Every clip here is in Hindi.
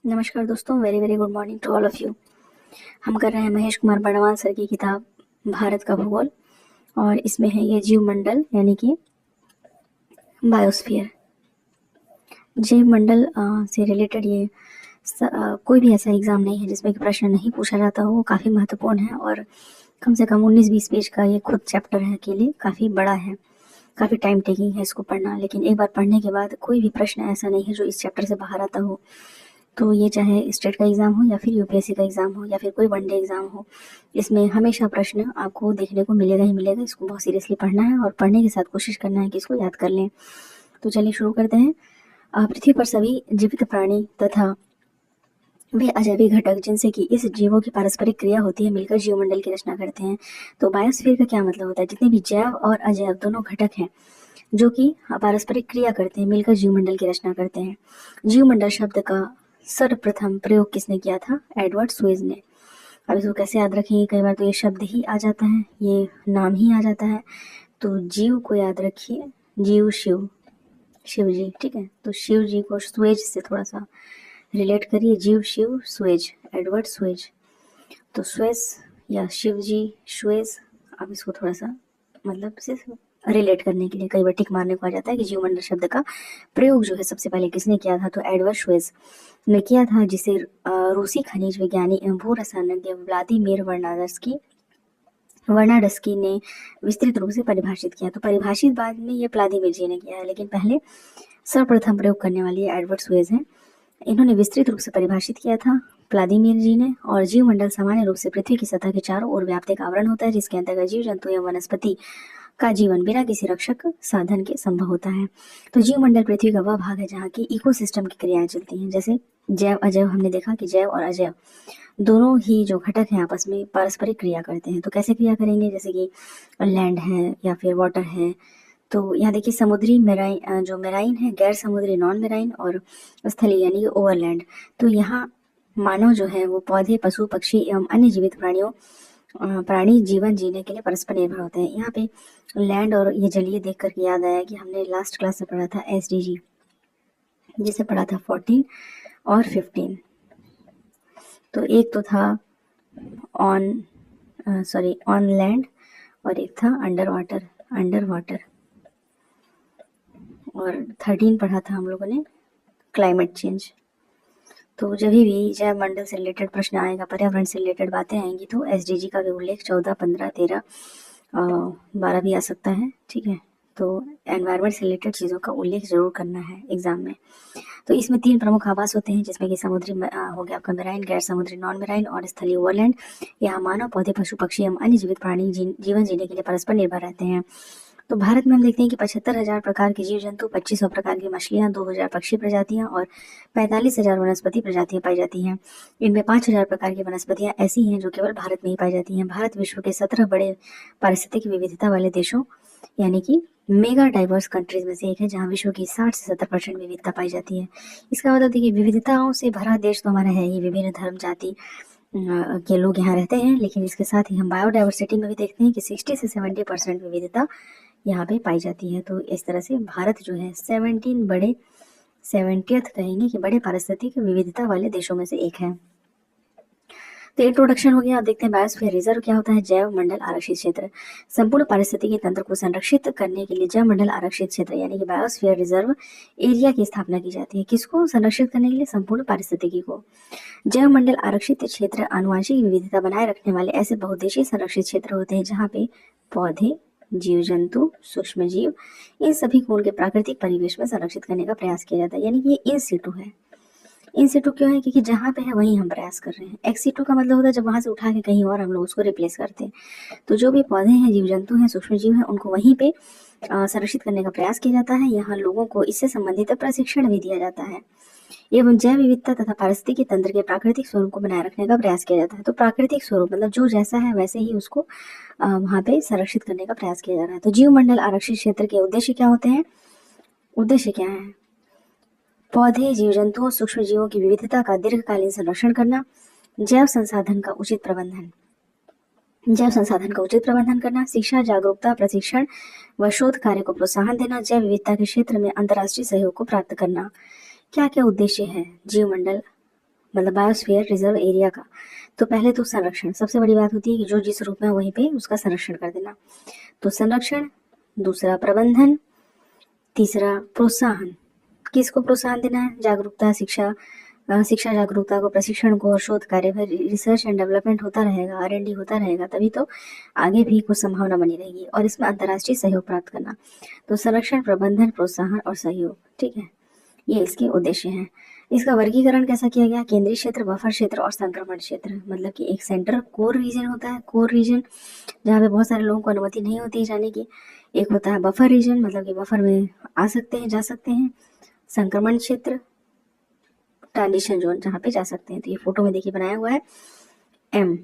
नमस्कार दोस्तों, very very good morning to all of you. हम कर रहे हैं महेश कुमार बड़वाल सर की किताब भारत का भूगोल, और इसमें है ये जीव मंडल यानी कि बायोस्फीयर। जीव मंडल से रिलेटेड ये कोई भी ऐसा एग्ज़ाम नहीं है जिसमें कि प्रश्न नहीं पूछा जाता हो। वो काफ़ी महत्वपूर्ण है और कम से कम 19-20 पेज का ये खुद चैप्टर है, अकेले काफ़ी बड़ा है, काफ़ी टाइम टेकिंग है इसको पढ़ना। लेकिन एक बार पढ़ने के बाद कोई भी प्रश्न ऐसा नहीं है जो इस चैप्टर से बाहर आता हो। तो ये चाहे स्टेट का एग्ज़ाम हो या फिर यूपीएससी का एग्ज़ाम हो या फिर कोई वनडे एग्ज़ाम हो, इसमें हमेशा प्रश्न आपको देखने को मिलेगा ही मिलेगा। इसको बहुत सीरियसली पढ़ना है और पढ़ने के साथ कोशिश करना है कि इसको याद कर लें। तो चलिए शुरू करते हैं। पृथ्वी पर सभी जीवित प्राणी तथा वे अजैविक घटक जिनसे कि इस जीवों की पारस्परिक क्रिया होती है मिलकर जीवमंडल की रचना करते हैं। तो बायोस्फीयर का क्या मतलब होता है? जितने भी जैव और अजैव दोनों घटक हैं जो कि पारस्परिक क्रिया करते हैं, मिलकर जीवमंडल की रचना करते हैं। जीवमंडल शब्द का सर्वप्रथम प्रयोग किसने किया था? एडवर्ड सुएज ने। अब इसको कैसे याद रखेंगे? कई बार तो ये शब्द ही आ जाता है, ये नाम ही आ जाता है। तो जीव को याद रखिए, जीव शिव, शिव जी, ठीक है। तो शिव जी को सुएज से थोड़ा सा रिलेट करिए। जीव शिव सुएज, एडवर्ड सुएज। तो सुएज या शिव जी सुएज, आप इसको थोड़ा सा मतलब सिर्फ रिलेट करने के लिए कई बार टिक मारने को आ जाता है कि जीवमंडल शब्द का प्रयोग जो है सबसे पहले किसने किया था? तो एडवर्ड सुएज ने किया था, जिसे रूसी खनिज विज्ञानी एवं भू रसायनज्ञ व्लादिमीर वर्नाडस्की ने विस्तृत रूप से परिभाषित किया। तो परिभाषित बाद में ये व्लादिमीर जी ने किया है, लेकिन पहले सर्वप्रथम प्रयोग करने वाली एडवर्ड सुएज हैं। इन्होंने विस्तृत रूप से परिभाषित किया था व्लादिमीर जी ने। और जीवमंडल सामान्य रूप से पृथ्वी की सतह के चारों ओर व्याप्त एक आवरण होता है, जिसके अंतर्गत जीव जंतु एवं वनस्पति का जीवन बिना किसी रक्षक साधन के संभव होता है। तो जीवमंडल पृथ्वी का वह भाग है जहाँ की इकोसिस्टम की क्रियाएं चलती हैं। जैसे जैव अजैव, हमने देखा कि जैव और अजैव दोनों ही जो घटक हैं आपस में पारस्परिक क्रिया करते हैं। तो कैसे क्रिया करेंगे? जैसे कि लैंड है या फिर वाटर है। तो यहाँ देखिए समुद्री मेराइन, जो मेराइन है, गैर समुद्री नॉन मेराइन, और स्थलीय यानी कि ओवरलैंड। तो यहाँ मानव जो है वो पौधे, पशु पक्षी एवं अन्य जीवित प्राणी जीवन जीने के लिए परस्पर निर्भर होते हैं। यहाँ पे लैंड और ये जलीय देख करके याद आया कि हमने लास्ट क्लास में पढ़ा था एसडीजी, जिसे पढ़ा था 14 और 15। तो एक तो था ऑन लैंड और एक था अंडर वाटर। और 13 पढ़ा था हम लोगों ने क्लाइमेट चेंज। तो जब भी जैव मंडल से रिलेटेड प्रश्न आएगा, पर्यावरण से रिलेटेड बातें आएंगी, तो एसडीजी का भी उल्लेख 14, 15, 13, 12 भी आ सकता है, ठीक है। तो एनवायरनमेंट से रिलेटेड चीज़ों का उल्लेख जरूर करना है एग्जाम में। तो इसमें 3 प्रमुख आवास होते हैं, जिसमें कि समुद्री हो गया आपका मेराइन, गैर समुद्री नॉन मेराइन, और स्थलीय ओवरलैंड। यहाँ मानव, पौधे, पशु पक्षी एवं अन्य जीवित प्राणी जीवन जीने के लिए परस्पर निर्भर रहते हैं। तो भारत में हम देखते हैं कि 75,000 प्रकार के जीव जंतु, 2500 प्रकार की मछलियाँ, 2000 पक्षी प्रजातियाँ और 45,000 वनस्पति प्रजातियाँ पाई जाती हैं। इनमें 5000 प्रकार की वनस्पतियाँ ऐसी हैं जो केवल भारत में ही पाई जाती हैं। भारत विश्व के 17 बड़े पारिस्थितिक विविधता वाले देशों यानी कि मेगा डाइवर्स कंट्रीज में से एक है, जहाँ विश्व की 60 से 70% विविधता पाई जाती है। इसका मतलब देखिए, विविधताओं से भरा देश तो हमारा है ही, विभिन्न धर्म जाति के लोग यहाँ रहते हैं। लेकिन इसके साथ ही हम बायोडाइवर्सिटी में भी देखते हैं कि 60 से 70% विविधता यहाँ पे पाई जाती है। तो इस तरह से भारत जो है 70th कहेंगे कि बड़े पारिस्थितिक विविधता वाले देशों में से एक है। तो इंट्रोडक्शन हो गया। अब देखते हैं बायोस्फीयर रिजर्व क्या होता है। जैव मंडल आरक्षित क्षेत्र, संपूर्ण पारिस्थितिकी तंत्र को संरक्षित करने के लिए जैव मंडल आरक्षित क्षेत्र यानी कि बायोस्फीयर रिजर्व एरिया की स्थापना की जाती है। किसको संरक्षित करने के लिए? संपूर्ण पारिस्थितिकी को। जैव मंडल आरक्षित क्षेत्र आनुवांशिक विविधता बनाए रखने वाले ऐसे बहुउद्देशीय संरक्षित क्षेत्र होते हैं, जहाँ पे पौधे, जीव जंतु, सूक्ष्म जीव, इन सभी को उनके प्राकृतिक परिवेश में संरक्षित करने का प्रयास किया जाता है। यानी कि ये इन सिटू है। इन सिटू क्यों है? क्योंकि जहाँ पे है वहीं हम प्रयास कर रहे हैं। एक्स सिटू का मतलब होता है जब वहां से उठा के कहीं और हम लोग उसको रिप्लेस करते हैं। तो जो भी पौधे हैं, जीव जंतु हैं, सूक्ष्म जीव हैं, उनको वहीं पे संरक्षित करने का प्रयास किया जाता है। यहाँ लोगों को इससे संबंधित प्रशिक्षण भी दिया जाता है एवं जैव विविधता तथा पारिस्थितिकी तंत्र के प्राकृतिक स्वरूप को बनाए रखने का प्रयास किया जाता है। तो प्राकृतिक स्वरूप मतलब जो जैसा है वैसे ही उसको वहाँ पे संरक्षित करने का प्रयास किया जा रहा है। तो जीव मंडल आरक्षित क्षेत्र के उद्देश्य क्या होते हैं? उद्देश्य क्या है? पौधे, जीव जंतुओं, सूक्ष्म जीवों की विविधता का दीर्घकालीन संरक्षण करना, जैव संसाधन का उचित प्रबंधन करना, शिक्षा, जागरूकता, प्रशिक्षण व शोध कार्य को प्रोत्साहन देना, जैव विविधता के क्षेत्र में अंतर्राष्ट्रीय सहयोग को प्राप्त करना। क्या क्या उद्देश्य है जीव मंडल मतलब बायोस्फीयर रिजर्व एरिया का। तो पहले तो संरक्षण, सबसे बड़ी बात होती है कि जो जिस रूप में है वहीं पे उसका संरक्षण कर देना। तो संरक्षण, दूसरा प्रबंधन, तीसरा प्रोत्साहन। किसको प्रोत्साहन देना है? जागरूकता, शिक्षा, शिक्षा जागरूकता को, प्रशिक्षण को और शोध कार्य में रिसर्च एंड डेवलपमेंट होता रहेगा, R&D होता रहेगा, तभी तो आगे भी कुछ संभावना बनी रहेगी। और इसमें अंतर्राष्ट्रीय सहयोग प्राप्त करना। तो संरक्षण, प्रबंधन, प्रोत्साहन और सहयोग, ठीक है, ये इसके उद्देश्य हैं। इसका वर्गीकरण कैसा किया गया? केंद्रीय क्षेत्र, बफर क्षेत्र और संक्रमण क्षेत्र। मतलब कि एक सेंटर कोर रीजन होता है, कोर रीजन जहाँ पे बहुत सारे लोगों को अनुमति नहीं होती है जाने की। एक होता है बफर रीजन, मतलब कि बफर में आ सकते हैं, जा सकते हैं। संक्रमण क्षेत्र, ट्रांजिशन जोन, जहाँ पे जा सकते हैं। तो ये फोटो में देखिए बनाया हुआ है। एम,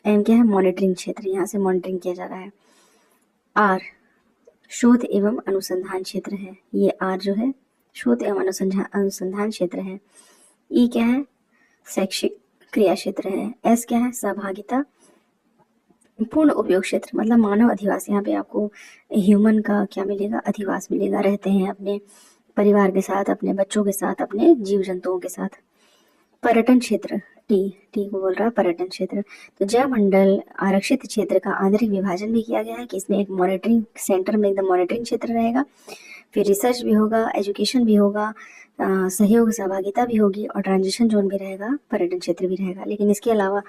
एम क्या है? मॉनिटरिंग क्षेत्र, यहाँ से मॉनिटरिंग किया जा रहा है। आर, शोध एवं अनुसंधान क्षेत्र है, ये आर जो है शोध एवं अनुसंधान क्षेत्र है। ई क्या है? शैक्षिक क्रिया क्षेत्र है। एस क्या है? सहभागिता पूर्ण उपयोग क्षेत्र, मतलब मानव अधिवास। यहाँ पे आपको ह्यूमन का क्या मिलेगा? अधिवास मिलेगा, रहते हैं अपने परिवार के साथ, अपने बच्चों के साथ, अपने जीव जंतुओं के साथ। पर्यटन क्षेत्र, टी, टी को बोल रहा है पर्यटन क्षेत्र। तो जैव मंडल आरक्षित क्षेत्र का आंतरिक विभाजन भी किया गया है कि इसमें एक मॉनिटरिंग सेंटर में एकदम मॉनिटरिंग क्षेत्र रहेगा, फिर रिसर्च भी होगा, एजुकेशन भी होगा, सहयोग सहभागिता भी होगी और ट्रांजिशन जोन भी रहेगा, पर्यटन क्षेत्र भी रहेगा। लेकिन इसके अलावा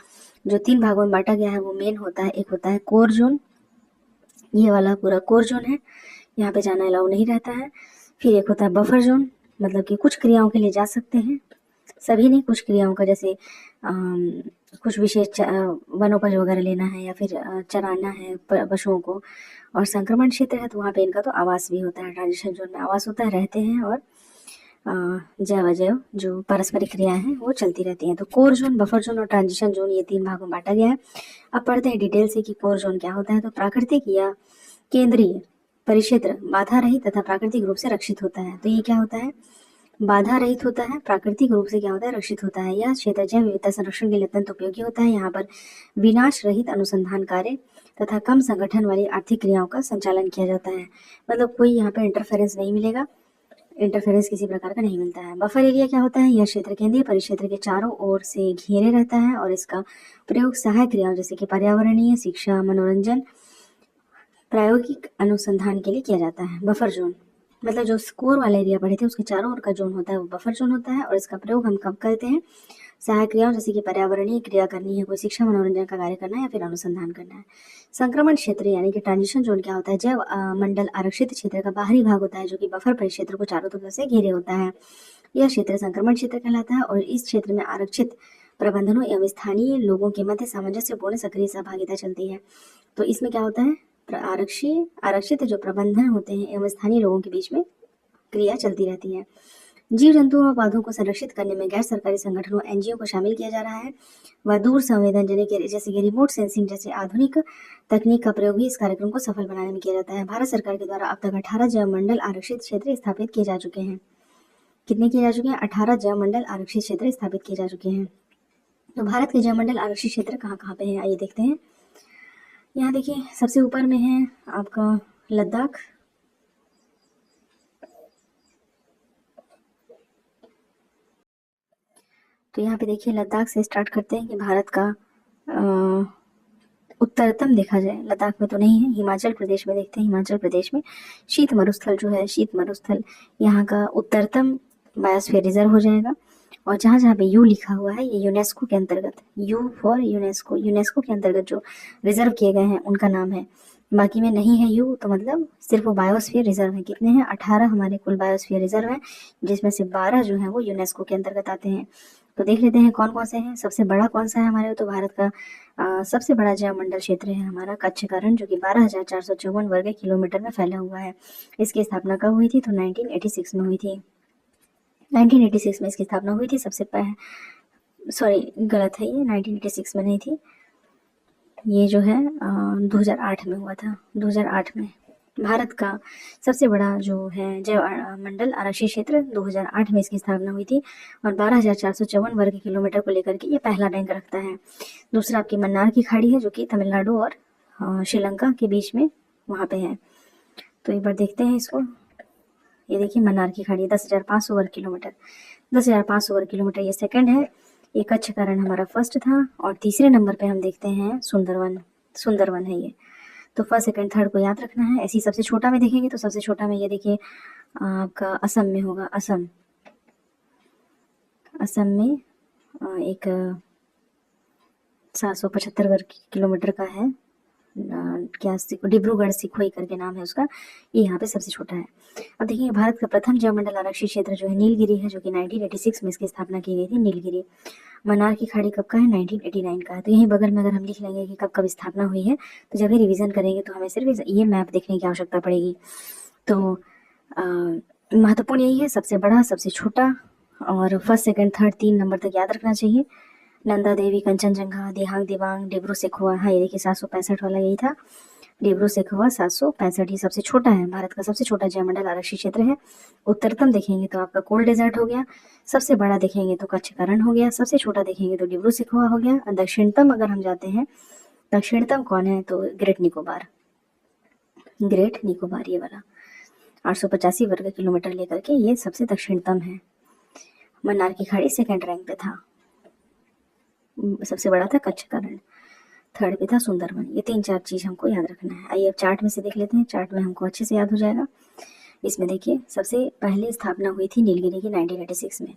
जो 3 भागों में बांटा गया है वो मेन होता है। एक होता है कोर जोन, ये वाला पूरा कोर जोन है, यहाँ पे जाना अलाउ नहीं रहता है। फिर एक होता है बफर जोन, मतलब कि कुछ क्रियाओं के लिए जा सकते हैं, सभी नहीं, कुछ क्रियाओं का, जैसे कुछ विशेष वनोपज वगैरह लेना है या फिर चराना है पशुओं को। और संक्रमण क्षेत्र है तो वहाँ पे इनका तो आवास भी होता है, ट्रांजिशन जोन में आवास होता है, रहते हैं और जैव अजैव जो पारस्परिक क्रियाएं हैं वो चलती रहती हैं। तो कोर जोन, बफर जोन और ट्रांजिशन जोन, ये 3 भागों में बांटा गया है। अब पढ़ते हैं डिटेल से कि कोर जोन क्या होता है। तो प्राकृतिक या केंद्रीय परिक्षेत्र बाधा रहित तथा प्राकृतिक रूप से रक्षित होता है। तो ये क्या होता है? बाधा रहित होता है, प्राकृतिक रूप से क्या होता है? रक्षित होता है। यह क्षेत्र जैव विविधता संरक्षण के लिए अत्यंत उपयोगी होता है। यहाँ पर विनाश रहित अनुसंधान कार्य तथा कम संगठन वाली आर्थिक क्रियाओं का संचालन किया जाता है। मतलब कोई यहाँ पे इंटरफेरेंस नहीं मिलेगा, इंटरफेरेंस किसी प्रकार का नहीं मिलता है। बफर एरिया क्या होता है? यह क्षेत्र केंद्रीय परिक्षेत्र के चारों ओर से घेरे रहता है और इसका प्रयोग सहायक क्रियाओं जैसे कि पर्यावरणीय, शिक्षा, मनोरंजन, प्रायोगिक अनुसंधान के लिए किया जाता है। बफर जोन, मतलब जो स्कोर वाला एरिया पढ़े थे उसके चारों ओर का जोन होता है वो बफर जोन होता है और इसका प्रयोग हम कब करते हैं? सहायक क्रियाओं जैसे कि पर्यावरणीय क्रिया करनी है, कोई शिक्षा मनोरंजन का कार्य करना है या फिर अनुसंधान करना है। संक्रमण क्षेत्र यानी कि ट्रांजिशन जोन क्या होता है? जैव मंडल आरक्षित क्षेत्र का बाहरी भाग होता है जो कि बफर परिक्षेत्र को चारों तरफ से घेरे होता है। यह क्षेत्र संक्रमण क्षेत्र कहलाता है और इस क्षेत्र में आरक्षित प्रबंधनों एवं स्थानीय लोगों के मध्य सामंजस्यपूर्ण सक्रिय सहभागिता चलती है। तो इसमें क्या होता है? आरक्षित जो प्रबंधन होते हैं एवं स्थानीय लोगों के बीच में क्रिया चलती रहती है। जीव जंतुओं और पौधों को संरक्षित करने में गैर सरकारी संगठनों NGO को शामिल किया जा रहा है। वह दूर संवेदन जैसे कि रिमोट सेंसिंग जैसे आधुनिक तकनीक का प्रयोग भी इस कार्यक्रम को सफल बनाने में किया जाता है। भारत सरकार के द्वारा अब तक 18 जैव मंडल आरक्षित क्षेत्र स्थापित किए जा चुके हैं। कितने किए जा चुके हैं? 18 जैव मंडल आरक्षित क्षेत्र स्थापित किए जा चुके हैं। तो भारत के जैव मंडल आरक्षित क्षेत्र कहाँ कहाँ पे हैं, आइए देखते हैं। यहाँ देखिए सबसे ऊपर में है आपका लद्दाख, तो यहाँ पे देखिए लद्दाख से स्टार्ट करते हैं कि भारत का उत्तरतम देखा जाए, लद्दाख में तो नहीं है, हिमाचल प्रदेश में देखते हैं। हिमाचल प्रदेश में शीत मरुस्थल जो है, शीत मरुस्थल यहाँ का उत्तरतम बायोस्फीयर रिजर्व हो जाएगा। और जहाँ जहाँ पे यू लिखा हुआ है ये यूनेस्को के अंतर्गत, यू फॉर यूनेस्को, यूनेस्को के अंतर्गत जो रिजर्व किए गए हैं उनका नाम है। बाकी में नहीं है यू तो मतलब सिर्फ वो बायोस्फीयर रिजर्व है। कितने हैं? 18 हमारे कुल बायोस्फीयर रिजर्व है, जिसमें से 12 जो है वो यूनेस्को के अंतर्गत आते हैं। तो देख लेते हैं कौन कौन से हैं। सबसे बड़ा कौन सा है हमारे? तो भारत का सबसे बड़ा जैव मंडल क्षेत्र है हमारा कच्छ का रण, जो कि 12,454 वर्ग किलोमीटर में फैला हुआ है। इसकी स्थापना कब हुई थी? तो 1986 में हुई थी। 1986 में इसकी स्थापना हुई थी। सॉरी गलत है, ये 1986 में नहीं थी, ये जो है 2008 में हुआ था। 2008 में भारत का सबसे बड़ा जो है जैव मंडल आरक्षित क्षेत्र 2008 में इसकी स्थापना हुई थी और 12,454 वर्ग किलोमीटर को लेकर के ये पहला रैंक रखता है। दूसरा आपकी मन्नार की खाड़ी है जो कि तमिलनाडु और श्रीलंका के बीच में वहाँ पे है। तो एक बार देखते हैं इसको। ये देखिए मन्नार की खाड़ी 10,500 वर्ग किलोमीटर, 10,500 वर्ग किलोमीटर ये सेकंड है। ये कच्छ कारण हमारा फर्स्ट था। और तीसरे नंबर पे हम देखते हैं सुंदरवन। सुंदरवन है ये। तो फर्स्ट सेकंड थर्ड को याद रखना है। ऐसी सबसे छोटा में देखेंगे तो सबसे छोटा में ये देखिए आपका असम में होगा। असम, असम में एक 775 वर्ग किलोमीटर का है। क्या डिब्रूगढ़ सिखोई करके नाम है उसका। ये यहाँ पे सबसे छोटा है। अब देखिए भारत का प्रथम जलमंडल आरक्षित क्षेत्र जो है नीलगिरी है, जो कि 1986 में इसकी स्थापना की गई थी। नीलगिरी मन्नार की खाड़ी कब का है? 1989 का है। तो यहीं बगल में अगर हम लिख लेंगे कि कब कब स्थापना हुई है, तो जब भी रिवीजन करेंगे तो हमें सिर्फ ये मैप देखने की आवश्यकता पड़ेगी। तो महत्वपूर्ण यही है, सबसे बड़ा, सबसे छोटा, और फर्स्ट सेकंड थर्ड 3 नंबर तक याद रखना चाहिए। नंदा देवी, कंचनजंगा, दिहांग दिबांग, डिब्रू सेखोवा। हाँ ये देखिए 765 वाला यही था। डिब्रू सेखोवा 765, ये सबसे छोटा है, भारत का सबसे छोटा जलमंडल आरक्षित क्षेत्र है। उत्तरतम देखेंगे तो आपका कोल्ड डेजर्ट हो गया। सबसे बड़ा देखेंगे तो कच्छ करण हो गया। सबसे छोटा देखेंगे तो डिब्रू सेखोवा हो गया। और दक्षिणतम अगर हम जाते हैं, दक्षिणतम कौन है? तो ग्रेट निकोबार। ग्रेट निकोबार ये वाला 885 वर्ग किलोमीटर लेकर के ये सबसे दक्षिणतम है। मन्नार की खाड़ी सेकंड रैंक पे था। सबसे बड़ा था कच्छ करण, थर्ड पे था सुंदरवन। ये 3-4 चीज हमको याद रखना है। आइए अब चार्ट में से देख लेते हैं। चार्ट में हमको अच्छे से याद हो जाएगा। इसमें देखिए सबसे पहले स्थापना हुई थी नीलगिरी की 1986 में।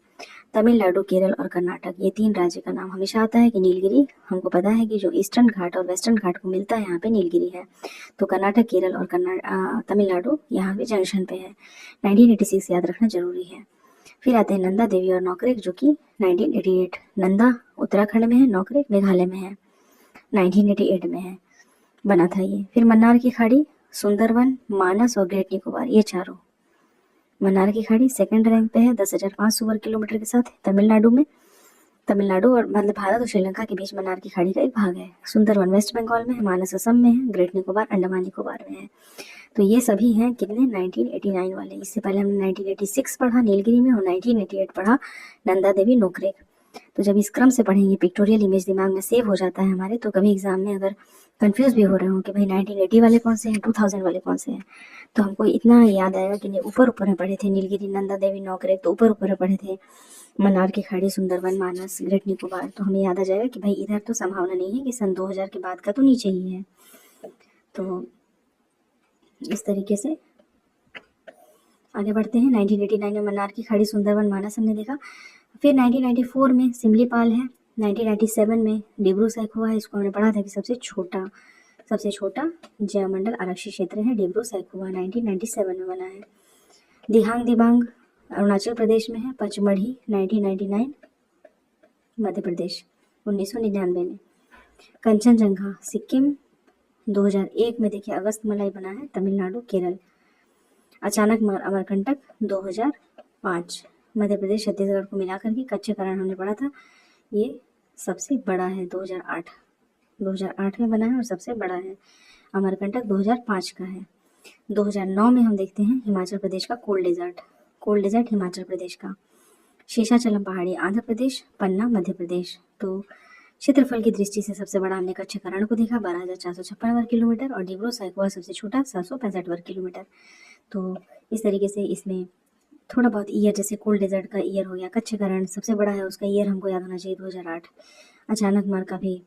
तमिलनाडु, केरल और कर्नाटक, ये 3 राज्य का नाम हमेशा आता है कि नीलगिरी। हमको पता है कि जो ईस्टर्न घाट और वेस्टर्न घाट को मिलता है यहाँ पे नीलगिरी है। तो कर्नाटक, केरल और तमिलनाडु यहाँ पे जंक्शन पे है। 1986 याद रखना जरूरी है। फिर आते हैं नंदा देवी और नौकरेक, जो कि 1988। नंदा उत्तराखंड में है, नौकरेक मेघालय में है, 1988 में है बना था ये। फिर मन्नार की खाड़ी, सुंदरवन, मानस और ग्रेट निकोबार, ये चारों। मन्नार की खाड़ी सेकंड रैंक पे है 10,500 वर्ग किलोमीटर के साथ, तमिलनाडु में। तमिलनाडु और मतलब भारत और श्रीलंका के बीच मन्नार की खाड़ी का एक भाग है। सुंदरवन वेस्ट बंगाल में है, मानस असम में है, ग्रेट निकोबार अंडमान निकोबार में है। तो ये सभी हैं कितने? 1989 वाले। इससे पहले हमने 1986 पढ़ा नीलगिरी में और 1988 पढ़ा नंदा देवी नोकरेक। तो जब इस क्रम से पढ़ेंगे, पिक्टोरियल इमेज दिमाग में सेव हो जाता है हमारे। तो कभी एग्जाम में अगर कंफ्यूज भी हो रहे हो कि भाई 1980 वाले कौन से हैं, 2000 वाले कौन से हैं, तो हमको इतना याद आएगा कि ऊपर ऊपर में पढ़े थे नीलगिरी, नंदा देवी नौकरेक, तो ऊपर ऊपर में पढ़े थे मन्नार की खाड़ी, सुंदरवन, मानस, ग्रेट निकोबार। तो हमें याद आ जाएगा कि भाई इधर तो संभावना नहीं है कि सन 2000 के बाद का तो नीचे ही है। तो इस तरीके से आगे बढ़ते हैं। 1989 में मन्नार की खाड़ी, सुंदरवन, मानस हमने देखा। फिर 1994 में सिमलीपाल है। 1997 में डिब्रू सैखोवा है। इसको हमने पढ़ा था कि सबसे छोटा जलमंडल आरक्षित क्षेत्र है डिब्रू सैखोवा, 1997 में बना है। दिहांग दिबांग अरुणाचल प्रदेश में है। पचमढ़ी 1999 मध्य प्रदेश 1999 में। कंचनजंगा सिक्किम 2001 में देखिए अगस्त मलाई बना है, तमिलनाडु, केरल। अचानक अमरकंटक 2005 मध्य प्रदेश, छत्तीसगढ़ को मिलाकर के। कच्छ करण हमने पढ़ा था, ये सबसे बड़ा है, 2008 में बना है और सबसे बड़ा है। अमरकंटक 2005 का है। 2009 में हम देखते हैं हिमाचल प्रदेश का कोल्ड डेजर्ट हिमाचल प्रदेश का। शेषाचलम पहाड़ी आंध्र प्रदेश, पन्ना मध्य प्रदेश। तो क्षेत्रफल की दृष्टि से सबसे बड़ा हमने कच्छ करण को देखा, 12,456 वर्ग किलोमीटर, और डिब्रू सैखोवा सबसे छोटा 765 वर्ग किलोमीटर। तो इस तरीके से इसमें थोड़ा बहुत ईयर, जैसे कोल्ड डेजर्ट का ईयर हो गया, कच्छ करण सबसे बड़ा है उसका ईयर हमको याद होना चाहिए 2008। अचानक मार का भी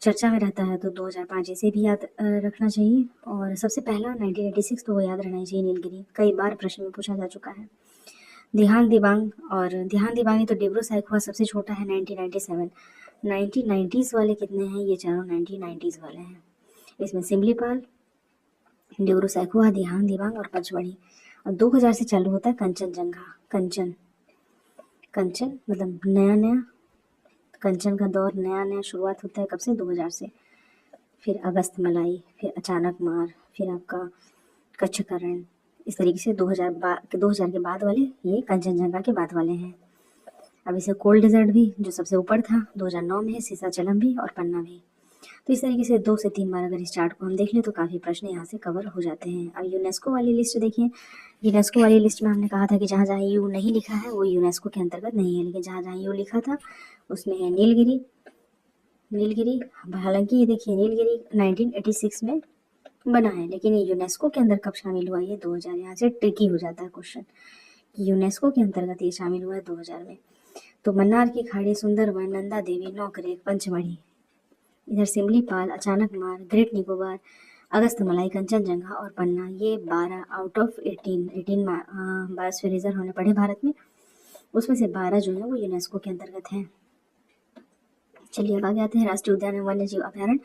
चर्चा में रहता है तो 2005 इसे भी याद रखना चाहिए। और सबसे पहला 1986 तो वो याद रहना चाहिए नीलगिरी, कई बार प्रश्न में पूछा जा चुका है। दिहांग दिबांग तो डिब्रू सैखोवा सबसे छोटा है 1997। 1990s वाले कितने हैं? ये चारों 1990s वाले हैं। इसमें सिमलीपाल, डिब्रू सैखोवा, दिहांग दिबांग और पचमढ़ी। और 2000 से चालू होता है कंचनजंगा। कंचन मतलब नया कंचन का दौर नया शुरुआत होता है कब से? 2000 से। फिर अगस्त मलाई, फिर अचानक मार, फिर आपका कच्छ करण। इस तरीके से 2000 के बाद वाले ये कंचनजंगा के बाद वाले हैं। अब इसे कोल्ड डेजर्ट भी जो सबसे यूपर था 2009 में है, शेषाचलम भी और पन्ना भी। तो इस तरीके से 2 से 3 बार अगर इस चार्ट को हम देख लें तो काफ़ी प्रश्न यहाँ से कवर हो जाते हैं। अब यूनेस्को वाली लिस्ट देखिए। यूनेस्को वाली लिस्ट में हमने कहा था कि जहाँ जहाँ यू नहीं लिखा है वो यूनेस्को के अंतर्गत नहीं है, लेकिन जहाँ जहाँ यू लिखा था उसमें है नीलगिरी। हालांकि ये देखिए नीलगिरी 1986 में बना है, लेकिन ये यूनेस्को के अंदर कब शामिल हुआ? ये 2000। यहाँ से ट्रिकी हो जाता है क्वेश्चन कि यूनेस्को के अंतर्गत ये शामिल हुआ है 2000 में। तो मन्नार की खाड़ी, सुंदरवन, नंदा देवी, नौकरेक, पंचमढ़ी। इधर सिमलीपाल, अचानक मार, ग्रेट निकोबार, अगस्तमलाई, कंचनजंगा और पन्ना, ये 12 आउट ऑफ 18 बायोस्फीयर रिजर्व होने पड़े भारत में, उसमें से 12 जो है वो यूनेस्को के अंतर्गत हैं। चलिए अब आगे आते हैं राष्ट्रीय उद्यान एवं वन्य जीव अभ्यारण्य।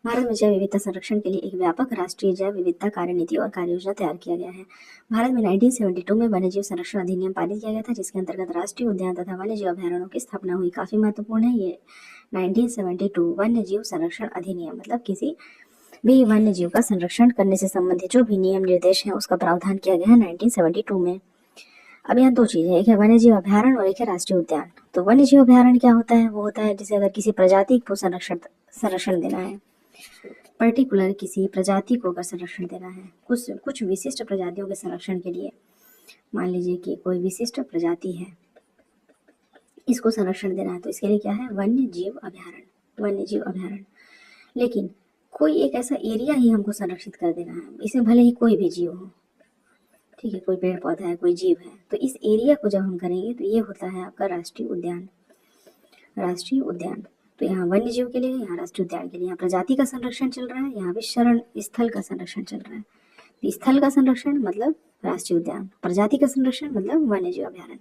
भारत में जैव विविधता संरक्षण के लिए एक व्यापक राष्ट्रीय जैव विविधता कार्यनीति और कार्य योजना तैयार किया गया है। भारत में 1972 में वन्य जीव संरक्षण अधिनियम पारित किया गया था, जिसके अंतर्गत राष्ट्रीय उद्यान तथा वन्य जीव अभ्यारण्यों की स्थापना हुई। काफी महत्वपूर्ण है ये 1972 वन्य जीव संरक्षण अधिनियम, मतलब किसी भी वन्य जीव का संरक्षण करने से संबंधित जो भी नियम निर्देश हैं उसका प्रावधान किया गया है 1972 में। अब यहाँ दो चीजें, एक है वन्य जीव अभ्यारण्य और एक है राष्ट्रीय उद्यान। तो वन्य जीव अभ्यारण्य क्या होता है? वो होता है जैसे अगर किसी प्रजाति को संरक्षण देना है, पर्टिकुलर किसी प्रजाति को अगर संरक्षण देना है, कुछ विशिष्ट प्रजातियों के संरक्षण के लिए, मान लीजिए कि कोई विशिष्ट प्रजाति है, इसको संरक्षण देना है, तो इसके लिए क्या है? वन्य जीव अभ्यारण्य, वन्य जीव अभ्यारण्य। लेकिन कोई एक ऐसा एरिया ही हमको संरक्षित कर देना है, इसमें भले ही कोई भी जीव हो, ठीक है, कोई पेड़ पौधा है, कोई जीव है, तो इस एरिया को जब हम करेंगे तो ये होता है आपका राष्ट्रीय उद्यान। राष्ट्रीय उद्यान, तो यहाँ वन्य जीव के लिए, यहाँ राष्ट्रीय उद्यान के लिए, यहाँ प्रजाति का संरक्षण चल रहा है, यहाँ पे शरण स्थल का संरक्षण चल रहा है। तो स्थल का संरक्षण मतलब राष्ट्रीय उद्यान, प्रजाति का संरक्षण मतलब वन्य जीव अभ्यारण्य।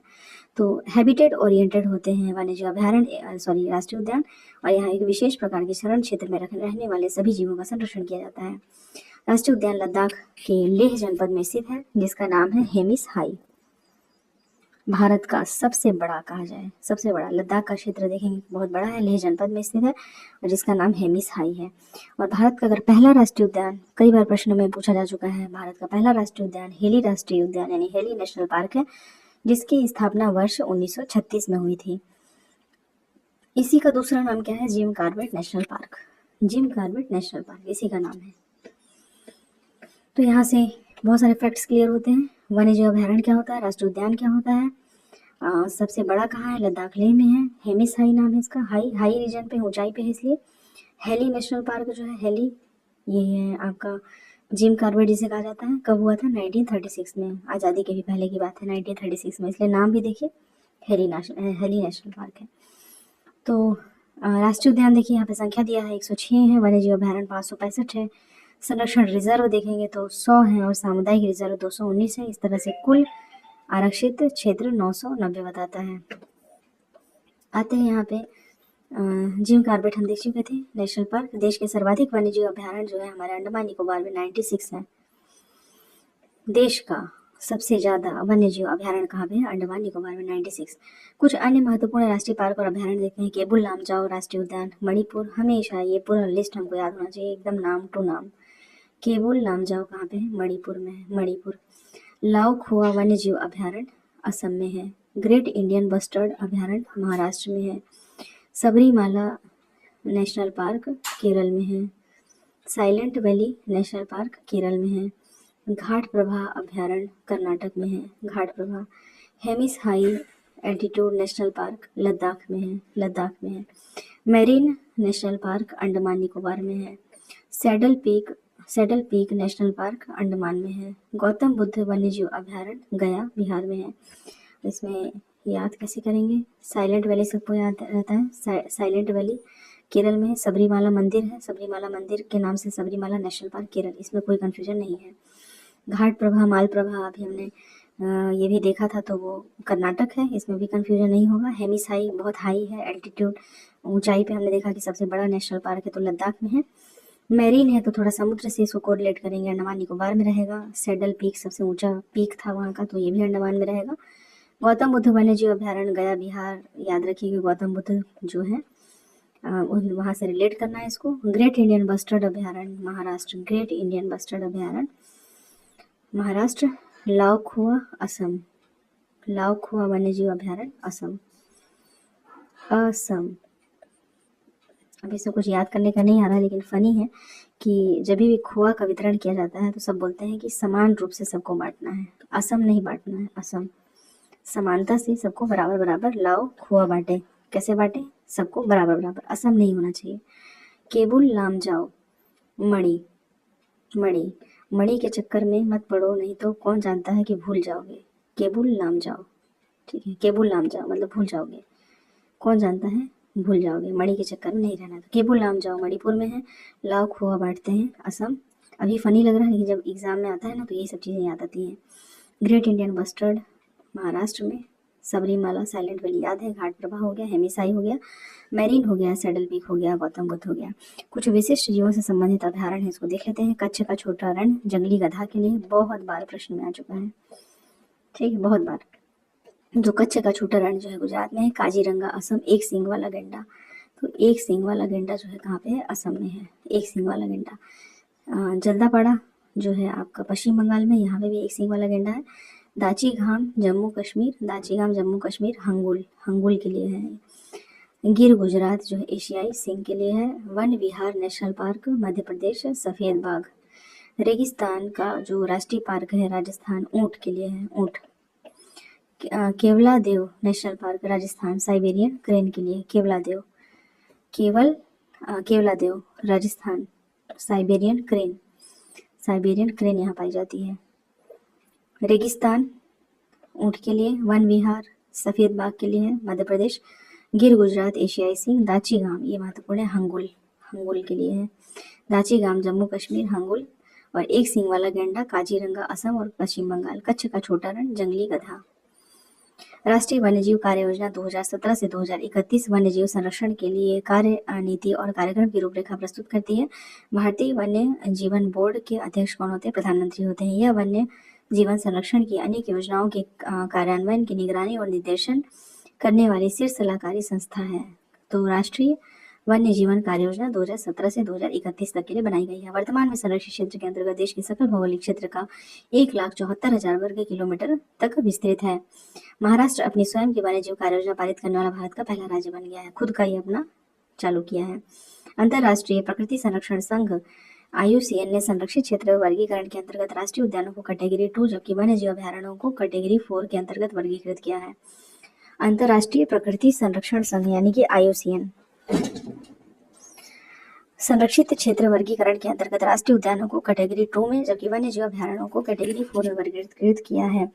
तो हैबिटेट ओरिएंटेड होते हैं वन्य जीव अभ्यारण्य, राष्ट्रीय उद्यान, और यहाँ एक विशेष प्रकार के शरण क्षेत्र में रहने वाले सभी जीवों का संरक्षण किया जाता है। राष्ट्रीय उद्यान लद्दाख के लेह जनपद में स्थित है, जिसका नाम है हेमिस हाई। भारत का सबसे बड़ा कहा जाए, सबसे बड़ा लद्दाख का क्षेत्र देखेंगे बहुत बड़ा है, लेह जनपद में स्थित है और जिसका नाम हेमिस हाई है। और भारत का अगर पहला राष्ट्रीय उद्यान, कई बार प्रश्नों में पूछा जा चुका है, भारत का पहला राष्ट्रीय उद्यान हेली राष्ट्रीय उद्यान यानी हेली नेशनल पार्क है, जिसकी स्थापना वर्ष 1936 में हुई थी। इसी का दूसरा नाम क्या है? Jim Corbett national park. Jim Corbett national park इसी का नाम है। तो यहाँ से बहुत सारे फैक्ट्स क्लियर होते हैं। वन्य जीव अभ्यारण्य क्या होता है, राष्ट्रीय उद्यान क्या होता है, सबसे बड़ा कहाँ है, लद्दाख लेह में है, हेमिस हाई नाम है इसका, हाई रीजन पे, ऊंचाई पे है इसलिए। हेली नेशनल पार्क जो है, हेली, ये है आपका जिम कॉर्बेट जिसे कहा जाता है। कब हुआ था? 1936 में, आज़ादी के भी पहले की बात है, 1936 में, इसलिए नाम भी देखिए हेली नेशनल पार्क है। तो राष्ट्रीय उद्यान देखिए यहाँ पे संख्या दिया है 106 है, वन्य जीव अभ्यारण्य 565 है, संरक्षण रिजर्व देखेंगे तो 100 है और सामुदायिक रिजर्व 219 है। इस तरह से कुल आरक्षित क्षेत्र 990 बताता है। आते हैं यहाँ पे जिम कॉर्बेट हम देख चुके थे नेशनल पार्क। देश के सर्वाधिक वन्य जीव अभ्यारण्य जो है हमारे अंडमान निकोबार में 96 है। देश का सबसे ज्यादा वन्य जीव अभ्यारण्य कहाँ पे है? अंडमान निकोबार में 96। कुछ अन्य महत्वपूर्ण राष्ट्रीय पार्क और अभ्यारण्य देखते हैं। केबुल लामजाओ राष्ट्रीय उद्यान, मणिपुर, हमेशा ये पूरा लिस्ट हमको याद होना चाहिए एकदम नाम टू नाम। केबुल लामजाओ कहाँ पे है? मणिपुर में है, मणिपुर। लाओ खोआ वन्य जीव अभ्यारण्य असम में है। ग्रेट इंडियन बस्टर्ड अभ्यारण्य महाराष्ट्र में है। सबरीमाला नेशनल पार्क केरल में है। Silent valley national park Kerala में है। घाट प्रभा अभ्यारण्य कर्नाटक में है, Ghataprabha. Hemis high altitude national park Ladakh में है, लद्दाख में है। Marine national park Andaman Nicobar में है। Saddle peak national park Andaman में है। गौतम बुद्ध वन्यजीव अभ्यारण्य गया बिहार में है। इसमें याद कैसे करेंगे? साइलेंट वैली सबको याद रहता है, साइलेंट वैली केरल में है। सबरीमाला मंदिर है, सबरीमाला मंदिर के नाम से सबरीमाला नेशनल पार्क केरल, इसमें कोई कंफ्यूजन नहीं है। घाट प्रभा माल प्रभा अभी हमने ये भी देखा था, तो वो कर्नाटक है, इसमें भी कंफ्यूजन नहीं होगा। हेमिस हाई बहुत हाई है, एल्टीट्यूड ऊंचाई पे हमने देखा कि सबसे बड़ा नेशनल पार्क है, तो लद्दाख में है। मेरीन है तो थोड़ा समुद्र से इसको कोरिलेट करेंगे, अंडमान निकोबार में रहेगा। सैडल पीक सबसे ऊंचा पीक था वहाँ का, तो ये भी अंडमान में रहेगा। गौतम बुद्ध वन्यजीव अभ्यारण्य गया बिहार, याद रखिएगा गौतम बुद्ध जो है वहाँ से रिलेट करना है इसको। ग्रेट इंडियन बस्टर्ड अभ्यारण्य महाराष्ट्र, ग्रेट इंडियन बस्टर्ड अभ्यारण्य महाराष्ट्र। लाओखुआ असम, लाओखुआ वन्यजीव अभ्यारण्य असम, असम। अब इसमें कुछ याद करने का नहीं आ रहा, लेकिन फनी है कि जब भी खोआ का वितरण किया जाता है तो सब बोलते हैं कि समान रूप से सबको बांटना है, असम नहीं बांटना है, असम। समानता से सबको बराबर बराबर लाओ खोआ बांटे, कैसे बांटे? सबको बराबर बराबर, असम नहीं होना चाहिए। केबुल लामजाओ मणि, मणि, मणि के चक्कर में मत पड़ो, नहीं तो कौन जानता है कि भूल जाओगे। केबुल लामजाओ, ठीक है, केबुल लामजाओ मतलब भूल जाओगे। कौन जानता है, भूल जाओगे, मणि के चक्कर में नहीं रहना। तो केबुल नाम जाओ मणिपुर में है, लाओ खोआ बांटते हैं असम। अभी फनी लग रहा है, लेकिन जब एग्जाम में आता है ना तो ये सब चीज़ें याद आती हैं। ग्रेट इंडियन बस्टर्ड महाराष्ट्र में, सबरीमाला साइलेंट वैली याद है, घाट प्रभा हो गया, हेमिसाई हो गया, मैरीन हो गया, सैडल पीक हो गया, गौतम बुद्ध हो गया। कुछ विशिष्ट जीवों से संबंधित अभ्यारण्य है, इसको देख लेते हैं। कच्छ का छोटा रण जंगली गधा के लिए बहुत बार प्रश्न में आ चुका है, ठीक है, बहुत बार। जो कच्छ का छोटा रण जो है गुजरात में है। काजीरंगा असम, एक सींग वाला गेंडा, तो एक सींग वाला गेंडा जो है कहाँ पे है, असम में है, एक सींग वाला गेंडा। जल्दापाड़ा जो है आपका पश्चिम बंगाल में, यहाँ पे भी एक सींग वाला गेंडा है। दाचीघाम जम्मू कश्मीर, दाचीघाम जम्मू कश्मीर, हंगुल, हंगुल के लिए है। गिर गुजरात जो है एशियाई सिंह के लिए है। वन विहार नेशनल पार्क मध्य प्रदेश, सफेद बाघ। रेगिस्तान का जो राष्ट्रीय पार्क है राजस्थान, ऊंट के लिए है, ऊंट। Keoladeo national park Rajasthan, Siberian crane के लिए, Keoladeo, Keoladeo Rajasthan, Siberian crane, Siberian crane यहाँ पाई जाती है। रेगिस्तान ऊंट के लिए, वन विहार सफेद बाघ के लिए है मध्य प्रदेश। गिर गुजरात एशियाई सिंह, दाचीगाम ये महत्वपूर्ण है, हंगुल, हंगुल के लिए है। दाचीगाम जम्मू कश्मीर, हंगुल। और एक सिंह वाला गेंडा काजीरंगा असम और पश्चिम बंगाल। कच्छ का छोटा रण जंगली गधा। राष्ट्रीय वन्यजीव कार्य योजना 2017 से 2031 वन्यजीव संरक्षण के लिए कार्य नीति और कार्यक्रम की रूपरेखा प्रस्तुत करती है। भारतीय वन्य जीवन बोर्ड के अध्यक्ष कौन होते हैं, प्रधानमंत्री होते हैं। यह वन्य जीवन संरक्षण की अनेक योजनाओं के कार्यान्वयन की निगरानी और निर्देशन करने वाली शीर्ष सलाहकारी संस्था है। तो राष्ट्रीय वन्य जीवन कार्य योजना 2017 से 2031 तक के लिए बनाई गई है। वर्तमान में संरक्षित क्षेत्र के अंतर्गत देश के सकल भौगोलिक क्षेत्र का 1,74,000 वर्ग किलोमीटर तक विस्तृत है। महाराष्ट्र अपनी स्वयं की वन्यजीव कार्य योजना पारित करने वाला भारत का पहला राज्य बन गया है, खुद का ही अपना चालू किया है। अंतर्राष्ट्रीय प्रकृति संरक्षण संघ IUCN ने संरक्षित क्षेत्र वर्गीकरण के अंतर्गत राष्ट्रीय उद्यानों को कैटेगरी 2 जबकि वन्यजीव अभ्यारण्यों को कैटेगरी 4 के अंतर्गत वर्गीकृत किया है। अंतर्राष्ट्रीय प्रकृति संरक्षण संघ यानी कि IUCN संरक्षित क्षेत्र वर्गीकरण के अंतर्गत राष्ट्रीय उद्यानों को कैटेगरी 2 में जबकि वन्यजीव अभ्यारण्यों को कैटेगरी 4 में वर्गीकृत किया है।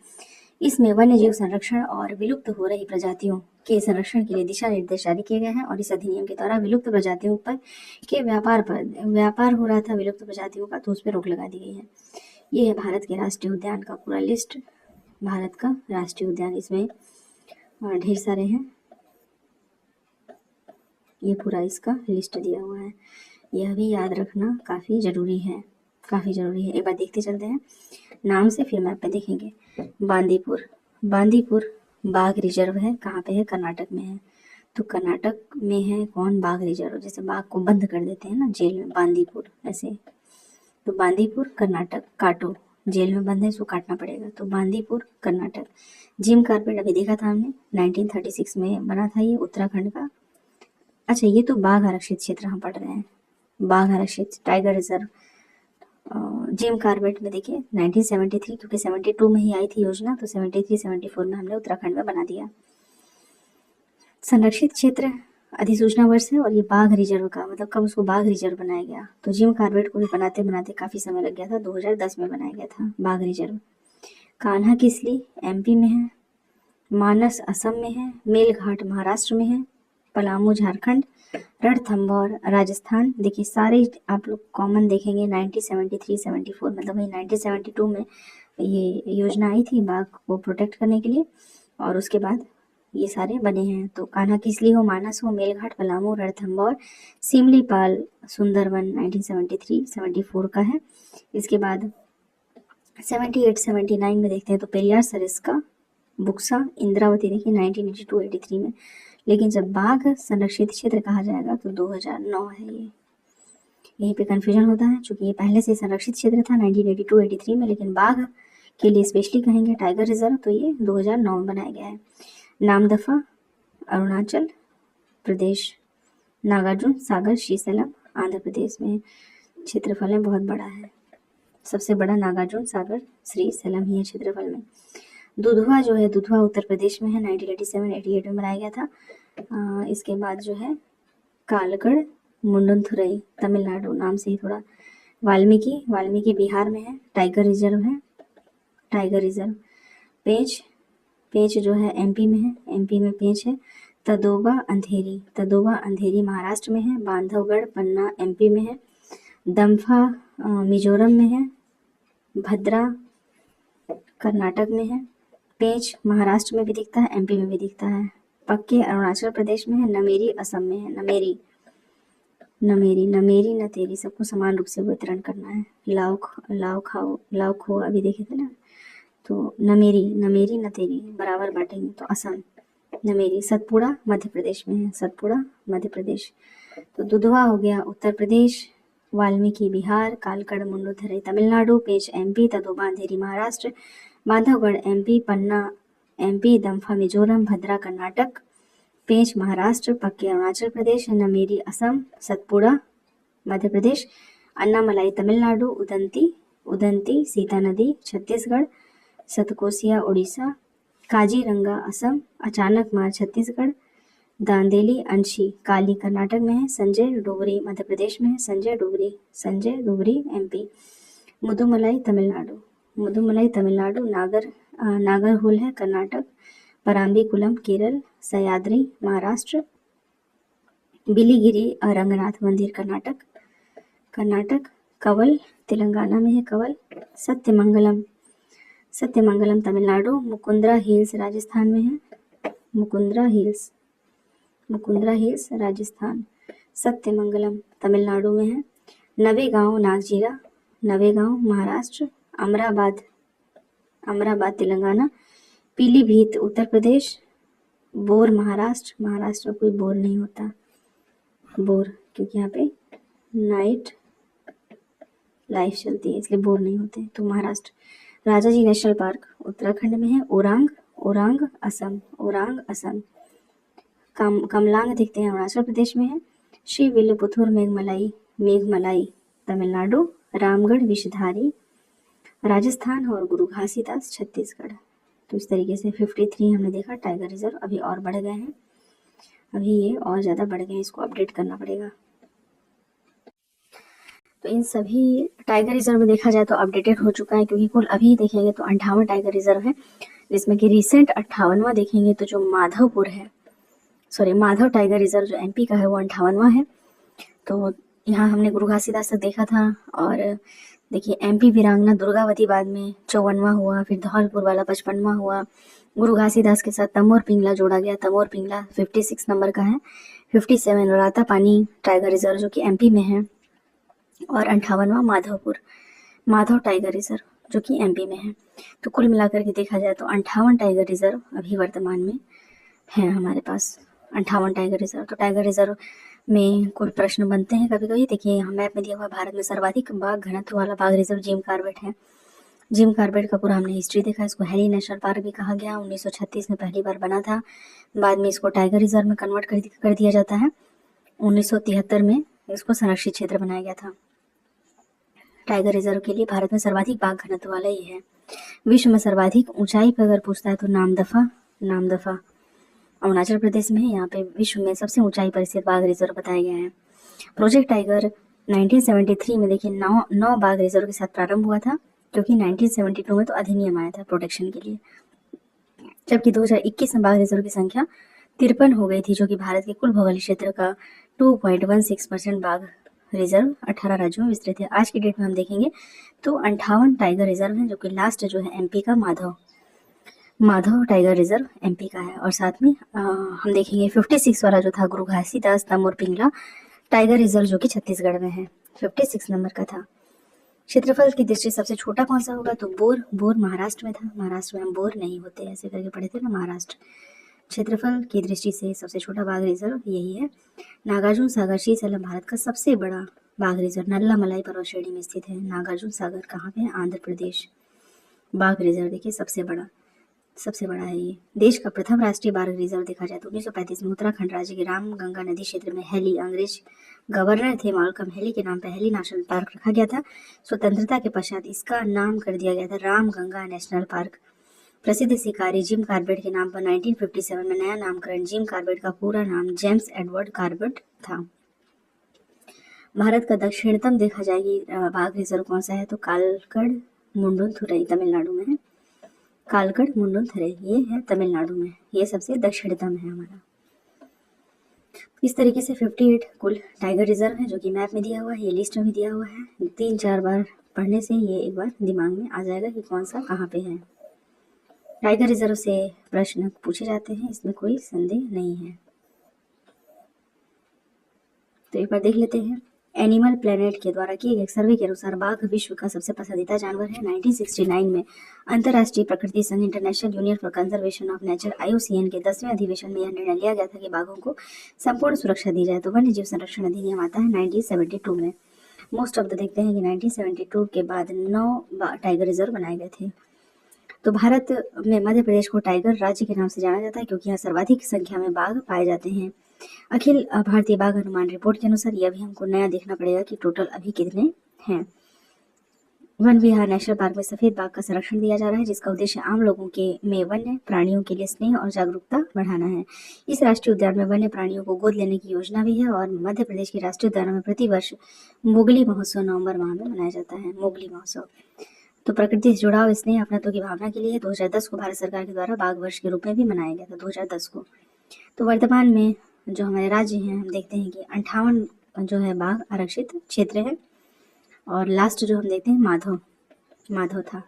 इसमें वन्यजीव संरक्षण और विलुप्त हो रही प्रजातियों के संरक्षण के लिए दिशा निर्देश जारी किए गए हैं और इस अधिनियम के द्वारा विलुप्त प्रजातियों पर के व्यापार हो रहा था विलुप्त प्रजातियों का, तो उस पर रोक लगा दी गई है। ये है भारत के राष्ट्रीय उद्यान का पूरा लिस्ट, भारत का राष्ट्रीय उद्यान, इसमें ढेर सारे हैं, ये पूरा इसका लिस्ट दिया हुआ है। यह भी याद रखना काफ़ी ज़रूरी है, काफ़ी ज़रूरी है। एक बार देखते चलते हैं नाम से, फिर मैप पे देखेंगे। बांदीपुर, बांदीपुर बाघ रिजर्व है, कहाँ पे है, कर्नाटक में है। तो कर्नाटक में है कौन, बाघ रिजर्व, जैसे बाघ को बंद कर देते हैं ना जेल में, बांदीपुर ऐसे। तो बांदीपुर कर्नाटक, काटो, जेल में बंद है इसको काटना पड़ेगा, तो बांदीपुर कर्नाटक। जिम कार्पेट अभी देखा था हमने, 1936 में बना था ये, उत्तराखंड का। अच्छा ये तो बाघ आरक्षित क्षेत्र हम पढ़ रहे हैं, बाघ आरक्षित टाइगर रिजर्व। जिम कार्बेट में देखिए 1973, क्योंकि 72 में ही आई थी योजना, तो 73-74 में हमने उत्तराखंड में बना दिया। संरक्षित क्षेत्र अधिसूचना वर्ष है और ये बाघ रिजर्व का मतलब कब उसको बाघ रिजर्व बनाया गया, तो जिम कार्बेट को भी बनाते बनाते काफ़ी समय लग गया था, 2010 में बनाया गया था बाघ रिजर्व। कान्हा किसली MP में है, मानस असम में है, मेलघाट महाराष्ट्र में है, पलामू झारखंड, रणथंभौर राजस्थान। देखिए सारे आप लोग कॉमन देखेंगे, 1973-74 मतलब वही 1972 में ये योजना आई थी बाघ को प्रोटेक्ट करने के लिए, और उसके बाद ये सारे बने हैं। तो कान्हा किसली हो, मानस हो, मेलघाट, पलामू, रणथंभौर, सिमलीपाल, सुंदरवन 1973-74 का है। इसके बाद 78-79 में देखते हैं तो पेरियार सरिस्का, बुक्सा, इंद्रावती देखिए 1982-83 में। लेकिन जब बाघ संरक्षित क्षेत्र कहा जाएगा तो 2009 है ये, यहीं पे कन्फ्यूजन होता है, क्योंकि ये पहले से संरक्षित क्षेत्र था 1982-83 में, लेकिन बाघ के लिए स्पेशली कहेंगे टाइगर रिजर्व, तो ये 2009 में बनाया गया है। नामदफा अरुणाचल प्रदेश, नागार्जुन सागर श्रीशैलम आंध्र प्रदेश में। क्षेत्रफल में बहुत बड़ा है, सबसे बड़ा नागार्जुन सागर श्रीशैलम ही है क्षेत्रफल में। दुधवा जो है, दुधवा उत्तर प्रदेश में है, 1987-88 में बनाया गया था। इसके बाद जो है कालगढ़ मुंडनथुरई तमिलनाडु, नाम से ही थोड़ा। वाल्मीकि बिहार में है, टाइगर रिजर्व है, टाइगर रिजर्व। पेंच जो है MP में है, MP में पेंच है। तदोबा अंधेरी महाराष्ट्र में है। बांधवगढ़ पन्ना एमपी में है। दम्फा मिजोरम में है। भद्रा कर्नाटक में है। पेंच महाराष्ट्र में भी दिखता है, एमपी में भी दिखता है। पक्के अरुणाचल प्रदेश में है। नमेरी असम में है। नमेरी नतेरी सबको समान रूप से वितरण करना है। लाओ खो अभी देखे थे ना, तो नमेरी नतेरी बराबर बांटेंगे तो असम। नमेरी सतपुड़ा मध्य प्रदेश में है। सतपुड़ा मध्य प्रदेश। तो दुधवा हो गया उत्तर प्रदेश। वाल्मीकि बिहार। कालकड़ मुंडुथरई तमिलनाडु। पेंच एमपी। तदोबा अंधेरी महाराष्ट्र। बांधवगढ़ एमपी। पन्ना एमपी। दम्फा मिजोरम। भद्रा कर्नाटक। पेंच महाराष्ट्र। पक्के अरुणाचल प्रदेश। नमेरी असम। सतपुड़ा मध्य प्रदेश। अन्नामलाई तमिलनाडु। उदंती सीता नदी छत्तीसगढ़। सतकोसिया उड़ीसा। काजीरंगा असम। अचानक मार छत्तीसगढ़। दांदेली अंशी काली कर्नाटक में है। संजय डोगरी मध्य प्रदेश में है। संजय डोगरी एमपी। मुदुमलाई तमिलनाडु। नागरहोल है कर्नाटक। पराम्बीकुलम केरल। सयाद्री महाराष्ट्र। बिलीगिरी रंगनाथ मंदिर कर्नाटक। कवल तेलंगाना में है। कवल। सत्यमंगलम तमिलनाडु। मुकुंदरा हिल्स राजस्थान में है। मुकुंदरा हिल्स राजस्थान। सत्यमंगलम तमिलनाडु में है। नवेगांव नागजीरा महाराष्ट्र। अमराबाद तेलंगाना। पीलीभीत उत्तर प्रदेश। बोर महाराष्ट्र में कोई बोर नहीं होता, बोर क्योंकि यहाँ पे नाइट लाइफ चलती है इसलिए बोर नहीं होते, तो महाराष्ट्र। राजाजी नेशनल पार्क उत्तराखंड में है। ओरांग असम। कमलांग दिखते हैं अरुणाचल प्रदेश में है। श्री विल्लुपुथुर मेघमलाई तमिलनाडु। रामगढ़ विषधारी राजस्थान और गुरु घासीदास छत्तीसगढ़। तो इस तरीके से 53 हमने देखा टाइगर रिजर्व। अभी और बढ़ गए हैं, अभी ये और ज़्यादा बढ़ गए, इसको अपडेट करना पड़ेगा। तो इन सभी टाइगर रिजर्व में देखा जाए तो अपडेटेड हो चुका है, क्योंकि कुल अभी देखेंगे तो 58 टाइगर रिजर्व है, जिसमें कि रिसेंट 58वां देखेंगे तो जो माधव टाइगर रिजर्व जो एमपी का है वो 58वां है। तो यहाँ हमने गुरु घासीदास तक देखा था, और देखिए एमपी वीरांगना दुर्गावती बाद में 54वां हुआ, फिर धौलपुर वाला 55वां हुआ। गुरु घासीदास के साथ तमोर पिंगला जोड़ा गया, तमोर पिंगला 56 नंबर का है। 57 रातापानी टाइगर रिजर्व जो कि एमपी में है, और 58वां माधव टाइगर रिजर्व जो कि एमपी में है। तो कुल मिलाकर के देखा जाए तो 58 टाइगर रिजर्व अभी वर्तमान में है हमारे पास, 58 टाइगर रिजर्व। तो टाइगर रिजर्व में कुछ प्रश्न बनते हैं कभी कभी। देखिए यहाँ मैप में दिया हुआ भारत में सर्वाधिक बाघ घनत्व वाला बाघ रिजर्व जिम कॉर्बेट है। जिम कॉर्बेट का पूरा हमने हिस्ट्री देखा। इसको हेली नेशनल पार्क भी कहा गया। 1936 में पहली बार बना था, बाद में इसको टाइगर रिजर्व में कन्वर्ट कर दिया जाता है। 1973 में इसको संरक्षित क्षेत्र बनाया गया था। टाइगर रिजर्व के लिए भारत में सर्वाधिक बाघ घनत्व वाला ये है। विश्व में सर्वाधिक ऊंचाई पर अगर पूछता है तो नामदफा अरुणाचल प्रदेश में है। यहाँ पे विश्व में सबसे ऊंचाई पर स्थित बाघ रिजर्व बताया गया है। प्रोजेक्ट टाइगर 1973 में देखिए 9 बाघ रिजर्व के साथ प्रारंभ हुआ था, क्योंकि 1972 में तो अधिनियम आया था प्रोटेक्शन के लिए, जबकि 2021 में बाघ रिजर्व की संख्या 53 हो गई थी, जो कि भारत के कुल भौगोलिक क्षेत्र का 2.16% बाघ रिजर्व 18 राज्यों में विस्तृत है। आज की डेट में हम देखेंगे तो 58 टाइगर रिजर्व है, जो कि लास्ट जो है एमपी का माधव टाइगर रिजर्व एमपी का है। और साथ में हम देखेंगे 56 वाला जो था गुरु घासीदास तमोर पिंगला टाइगर रिजर्व जो कि छत्तीसगढ़ में है, 56 नंबर का था। क्षेत्रफल की दृष्टि सबसे छोटा कौन सा होगा, तो बोर महाराष्ट्र में था। महाराष्ट्र में हम बोर नहीं होते, ऐसे करके पढ़े थे ना महाराष्ट्र। क्षेत्रफल की दृष्टि से सबसे छोटा बाघ रिजर्व यही है। नागार्जुन सागर शीतलम भारत का सबसे बड़ा बाघ रिजर्व नल्लामलाई पर्वत श्रेणी में स्थित है। नागार्जुन सागर कहाँ पे है, आंध्र प्रदेश। बाघ रिजर्व देखिए सबसे बड़ा है ये। देश का प्रथम राष्ट्रीय बाघ रिजर्व देखा जाए तो 1935 में उत्तराखंड राज्य के रामगंगा नदी क्षेत्र में हेली, अंग्रेज गवर्नर थे मालकम हेली के नाम पर हेली नेशनल पार्क रखा गया था। स्वतंत्रता के पश्चात इसका नाम कर दिया गया था रामगंगा नेशनल पार्क। प्रसिद्ध शिकारी जिम कॉर्बेट के नाम पर 1957 में नया नामकरण जिम कॉर्बेट का पूरा नाम जेम्स एडवर्ड कॉर्बेट था। भारत का दक्षिणतम देखा जाएगी बाघ रिजर्व कौन सा है, तो कालकड़ मुंडुथुरई तमिलनाडु में है। कालकड़ मुंडुथुरई ये है तमिलनाडु में, ये सबसे दक्षिणतम है हमारा। इस तरीके से 58 कुल टाइगर रिजर्व है, जो कि मैप में दिया हुआ है, ये लिस्ट में भी दिया हुआ है। 3-4 बार पढ़ने से ये एक बार दिमाग में आ जाएगा कि कौन सा कहाँ पे है। टाइगर रिजर्व से प्रश्न पूछे जाते हैं, इसमें कोई संदेह नहीं है। तो एक बार देख लेते हैं। एनिमल प्लेनेट के द्वारा किए गए सर्वे के अनुसार बाघ विश्व का सबसे पसंदीदा जानवर है। 1969 में अंतर्राष्ट्रीय प्रकृति संघ international union for conservation of nature IUCN के 10वें अधिवेशन में यह निर्णय लिया गया था कि बाघों को संपूर्ण सुरक्षा दी जाए। तो वन्य जीव संरक्षण अधिनियम आता है 1972 में। मोस्ट ऑफ द देखते हैं कि 1972 के बाद 9 टाइगर रिजर्व बनाए गए थे। तो भारत में मध्य प्रदेश को टाइगर राज्य के नाम से जाना जाता है, क्योंकि यहाँ सर्वाधिक संख्या में बाघ पाए जाते हैं। अखिल भारतीय बाघ अनुमान रिपोर्ट के अनुसार यह भी हमको नया देखना पड़ेगा कि टोटल अभी कितने हैं। वन विहार नेशनल पार्क में सफेद बाघ का संरक्षण दिया जा रहा है, जिसका उद्देश्य आम लोगों के में वन्य प्राणियों के लिए स्नेह और जागरूकता बढ़ाना है। इस राष्ट्रीय उद्यान में वन्य प्राणियों को गोद लेने की योजना भी है और मध्य प्रदेश के राष्ट्रीय उद्यानों में प्रतिवर्ष मोगली महोत्सव नवंबर माह में मनाया जाता है। मोगली महोत्सव तो प्रकृति से जुड़ाव, स्नेह, अपनत्व की भावना के लिए 2010 को भारत सरकार के द्वारा बाघ वर्ष के रूप में भी मनाया गया था, 2010 को। तो वर्तमान में जो हमारे राज्य हैं, हम देखते हैं कि 58 जो है बाघ आरक्षित क्षेत्र है, और लास्ट जो हम देखते हैं माधव था।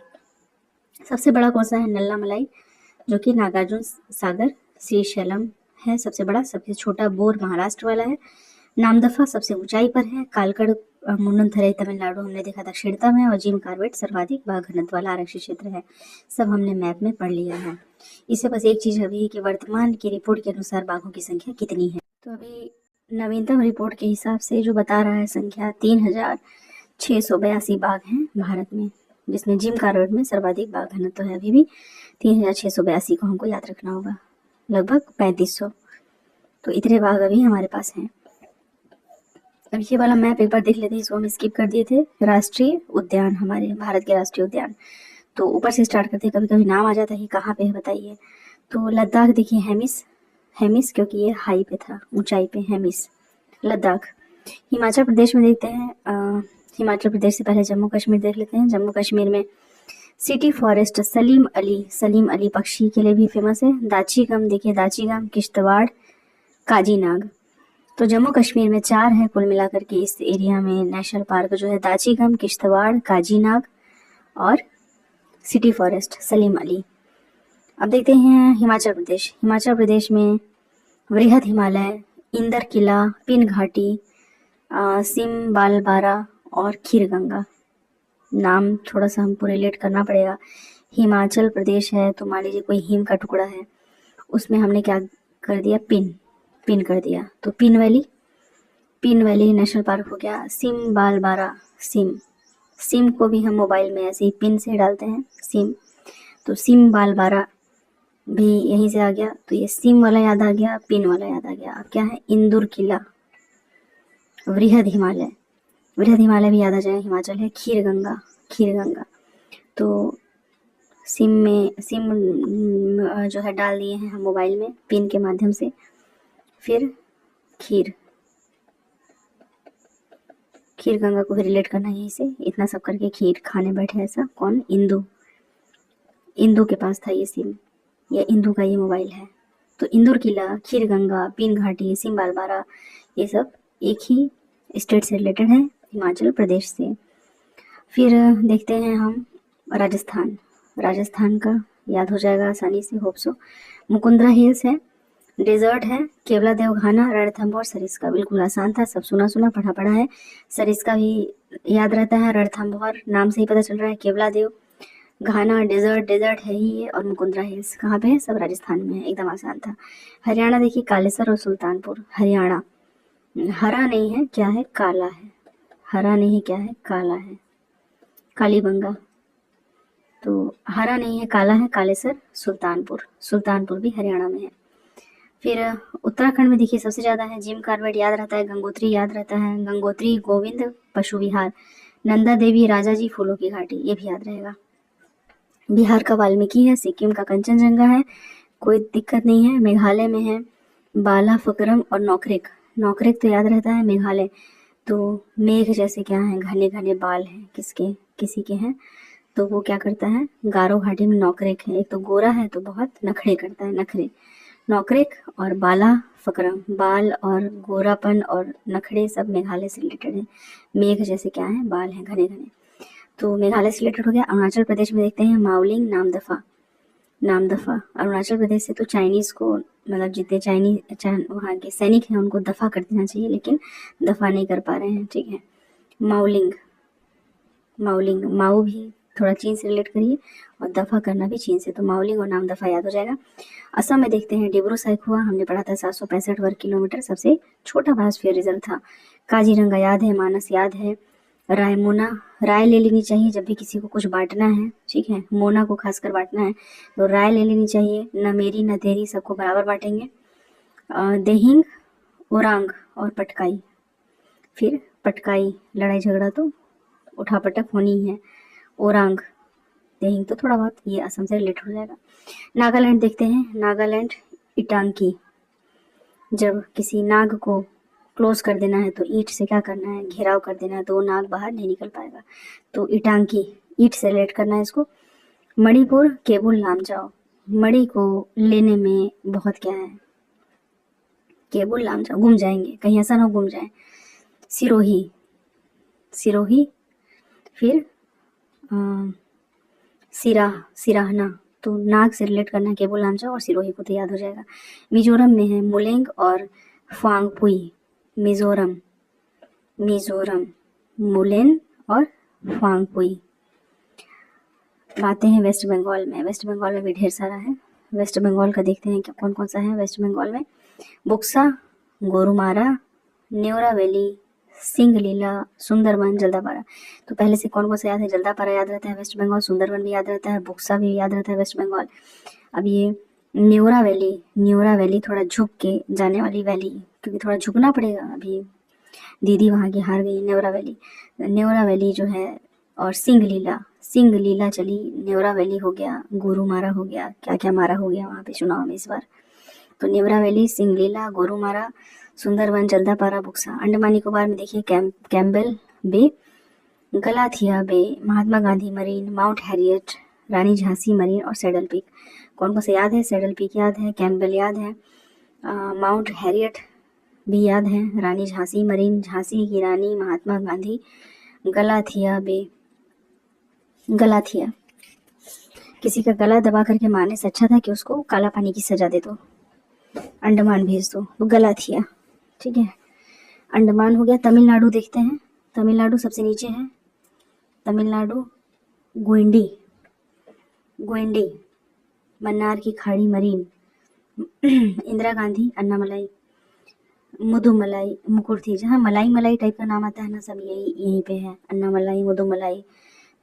सबसे बड़ा कौन सा है? नल्ला मलाई, जो कि नागार्जुन सागर श्रीशैलम है सबसे बड़ा। सबसे छोटा बोर महाराष्ट्र वाला है। नामदफा सबसे ऊंचाई पर है। कालकड़ मुन्नथरई तमिलनाडु हमने देखा था क्षीणता में, और जिम कार्बेट सर्वाधिक बाघ घनत्व वाला आरक्षित क्षेत्र है। सब हमने मैप में पढ़ लिया है। इससे बस एक चीज अभी कि वर्तमान की रिपोर्ट के अनुसार बाघों की संख्या कितनी है। तो अभी नवीनतम रिपोर्ट के हिसाब से जो बता रहा है संख्या 3682 बाघ हैं भारत में, जिसमें जिम कार्बेट में सर्वाधिक बाघ घनत्व है। अभी भी 3682 को हमको याद रखना होगा, लगभग 3500। तो इतने बाघ अभी हमारे पास हैं। अब ये वाला मैप एक बार देख लेते हैं, इसको हम स्किप कर दिए थे। राष्ट्रीय उद्यान, हमारे भारत के राष्ट्रीय उद्यान, तो ऊपर से स्टार्ट करते हैं। कभी कभी नाम आ जाता है कि कहाँ पे है बताइए। तो लद्दाख देखिए, हेमिस क्योंकि ये हाई पे था, ऊंचाई पे, हेमिस लद्दाख। हिमाचल प्रदेश में देखते हैं, हिमाचल प्रदेश से पहले जम्मू कश्मीर देख लेते हैं। जम्मू कश्मीर में सिटी फॉरेस्ट सलीम अली पक्षी के लिए भी फेमस है। दाचीगम देखिए, दाचीगम, किश्तवाड़, काजीनाग। तो जम्मू कश्मीर में 4 है कुल मिलाकर के इस एरिया में नेशनल पार्क, जो है दाचीगम, किश्तवाड़, काजीनाग और सिटी फॉरेस्ट सलीम अली। अब देखते हैं हिमाचल प्रदेश में वृहद हिमालय, इंदर किला, पिन घाटी, सिम बालबारा और खीर गंगा। नाम थोड़ा सा हमको रिलेट करना पड़ेगा। हिमाचल प्रदेश है तो मान लीजिए कोई हिम का टुकड़ा है, उसमें हमने क्या कर दिया, पिन कर दिया। तो पिन वैली नेशनल पार्क हो गया। सिम बालबारा, सिम को भी हम मोबाइल में ऐसे ही पिन से डालते हैं, सिम। तो सिम बालबारा भी यहीं से आ गया। तो ये सिम वाला याद आ गया, पिन वाला याद आ गया। अब क्या है, इंदुर किला। वृहद हिमालय भी याद आ जाए, हिमाचल है। खीर गंगा। तो सिम जो है डाल दिए हैं हम मोबाइल में पिन के माध्यम से। फिर खीर गंगा को भी रिलेट करना यहीं से, इतना सब करके खीर खाने बैठे। ऐसा कौन? इंदू के पास था ये सिम, या इंदू का ये मोबाइल है। तो इंदुर किला, खीर गंगा, पिन घाटी, सिम बालबारा, ये सब एक ही स्टेट से रिलेटेड है, हिमाचल प्रदेश से। फिर देखते हैं हम राजस्थान का याद हो जाएगा आसानी से, होप सो। मुकुंदरा हिल्स है, डेजर्ट है, केवला देव, घाना, रणथंभौर, सरिस्का। बिल्कुल आसान था, सब सुना पढ़ा है। सरिस्का भी याद रहता है, रणथंभौर नाम से ही पता चल रहा है, केवला देव, घाना डेजर्ट है ही है, और मुकुंदरा हिल्स कहाँ पे है? सब राजस्थान में है, एकदम आसान था। हरियाणा देखिए, कालेसर और सुल्तानपुर। हरियाणा हरा नहीं है, क्या है? काला है। हरा नहीं है, क्या है? काला है। कालीबंगा। तो हरा नहीं है, काला है, कालेसर, सुल्तानपुर भी हरियाणा में है। फिर उत्तराखंड में देखिए सबसे ज्यादा है, जिम कार्बेट याद रहता है, गंगोत्री याद रहता है, गंगोत्री गोविंद पशु विहार, नंदा देवी, राजाजी फूलों की घाटी, ये भी याद रहेगा। बिहार का वाल्मीकि है, सिक्किम का कंचनजंगा है, कोई दिक्कत नहीं है। मेघालय में है बालाफकरम और नौकरेक तो याद रहता है, मेघालय। तो मेघ जैसे क्या है, घने घने बाल हैं, किसी के हैं, तो वो क्या करता है, गारो घाटी में नौकरेक है। एक तो गोरा है तो बहुत नखरे करता है, नौकरेक और बाला फकरम, बाल और गोरापन और नखड़े सब मेघालय से रिलेटेड है। मेघ जैसे क्या है, बाल हैं घने घने, तो मेघालय से रिलेटेड हो गया। अरुणाचल प्रदेश में देखते हैं माउलिंग नामदफा, नामदफा अरुणाचल प्रदेश से तो चाइनीज को, मतलब जितने वहाँ के सैनिक हैं उनको दफा कर देना चाहिए, लेकिन दफा नहीं कर पा रहे हैं, ठीक है। माउलिंग, माउलिंग, माऊ भी थोड़ा चीन से रिलेट करिए और दफा करना भी चीन से, तो माउलिंग और नाम दफा याद हो जाएगा। असम में देखते हैं डिब्रू साइखोवा, हमने पढ़ा था 765 वर्ग किलोमीटर, सबसे छोटा बायोस्फीयर रिजर्व था। काजीरंगा याद है, मानस याद है। रायमोना, राय ले लेनी चाहिए जब भी किसी को कुछ बांटना है, ठीक है, मोना को खासकर बांटना है तो राय ले लेनी चाहिए, न मेरी न तेरी सबको बराबर बांटेंगे। देहिंग, ओरांग और पटकाई, फिर पटकाई लड़ाई झगड़ा तो उठापटक होनी ही है। ओरांग, देहिंग तो थोड़ा बहुत, ये असम से रिलेट हो जाएगा। नागालैंड देखते हैं, नागालैंड इटांकी, जब किसी नाग को क्लोज कर देना है तो ईंट से क्या करना है, घेराव कर देना है, तो वो नाग बाहर नहीं निकल पाएगा, तो इटांकी ईंट से रिलेट करना है इसको। मणिपुर केबुल लामजाओ, मणि को लेने में बहुत क्या है, केबुल लामजाओ, गुम जाएंगे, कहीं ऐसा ना गुम जाए। सिरोही, सिरोही, फिर सिराहना, तो नाग से रिलेट करना है केबुल लामजाओ और सिरोही को तो याद हो जाएगा। मिजोरम में है मुलेंग और फांगपुई, मिजोरम, मिजोरम, मुलेन और फांगपुई। आते हैं वेस्ट बंगाल में, वेस्ट बंगाल में भी ढेर सारा है। वेस्ट बंगाल का देखते हैं कि कौन कौन सा है वेस्ट बंगाल में। बुक्सा, गोरुमारा, न्योरा वैली, सिंगलीला, सुंदरवन, जल्दापारा। तो पहले से कौन कौन सा याद है, जल्दापारा याद रहता है वेस्ट बंगाल, सुंदरवन भी याद रहता है, बुक्सा भी याद रहता है वेस्ट बंगाल। अब ये न्योरा वैली, न्योरा वैली थोड़ा झुक के जाने वाली वैली, क्योंकि थोड़ा झुकना पड़ेगा, अभी दीदी वहाँ की हार गई। न्योरा वैली, न्योरा वैली जो है, और सिंगलीला, सिंगलीला चली, न्योरा वैली हो गया, गोरुमारा हो गया, क्या क्या मारा हो गया वहाँ पे चुनाव में इस बार। तो न्योरा वैली, सिंगलीला, गोरुमारा, सुंदरवन, जल्दापारा, बुक्सा। अंडमान निकोबार में देखिए कैम्बेल बे, गलाथिया बे, Mahatma Gandhi marine, mount Harriet, रानी झांसी मरीन और सैडल पीक। कौन कौन सा याद है, सैडल पीक याद है, कैम्बेल याद है, माउंट हैरियट भी याद है, रानी झांसी मरीन, झांसी की रानी, महात्मा गांधी, गलाथिया बे। गलाथिया, किसी का गला दबा करके मारने से अच्छा था कि उसको काला पानी की सजा दे दो, अंडमान भेज दो, तो गलाथिया, ठीक है। अंडमान हो गया। तमिलनाडु देखते हैं, तमिलनाडु सबसे नीचे है, तमिलनाडु गोइंडी, गोइंडी, मन्नार की खाड़ी मरीन, इंदिरा गांधी, अन्नामलाई, मुदुमलाई, मुकुर्थी, जहाँ मलाई मलाई टाइप का नाम आता है ना, सब यहीं पे है, अन्नामलाई, मुदुमलाई,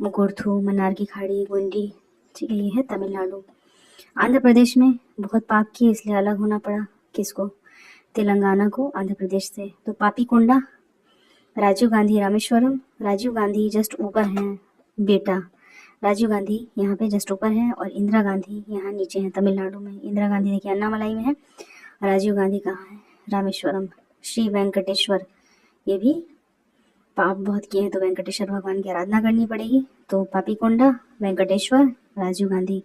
मुकुर्थू, मन्नार की खाड़ी, गोइंडी, ठीक है, ये है तमिलनाडु। आंध्र प्रदेश में बहुत पाप किए इसलिए अलग होना पड़ा, किसको, तेलंगाना को आंध्र प्रदेश से, तो पापीकोंडा, राजीव गांधी रामेश्वरम, राजीव गांधी जस्ट ऊपर हैं बेटा, राजीव गांधी यहाँ पे जस्ट ऊपर है और इंदिरा गांधी यहाँ नीचे है तमिलनाडु में। इंदिरा गांधी देखिए अन्नामलाई में है, राजीव गांधी कहाँ है, रामेश्वरम। श्री वेंकटेश्वर, ये भी पाप बहुत किए हैं तो वेंकटेश्वर भगवान की आराधना करनी पड़ेगी, तो पापीकोंडा, वेंकटेश्वर, राजीव गांधी।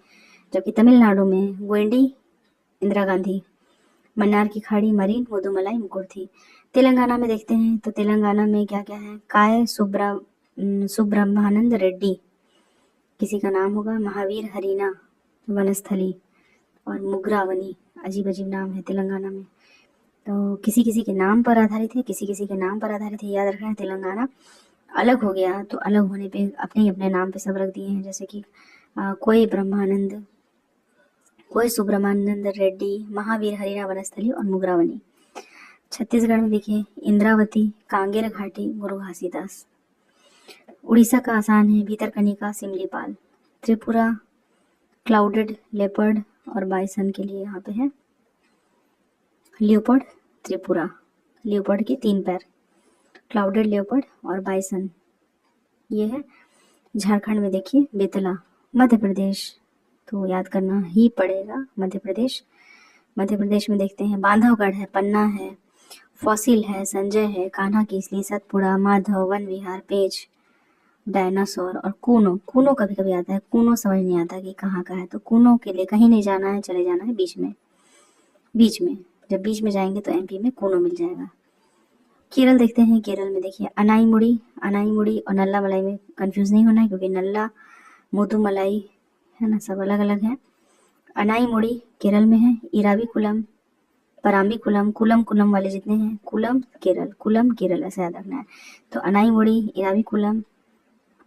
जबकि तमिलनाडु में गोइंडी, इंदिरा गांधी, मन्नार की खाड़ी मरीन, मुदुमलाई, मुकुर्थी। तेलंगाना में देखते हैं, तो तेलंगाना में क्या क्या है, काय सुब्रह्मानंद रेड्डी, किसी का नाम होगा, महावीर हरीना वनस्थली और मुग्रावनी, अजीब अजीब नाम है तेलंगाना में, तो किसी किसी के नाम पर आधारित है, किसी किसी के नाम पर आधारित है, याद रखना है। तेलंगाना अलग हो गया तो अलग होने पे अपने ही अपने नाम पे सब रख दिए हैं, जैसे कि कोई ब्रह्मानंद, कोई सुब्रह्मानंद रेड्डी, महावीर हरीना वनस्थली और मुग्रावनी। छत्तीसगढ़ में देखिए इंद्रावती, कांगेर घाटी, गुरु घासीदास। उड़ीसा का आसान है, भीतरकनिका, सिमलीपाल। त्रिपुरा क्लाउडेड लेपर्ड और बाइसन के लिए यहाँ पे है लियोपर्ड, त्रिपुरा, लियोपर्ड के 3 पैर, क्लाउडेड लेपर्ड और बाइसन, ये है। झारखंड में देखिए बेतला। मध्य प्रदेश तो याद करना ही पड़ेगा, मध्य प्रदेश। मध्य प्रदेश में देखते हैं बांधवगढ़ है, पन्ना है, फॉसिल है, संजय है, कान्हा किसली, सतपुड़ा, माधव, वन विहार, पेज, डायनासोर और कूनो। कूनो कभी कभी आता है, कूनो समझ नहीं आता कि कहाँ का है, तो कूनो के लिए कहीं नहीं जाना है, चले जाना है बीच में। बीच में, जब बीच में जाएंगे तो एमपी में कूनो मिल जाएगा। केरल देखते हैं, केरल में देखिए अनाईमुड़ी और नल्ला मलाई में कंफ्यूज नहीं होना है, क्योंकि नल्ला मुदुमलाई है ना, सब अलग अलग है। अनाईमुड़ी केरल में है, इराविकुलम, पराम्बिकुलम, कुलम वाले जितने हैं, कुलम केरल ऐसा याद रखना है। तो अनाईमुड़ी, इराविकुलम,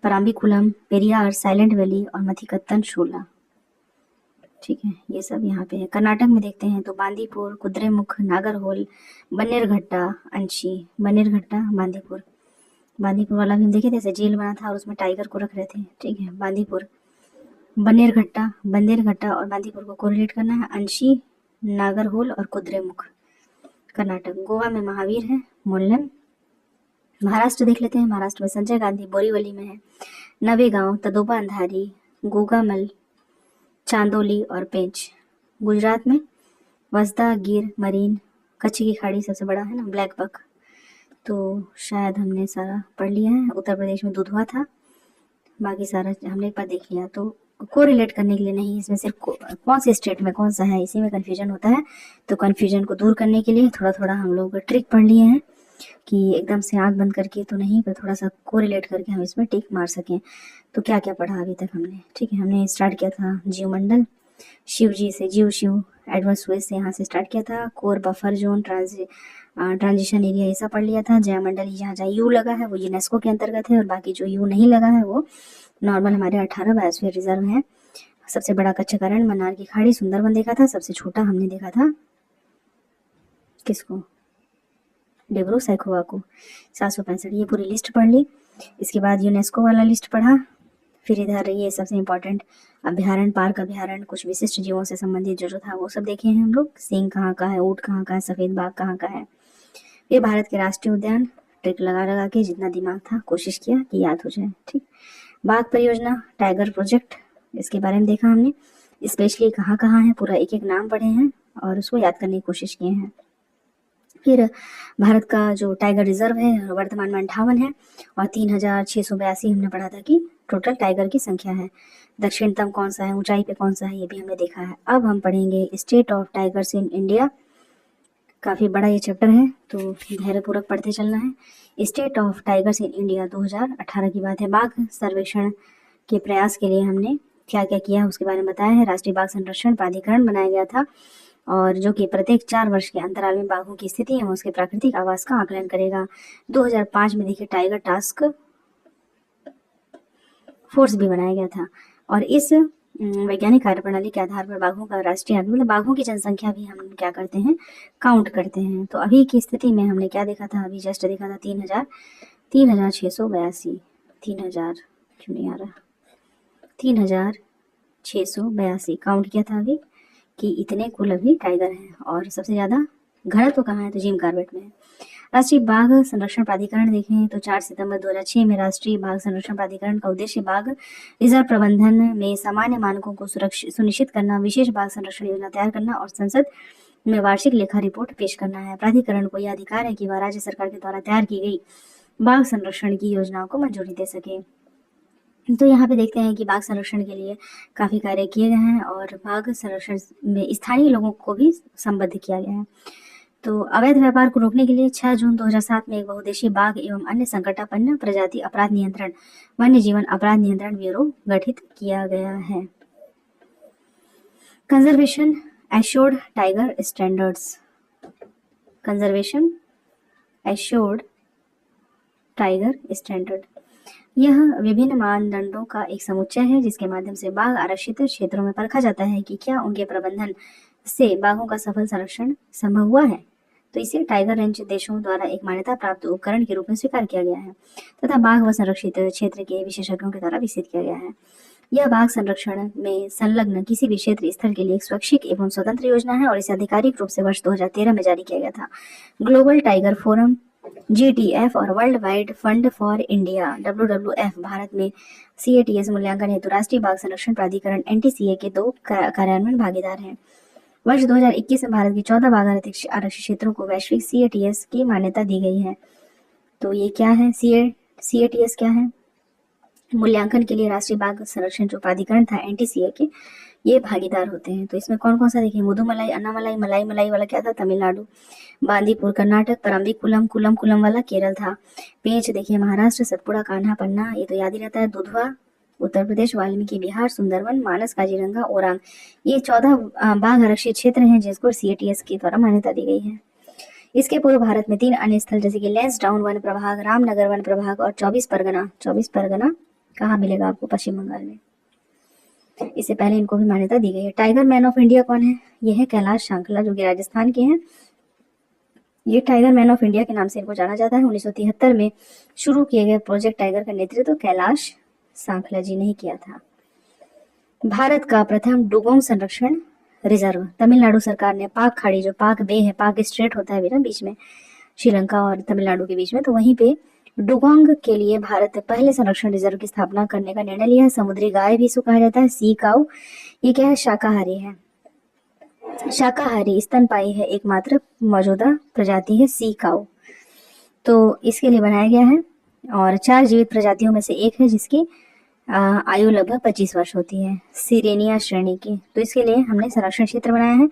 पराम्बिकुलम, पेरियार, साइलेंट वैली और मथिकत्तन शोला। ठीक है, ये सब यहाँ पे है। कर्नाटक में देखते हैं तो बांदीपुर, कुद्रेमुख, नागरहोल, बन्नेरघट्टा, अंशी, बन्नेरघट्टा, बांदीपुर वाला भी हम देखे थे, ऐसे जेल बना था और उसमें टाइगर को रख रहे थे। ठीक है, बांदीपुर, बन्नेरघट्टा और बांदीपुर को कोरिलेट करना है। अंशी, नागरहोल और कुद्रेमुख कर्नाटक। गोवा में महावीर है, मोल्लम। महाराष्ट्र देख लेते हैं, महाराष्ट्र में संजय गांधी बोरीवली में है, नवेगांव, तदोबा अंधारी, गोगामल, चांदोली और पेंच। गुजरात में वसदा, गिर, मरीन, कच्छ की खाड़ी सबसे बड़ा है ना, ब्लैक बक, तो शायद हमने सारा पढ़ लिया है। उत्तर प्रदेश में दुधवा था, बाकी सारा हमने एक बार देख लिया। तो कोरिलेट करने के लिए नहीं, इसमें सिर्फ कौन से स्टेट में कौन सा है इसी में कन्फ्यूजन होता है। तो कन्फ्यूजन को दूर करने के लिए थोड़ा थोड़ा हम लोग ट्रिक पढ़ लिए हैं कि एकदम से आँख बंद करके तो नहीं, पर थोड़ा सा कोरिलेट करके हम इसमें टिक मार सकें। तो क्या क्या पढ़ा अभी तक हमने? ठीक है, हमने स्टार्ट किया था जीवमंडल, शिव जी से जीव शिव, एडवर्स वेज से यहाँ से स्टार्ट किया था। Core, buffer zone, transition area ये सब पढ़ लिया था। जयमंडल जहाँ जहाँ यू लगा है वो यूनेस्को के अंतर्गत है, और बाकी जो यू नहीं लगा है वो नॉर्मल हमारे 18 बायोस्फीयर रिजर्व है। सबसे बड़ा कच्चीकरण मन्नार की खाड़ी, सुंदरबन देखा था। सबसे छोटा हमने देखा था किसको? डिब्रू सैखोवा को, 765। ये पूरी लिस्ट पढ़ ली। इसके बाद यूनेस्को वाला लिस्ट पढ़ा। फिर इधर ये सबसे इम्पोर्टेंट अभ्यारण्य, पार्क अभ्यारण्य, कुछ विशिष्ट जीवों से संबंधित जो था वो सब देखे हैं हम लोग। सींग कहाँ का है, ऊँट कहाँ का है, सफ़ेद बाघ कहाँ का है। फिर भारत के राष्ट्रीय उद्यान, ट्रिक लगा लगा के जितना दिमाग था कोशिश किया कि याद हो जाए। ठीक, बाघ परियोजना, टाइगर प्रोजेक्ट, इसके बारे में देखा हमने। स्पेशली कहाँ कहाँ है, पूरा एक एक नाम पढ़े हैं और उसको याद करने की कोशिश किए हैं। फिर भारत का जो टाइगर रिजर्व है वर्तमान में 58 है, और 3682 हमने पढ़ा था कि टोटल टाइगर की संख्या है। दक्षिणतम कौन सा है, ऊंचाई पे कौन सा है, ये भी हमने देखा है। अब हम पढ़ेंगे state of tigers in India. काफ़ी बड़ा ये चैप्टर है, तो धैर्यपूर्वक पढ़ते चलना है। State of tigers in India 2018 की बात है। बाघ सर्वेक्षण के प्रयास के लिए हमने क्या क्या किया उसके बारे में बताया है। राष्ट्रीय बाघ संरक्षण प्राधिकरण बनाया गया था, और जो कि प्रत्येक 4 वर्ष के अंतराल में बाघों की स्थिति एवं उसके प्राकृतिक आवास का आकलन करेगा। 2005 में देखिए टाइगर टास्क फोर्स भी बनाया गया था, और इस वैज्ञानिक कार्यप्रणाली के आधार पर बाघों का राष्ट्रीय मतलब बाघों की जनसंख्या भी हम क्या करते हैं, काउंट करते हैं। तो अभी की स्थिति में हमने क्या देखा था, अभी जस्ट देखा था 3682, 3000 क्यों नहीं आ रहा, 3682 काउंट किया था अभी कि इतने कुल अभी टाइगर हैं। और सबसे ज़्यादा घनत्व कहाँ है, तो जिम कॉर्बेट में है। राष्ट्रीय बाघ संरक्षण प्राधिकरण देखें तो 4 सितंबर 2006 में राष्ट्रीय बाघ संरक्षण प्राधिकरण का उद्देश्य बाघ रिजर्व प्रबंधन में सामान्य मानकों को सुनिश्चित करना, विशेष बाघ संरक्षण योजना तैयार करना और संसद में वार्षिक लेखा रिपोर्ट पेश करना है। प्राधिकरण को यह अधिकार है कि वह राज्य सरकार के द्वारा तैयार की गई बाघ संरक्षण की योजनाओं को मंजूरी दे सके। तो यहाँ पे देखते हैं कि बाघ संरक्षण के लिए काफ़ी कार्य किए गए हैं, और बाघ संरक्षण में स्थानीय लोगों को भी संबद्ध किया गया है। तो अवैध व्यापार को रोकने के लिए 6 जून 2007 में एक बहुउद्देशीय बाघ एवं अन्य संकटापन्न प्रजाति अपराध नियंत्रण वन्य जीवन अपराध नियंत्रण ब्यूरो गठित किया गया है। Conservation assured tiger standards, conservation assured tiger standard, यह विभिन्न मानदंडों का एक समुच्चय है जिसके माध्यम से बाघ आरक्षित क्षेत्रों में परखा जाता है कि क्या उनके प्रबंधन से बाघों का सफल संरक्षण संभव हुआ है। तो इसे टाइगर रेंज देशों द्वारा एक मान्यता प्राप्त उपकरण के रूप में स्वीकार किया गया है तथा बाघ व संरक्षित क्षेत्र के विशेषज्ञों के द्वारा विकसित किया गया है। यह बाघ संरक्षण में संलग्न किसी भी क्षेत्र स्थल के लिए एक स्वैच्छिक एवं स्वतंत्र योजना है, और इसे आधिकारिक रूप से वर्ष 2013 में जारी किया गया था। ग्लोबल टाइगर फोरम GTF और world wide fund for India WWF Bharat में CATS मूल्यांकन हेतु राष्ट्रीय बाघ संरक्षण प्राधिकरण NTCA के 2 कार्यान्वयन भागीदार हैं। वर्ष 2021 में भारत के 14 बाघ आरक्षित क्षेत्रों को वैश्विक CATS की मान्यता दी गई है। तो ये क्या है, CATS क्या है? मूल्यांकन के लिए राष्ट्रीय बाघ संरक्षण जो प्राधिकरण था NTCA के ये भागीदार होते हैं। तो इसमें कौन कौन सा देखिए, मुदुमलाई, अन्नामलाई, मलाई मलाई वाला क्या था, तमिलनाडु। बांदीपुर कर्नाटक, परम्बिकुलम, कुलम कुलम वाला केरल था। पेंच देखिए महाराष्ट्र, सतपुड़ा, कान्हा, पन्ना, ये तो याद ही रहता है। दुधवा उत्तर प्रदेश, वाल्मीकि बिहार, सुंदरवन, मानस, काजीरंगा, ओरांग, ये 14 बाघ आरक्षित क्षेत्र हैं जिसको CATS के द्वारा मान्यता दी गई है। इसके पूर्व भारत में 3 अन्य स्थल जैसे कि लैंसडाउन वन प्रभाग, रामनगर वन प्रभाग और 24 परगना कहाँ मिलेगा आपको, पश्चिम बंगाल में। इससे पहले इनको भी मान्यता दी गई है। टाइगर मैन ऑफ इंडिया कौन है, यह है कैलाश सांखला जो कि राजस्थान के हैं। ये टाइगर मैन ऑफ इंडिया के नाम से इनको जाना जाता है। 1973 में शुरू किए गए प्रोजेक्ट टाइगर का नेतृत्व कैलाश सांखला जी ने ही किया था। भारत का प्रथम डुगोंग संरक्षण रिजर्व तमिलनाडु सरकार ने पाक खाड़ी, जो पाक बे है, पाक स्ट्रेट होता है ना बीच में, श्रीलंका और तमिलनाडु के बीच में, तो वहीं पे डुगोंग के लिए भारत पहले संरक्षण रिजर्व की स्थापना करने का निर्णय लिया है। समुद्री गाय भी इसको कहा जाता है, सी काऊ। ये क्या है, शाकाहारी है, शाकाहारी स्तनपायी है, एकमात्र मौजूदा प्रजाति है सी काऊ। तो इसके लिए बनाया गया है और 4 जीवित प्रजातियों में से एक है जिसकी आयु लगभग 25 वर्ष होती है, सिरेनिया श्रेणी की। तो इसके लिए हमने संरक्षण क्षेत्र बनाया है।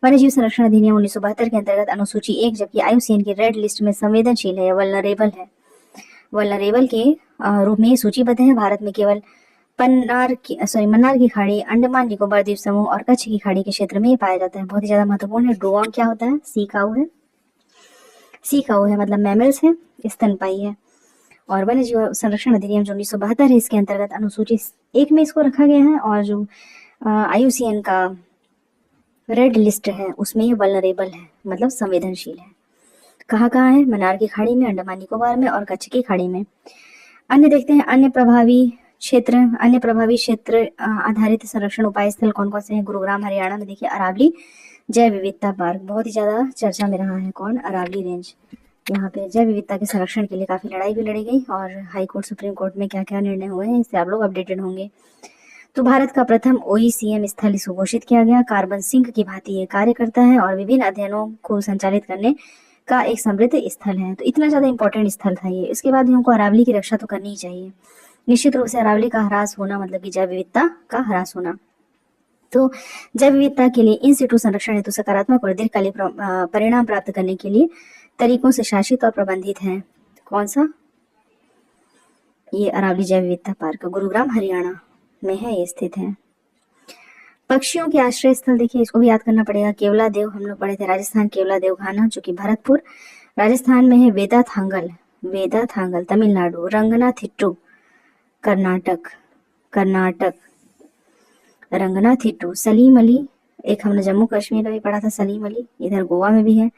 वन्य जीव संरक्षण अधिनियम 1972 के अंतर्गत अनुसूची 1, जबकि IUCN की रेड लिस्ट में संवेदनशील है, वल्नरेबल है, वल्नरेबल के रूप में सूचीबद्ध है। भारत में केवल मन्नार की खाड़ी, अंडमान निकोबार द्वीप समूह और कच्छ की खाड़ी के क्षेत्र में ये पाया जाता है। बहुत ही ज्यादा महत्वपूर्ण है। डुगोंग क्या होता है, सी काऊ है, सी काऊ है मतलब मैमल्स है, स्तनपायी है। और वन्य जीव संरक्षण अधिनियम जो 1972 है, इसके अंतर्गत अनुसूची 1 में इसको रखा गया है। और जो IUCN का रेड लिस्ट है उसमें ये वल्नरेबल है, मतलब संवेदनशील है। कहाँ कहाँ है, मन्नार की खाड़ी में, अंडमान निकोबार में और कच्छ की खाड़ी में। अन्य देखते हैं, अन्य प्रभावी क्षेत्र आधारित संरक्षण उपाय स्थल कौन कौन से हैं। गुरुग्राम हरियाणा में देखिए अरावली जैव विविधता पार्क, बहुत ही ज्यादा चर्चा में रहा है, कौन, अरावली रेंज। यहाँ पे जैव विविधता के संरक्षण के लिए काफी लड़ाई भी लड़ी गई और हाई कोर्ट, सुप्रीम कोर्ट में क्या क्या निर्णय हुए हैं इससे आप लोग अपडेटेड होंगे। तो भारत का प्रथम OECM स्थल इसको घोषित किया गया। कार्बन सिंक की भांति ये कार्य करता है और विभिन्न अध्ययनों को संचालित करने का एक समृद्ध स्थल है। तो इतना ज्यादा इंपॉर्टेंट स्थल था ये। इसके बाद हमको अरावली की रक्षा तो करनी ही चाहिए। निश्चित रूप से अरावली का ह्रास होना मतलब कि जैव विविधता का ह्रास होना। तो जैव विविधता के लिए इन सिटू संरक्षण हेतु सकारात्मक और दीर्घकालिक परिणाम प्राप्त करने के लिए तरीकों से शासित और प्रबंधित है। कौन सा, ये अरावली जैव विविधता पार्क गुरुग्राम हरियाणा में है, ये स्थित है। पक्षियों के आश्रय स्थल देखिए, इसको भी याद करना पड़ेगा। केवला देव हम लोग पढ़े थे, राजस्थान केवला देव घाना जो कि भरतपुर राजस्थान में है। वेदाथांगल तमिलनाडु, रंगनाथिट्टू कर्नाटक, रंगनाथिट्टू। सलीम अली, एक हमने जम्मू कश्मीर में भी पढ़ा था, सलीम अली इधर गोवा में भी है।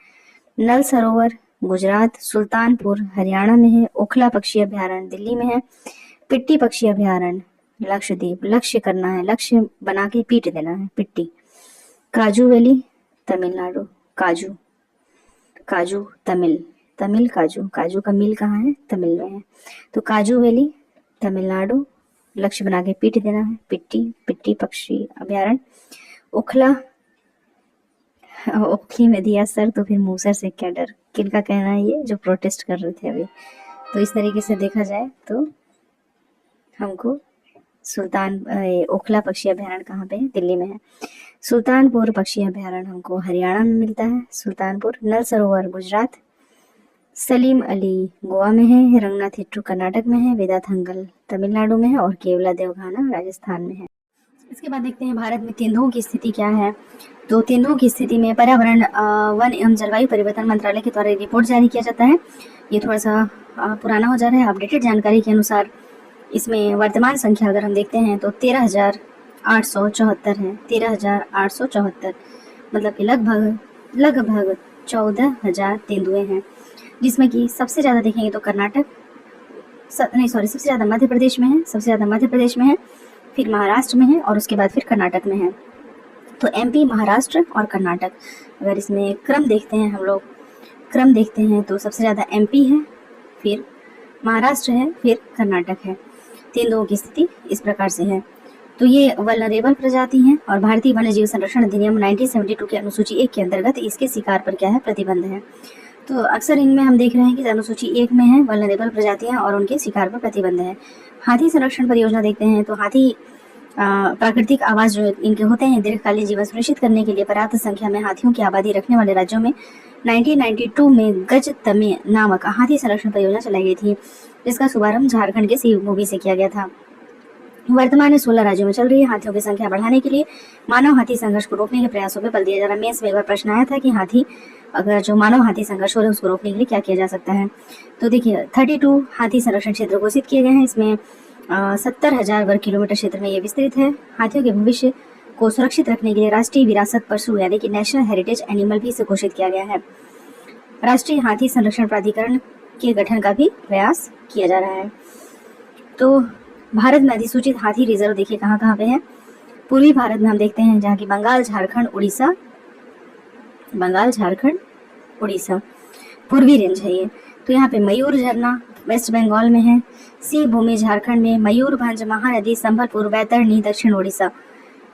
नल सरोवर गुजरात, सुल्तानपुर हरियाणा में है। ओखला पक्षी अभ्यारण्य दिल्ली में है। पिट्टी पक्षी अभ्यारण्य लक्षद्वीप, लक्ष्य करना है, लक्ष्य बना के पीट देना है, पिट्टी। काजू वैली तमिलनाडु, काजू तमिल काजू का मिल कहाँ है, तमिल में है। तो काजू वैली तमिलनाडु, लक्ष्य बना के पीट देना है, पिट्टी पक्षी अभ्यारण्य। ओखली में दिया सर तो फिर मूसर से क्या डर, किनका कहना है ये, जो प्रोटेस्ट कर रहे थे अभी। तो इस तरीके से देखा जाए तो हमको ओखला पक्षी अभ्यारण्य कहाँ पे है, दिल्ली में है। सुल्तानपुर पक्षी अभ्यारण्य हमको हरियाणा में मिलता है, सुल्तानपुर। नल सरोवर गुजरात, सलीम अली गोवा में है, रंगनाथिट्टू कर्नाटक में है, वेदाथंगल तमिलनाडु में है और केवला देवघाना राजस्थान में है। इसके बाद देखते हैं भारत में तेंदुओं की स्थिति क्या है। तो तेंदुओं की स्थिति में पर्यावरण, वन एवं जलवायु परिवर्तन मंत्रालय के द्वारा रिपोर्ट जारी किया जाता है। ये थोड़ा सा पुराना हो जा रहा है। अपडेटेड जानकारी के अनुसार इसमें वर्तमान संख्या अगर हम देखते हैं तो 13,874 है, 13,874, मतलब कि लगभग 14,000 तेंदुए हैं, जिसमें कि सबसे ज़्यादा देखेंगे तो सबसे ज़्यादा मध्य प्रदेश में है, फिर महाराष्ट्र में है और उसके बाद फिर कर्नाटक में है। तो MP, महाराष्ट्र और कर्नाटक, अगर इसमें क्रम देखते हैं तो सबसे ज़्यादा MP है, फिर महाराष्ट्र है, फिर कर्नाटक है। तेंदुओं की स्थिति इस प्रकार से है। तो ये वल्नरेबल प्रजाति हैं और भारतीय वन्य जीव संरक्षण अधिनियम 1972 के अनुसूची 1 के अंतर्गत इसके शिकार पर क्या है, प्रतिबंध है। तो अक्सर इनमें हम देख रहे हैं कि अनुसूची 1 में है वल्नरेबल प्रजातियां और उनके शिकार पर प्रतिबंध है। हाथी संरक्षण परियोजना देखते हैं तो हाथी प्राकृतिक आवास जो इनके होते हैं दीर्घकालीन जीवन सुनिश्चित करने के लिए पर्याप्त संख्या में हाथियों की आबादी रखने वाले राज्यों में 1992 में गज तमे नामक हाथी संरक्षण परियोजना चलाई गई थी, जिसका शुभारंभ झारखंड के सिवभूमि से किया गया था। वर्तमान में 16 राज्यों में चल रही है। हाथियों की संख्या बढ़ाने के लिए मानव हाथी संघर्ष को रोकने के प्रयासों पर बल दिया जा रहा है। मेंस में एक बार प्रश्न आया था कि हाथी अगर जो मानव हाथी संघर्ष हो रहा है उसको रोकने के लिए क्या किया जा सकता है। तो देखिए 32 हाथी संरक्षण क्षेत्र घोषित किए गए हैं। इसमें 70,000 वर्ग किलोमीटर क्षेत्र में ये विस्तृत है। हाथियों के भविष्य को सुरक्षित रखने के लिए राष्ट्रीय विरासत पशु यानी कि नेशनल हेरिटेज एनिमल भी इसे घोषित किया गया है। राष्ट्रीय हाथी संरक्षण प्राधिकरण के गठन का भी प्रयास किया जा रहा है। तो भारत में अधिसूचित हाथी रिजर्व देखिए कहाँ कहाँ पे है। पूर्वी भारत में हम देखते हैं जहाँ की बंगाल, झारखंड, उड़ीसा पूर्वी रेंज है ये। तो यहाँ पे मयूर झरना वेस्ट बंगाल में है, सिवभूमि झारखंड में, मयूरभंज, महानदी, संबलपुर, बैतरणी दक्षिण उड़ीसा,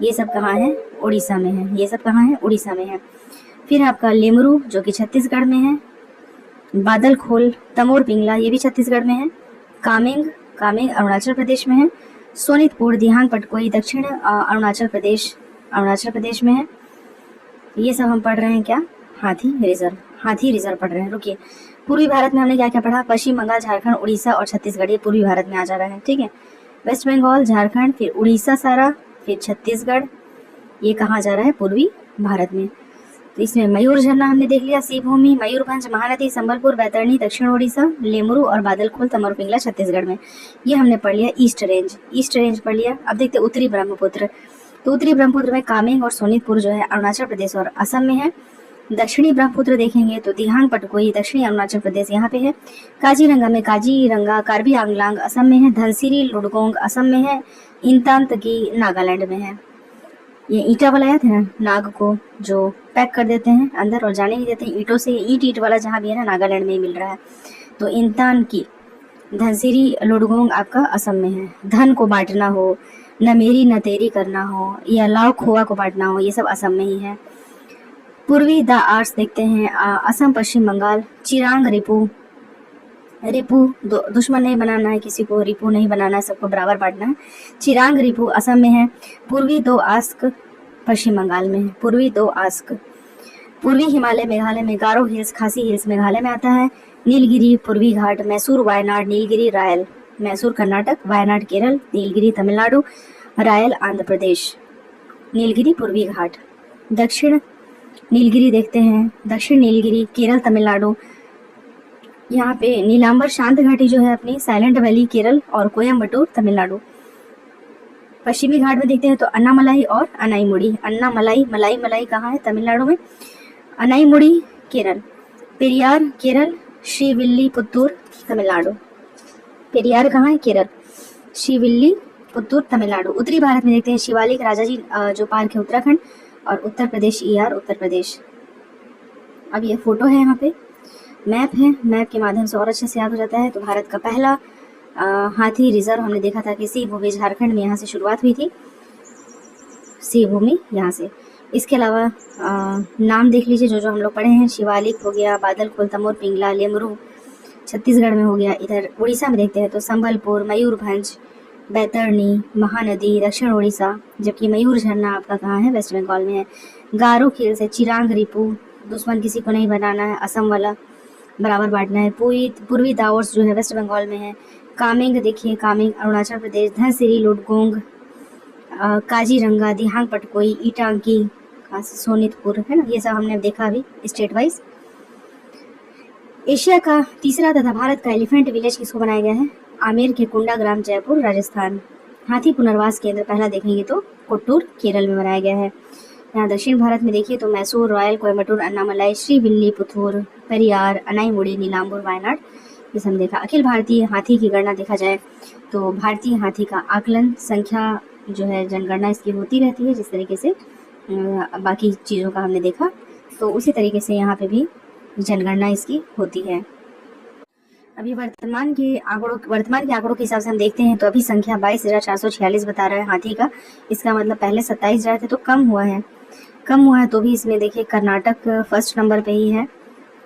ये सब कहाँ है? उड़ीसा में है। ये सब कहाँ है? उड़ीसा में है। फिर आपका लेमरू जो कि छत्तीसगढ़ में है, बादलखोल, तमोर पिंगला ये भी छत्तीसगढ़ में है, कामेंग अरुणाचल प्रदेश में है, सोनितपुर, दिहांग पटकोई दक्षिण अरुणाचल प्रदेश में है। ये सब हम पढ़ रहे हैं क्या? हाथी रिजर्व पढ़ रहे हैं। रुकिए, पूर्वी भारत में हमने क्या क्या पढ़ा? पश्चिम बंगाल, झारखंड, उड़ीसा और छत्तीसगढ़, ये पूर्वी भारत में आ जा रहा है। ठीक है, वेस्ट बंगाल, झारखंड, फिर उड़ीसा सारा, फिर छत्तीसगढ़, ये कहाँ जा रहा है? पूर्वी भारत में। तो इसमें मयूर झरना हमने देख लिया, सिवभूमि, मयूरभंज, महानदी, संबलपुर, बैतरणी दक्षिण उड़ीसा, लेमरू और बादलखोल तमोर पिंगला छत्तीसगढ़ में। ये हमने पढ़ लिया। ईस्ट रेंज पढ़ लिया। अब देखते उत्तरी ब्रह्मपुत्र। तो उत्तरी ब्रह्मपुत्र में कामेंग और सोनितपुर जो है अरुणाचल प्रदेश और असम में है। दक्षिणी ब्रह्मपुत्र देखेंगे तो दिहांग पटकोई दक्षिणी अरुणाचल प्रदेश यहाँ पे है। काजीरंगा में काजीरंगा कार्बी आंगलांग असम में है। धनसिरी लुडगोंग असम में है। इंतांतकी नागालैंड में है। ये ईटा वाला याद है ना, नाग को जो पैक कर देते हैं अंदर और जाने नहीं देते ईंटों से, ईट वाला जहाँ भी है ना नागालैंड में ही मिल रहा है। तो इंतान की धनसिरी लुडगोंग आपका असम में है। धन को बांटना हो, न मेरी न तेरी करना हो, या लाओ खोआ को बांटना हो, ये सब असम में ही है। पूर्वी द आर्ट्स देखते हैं, असम, पश्चिम बंगाल, चिरांग रिपू दुश्मन नहीं बनाना है किसी को, रिपू नहीं बनाना है, सबको बराबर बांटना है। चिरांग रिपू असम में है। पूर्वी दो आस्क पश्चिम बंगाल में है। पूर्वी हिमालय मेघालय में, गारो हिल्स खासी हिल्स मेघालय में आता है। नीलगिरी पूर्वी घाट, मैसूर वायनाड, नीलगिरी रायल, मैसूर कर्नाटक, वायनाड केरल, नीलगिरी तमिलनाडु, रायल आंध्र प्रदेश। नीलगिरी पूर्वी घाट। दक्षिण नीलगिरी देखते हैं, दक्षिण नीलगिरी केरल तमिलनाडु। यहाँ पे नीलांबर शांत घाटी जो है अपनी, साइलेंट वैली केरल और कोयम्बटूर तमिलनाडु। पश्चिमी घाट में देखते हैं तो अन्नामलाई और अनाईमुड़ी। मलाई कहाँ है? तमिलनाडु में। अनाईमुड़ी केरल। पेरियार केरल, श्रीविल्लीपुत्तूर तमिलनाडु। पेरियार कहाँ है? केरल। श्रीविल्लीपुत्तूर तमिलनाडु। उत्तरी भारत में देखते हैं शिवालिक राजाजी जो पार्क है उत्तराखंड, और उत्तर प्रदेश उत्तर प्रदेश। अब ये फोटो है, यहाँ पे मैप है, मैप के माध्यम से और अच्छे से याद हो जाता है। तो भारत का पहला हाथी रिजर्व हमने देखा था कि सिवभूमि झारखंड में, यहाँ से शुरुआत हुई थी, सिवभूमि यहाँ से। इसके अलावा नाम देख लीजिए जो हम लोग पढ़े हैं। शिवालिक हो गया, बादलखोल, तमोर पिंगला, लेमरू छत्तीसगढ़ में हो गया। इधर उड़ीसा में देखते हैं तो संबलपुर, मयूरभंज, बैतरणी, महानदी दक्षिण उड़ीसा, जबकि मयूर झरना आपका कहाँ है? वेस्ट बंगाल में है। गारो हिल्स है, चिरांग रिपू, दुश्मन किसी को नहीं बनाना है, असम वाला बराबर बांटना है। पूर्वी दाओस जो है वेस्ट बंगाल में है। कामेंग देखिए, कामेंग अरुणाचल प्रदेश। धनसिरी लुडगोंग, काजीरंगा, दिहांग पटकोई, ईटांकी, सोनितपुर है ना, ये सब हमने देखा अभी स्टेट वाइज। एशिया का तीसरा तथा भारत का एलिफेंट विलेज किसको बनाया गया है? आमेर के कुंडा ग्राम, जयपुर राजस्थान। हाथी पुनर्वास केंद्र पहला देखेंगे तो कोट्टूर केरल में बनाया गया है। यहाँ दक्षिण भारत में देखिए तो मैसूर, रॉयल, कोयम्बटूर, अन्नामलाई, श्रीविल्लीपुत्तूर, पेरियार, अनाईमुड़ी, नीलांबूर, वायनाड, ये सब देखा। अखिल भारतीय हाथी की गणना देखा जाए तो भारतीय हाथी का आकलन संख्या जो है जनगणना इसकी होती रहती है, जिस तरीके से बाकी चीज़ों का हमने देखा, तो उसी तरीके से यहाँ पे भी जनगणना इसकी होती है। अभी वर्तमान के आंकड़ों के हिसाब से हम देखते हैं तो अभी संख्या 22,446 बता रहा है हाथी का। इसका मतलब पहले 27,000 थे तो कम हुआ है तो भी इसमें देखिए कर्नाटक फर्स्ट नंबर पे ही है,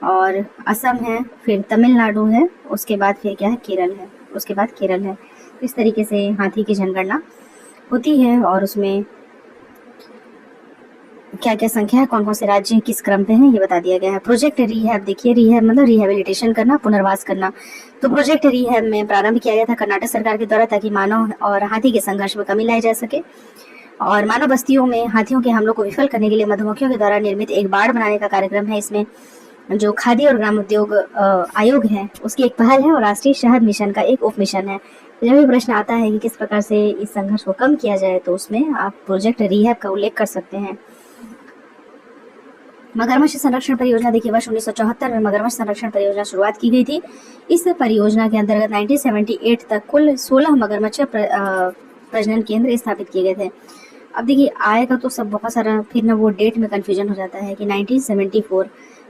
और असम है, फिर तमिलनाडु है, उसके बाद फिर क्या है? केरल है। इस तरीके से हाथी की जनगणना होती है और उसमें क्या क्या संख्या है, कौन कौन से राज्य किस क्रम पे हैं, ये बता दिया गया है। प्रोजेक्ट रिहैब देखिए, रिहैब मतलब रिहेबिलिटेशन करना, पुनर्वास करना। तो प्रोजेक्ट रिहैब में प्रारंभ किया गया था कर्नाटक सरकार के द्वारा, ताकि मानव और हाथी के संघर्ष में कमी लाई जा सके और मानव बस्तियों में हाथियों के हमलों को विफल करने के लिए मधुमक्खियों के द्वारा निर्मित एक बाड़ बनाने का कार्यक्रम है। इसमें जो खादी और ग्राम उद्योग आयोग है उसकी एक पहल है और राष्ट्रीय शहद मिशन का एक उप मिशन है। जब भी प्रश्न आता है कि किस प्रकार से इस संघर्ष को कम किया जाए, तो उसमें आप प्रोजेक्ट रिहैब का उल्लेख कर सकते हैं। मगरमच्छ संरक्षण परियोजना देखिए, वर्ष 1974 में मगरमच्छ संरक्षण परियोजना शुरुआत की गई थी। इस परियोजना के अंतर्गत 1978 तक कुल 16 मगरमच्छ प्रजनन केंद्र स्थापित किए गए थे। अब देखिए आएगा तो सब बहुत सारा, फिर ना वो डेट में कंफ्यूजन हो जाता है कि 1974।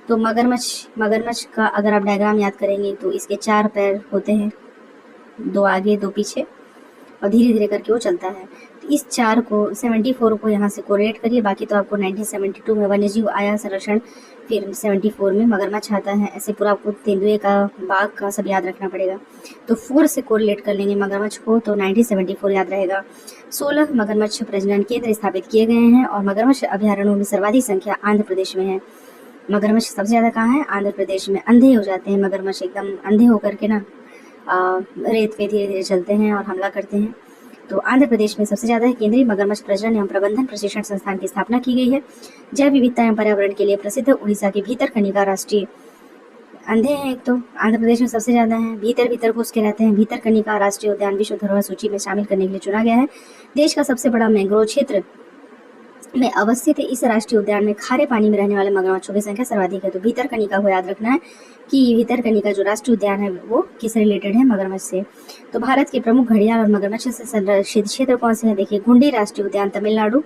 तो मगरमच्छ का अगर आप डायग्राम याद करेंगे तो इसके 4 पैर होते हैं, 2 आगे 2 पीछे, और धीरे धीरे करके वो चलता है। तो इस 4 को 74 को यहाँ से कोरिलेट करिए, बाकी तो आपको 1972 में वन्यजीव आया संरक्षण, फिर 74 में मगरमच्छ आता है। ऐसे पूरा आपको तेंदुए का, बाघ का सब याद रखना पड़ेगा। तो 4 से कोरिलेट कर लेंगे मगरमच्छ को, तो 1974 याद रहेगा। 16 मगरमच्छ प्रजनन केंद्र स्थापित किए गए हैं और मगरमच्छ अभ्यारण्यों में सर्वाधिक संख्या आंध्र प्रदेश में है। मगरमच्छ सबसे ज़्यादा कहाँ है? आंध्र प्रदेश में। अंधे हो जाते हैं मगरमच्छ, एकदम अंधे होकर के ना रेत पे धीरे धीरे चलते हैं और हमला करते हैं। तो आंध्र प्रदेश में सबसे ज़्यादा है। केंद्रीय मगरमच्छ प्रजनन एवं प्रबंधन प्रशिक्षण संस्थान की स्थापना की गई है। जैव विविधता एवं पर्यावरण के लिए प्रसिद्ध उड़ीसा के भीतरकनिका राष्ट्रीय, अंधे हैं एक तो, आंध्र प्रदेश में सबसे ज़्यादा है। भीतर घुस के रहते हैं। भीतरकनिका राष्ट्रीय उद्यान विश्व धरोहर सूची में शामिल करने के लिए चुना गया है। देश का सबसे बड़ा मैंग्रोव क्षेत्र में अवस्थित है। इस राष्ट्रीय उद्यान में खारे पानी में रहने वाले मगरमच्छों की संख्या सर्वाधिक है। तो भीतरकनिका को याद रखना है कि भीतरकनिका जो राष्ट्रीय उद्यान है वो किससे रिलेटेड है? मगरमच्छ से। तो भारत के प्रमुख घड़ियाल और मगरमच्छ से संरक्षित क्षेत्र कौन से हैं? देखिए, गुंडी राष्ट्रीय उद्यान तमिलनाडु,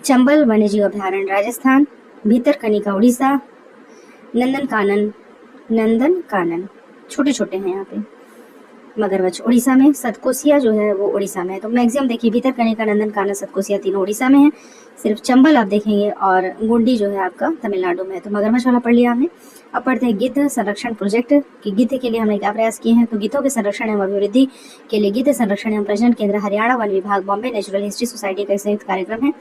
चंबल वन्यजीव अभ्यारण्य राजस्थान, भीतरकनिका उड़ीसा, नंदनकानन छोटे छोटे हैं यहाँ पे मगरमच्छ उड़ीसा में, सतकोसिया जो है वो उड़ीसा में है। तो मैक्सिमम देखिए भीतरकनिका, नंदनकानन, सतकोसिया तीनों उड़ीसा में है। सिर्फ चंबल आप देखेंगे और गुंडी जो है आपका तमिलनाडु में है। तो मगरमच्छ वाला पढ़ लिया हमने। अब पढ़ते हैं गिद्ध संरक्षण प्रोजेक्ट कि गिद्ध के लिए हमने क्या प्रयास किए हैं। तो गिद्धों के संरक्षण एवं अभिवृद्धि के लिए गिद्ध संरक्षण एवं प्रजनन केंद्र हरियाणा वन विभाग, बॉम्बे नेचुरल हिस्ट्री सोसाइटी का संयुक्त कार्यक्रम है।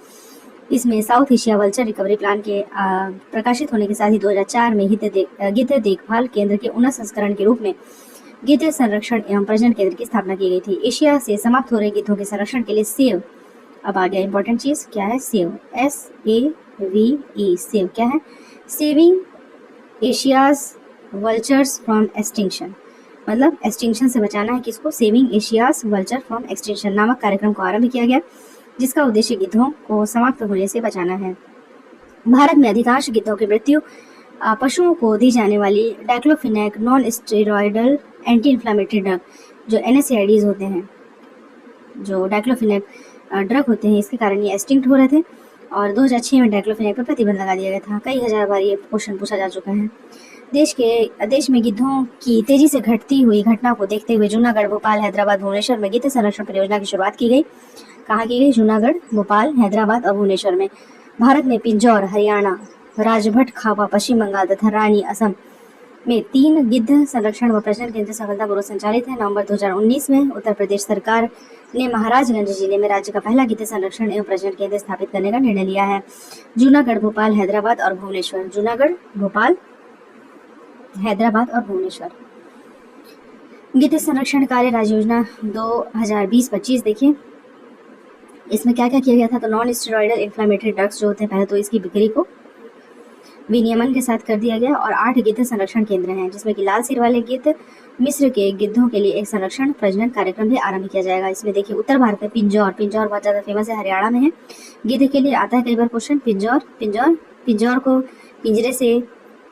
इसमें south Asia vulture recovery plan के प्रकाशित होने के साथ ही 2004 में गिद्ध देखभाल केंद्र के उन्नत संस्करण के रूप में गिद्ध संरक्षण एवं प्रजनन केंद्र की स्थापना की गई थी। एशिया से समाप्त हो रहे गिद्धों के संरक्षण के लिए सेव, अब आ गया इंपॉर्टेंट चीज, क्या है? सेव, SAVE, सेव क्या है? Saving Asia's vultures from extinction, मतलब एक्सटिंक्शन से बचाना है किसको? Saving Asia's vulture from extinction नामक कार्यक्रम को आरंभ किया गया, जिसका उद्देश्य गिद्धों को समाप्त होने से बचाना है। भारत में अधिकांश गिद्धों की मृत्यु पशुओं को दी जाने वाली diclofenac non steroidal anti inflammatory drug, जो NSAIDs होते हैं, जो डाइक्लोफिनेक ड्रग होते हैं, इसके कारण ये एक्सटिंक्ट हो रहे थे। और 2006 में डाइक्लोफिनेक पर प्रतिबंध लगा दिया गया था। कई हजार बार ये क्वेश्चन पूछा जा चुका है। देश में गिद्धों की तेजी से घटती हुई घटना को देखते हुए जूनागढ़, भोपाल, हैदराबाद, भुवनेश्वर में गिद्ध संरक्षण परियोजना की शुरुआत की गई। कहाँ की गई? जूनागढ़, भोपाल, हैदराबाद और भुवनेश्वर में। भारत में पिंजौर हरियाणा, राजभट खावा पश्चिम बंगाल तथा रानी असम में 3 गिद्ध संरक्षण व प्रजनन केंद्र सफलतापूर्वक संचालित है। नवंबर 2019 में उत्तर प्रदेश सरकार ने महाराजगंज जिले में राज्य का पहला गिद्ध संरक्षण एवं प्रजनन केंद्र स्थापित करने का निर्णय लिया है। जूनागढ़, भोपाल, हैदराबाद और भुवनेश्वर। जूनागढ़, भोपाल, हैदराबाद और भुवनेश्वर। गिद्ध संरक्षण कार्य राज्य योजना 2020-25 देखिए, इसमें क्या क्या किया गया था। तो नॉन स्टेरॉयडल इन्फ्लामेटरी ड्रग्स जो होते हैं, पहले तो इसकी बिक्री को विनियमन के साथ कर दिया गया और 8 गिद्ध संरक्षण केंद्र हैं, जिसमें कि लाल सिर वाले गिद्ध, मिस्र के गिद्धों के लिए एक संरक्षण प्रजनन कार्यक्रम भी आरंभ किया जाएगा। इसमें देखिए उत्तर भारत में पिंजौर बहुत ज़्यादा फेमस है, हरियाणा में है। गिद्ध के लिए आता है कई बार क्वेश्चन, पिंजौर को पिंजरे से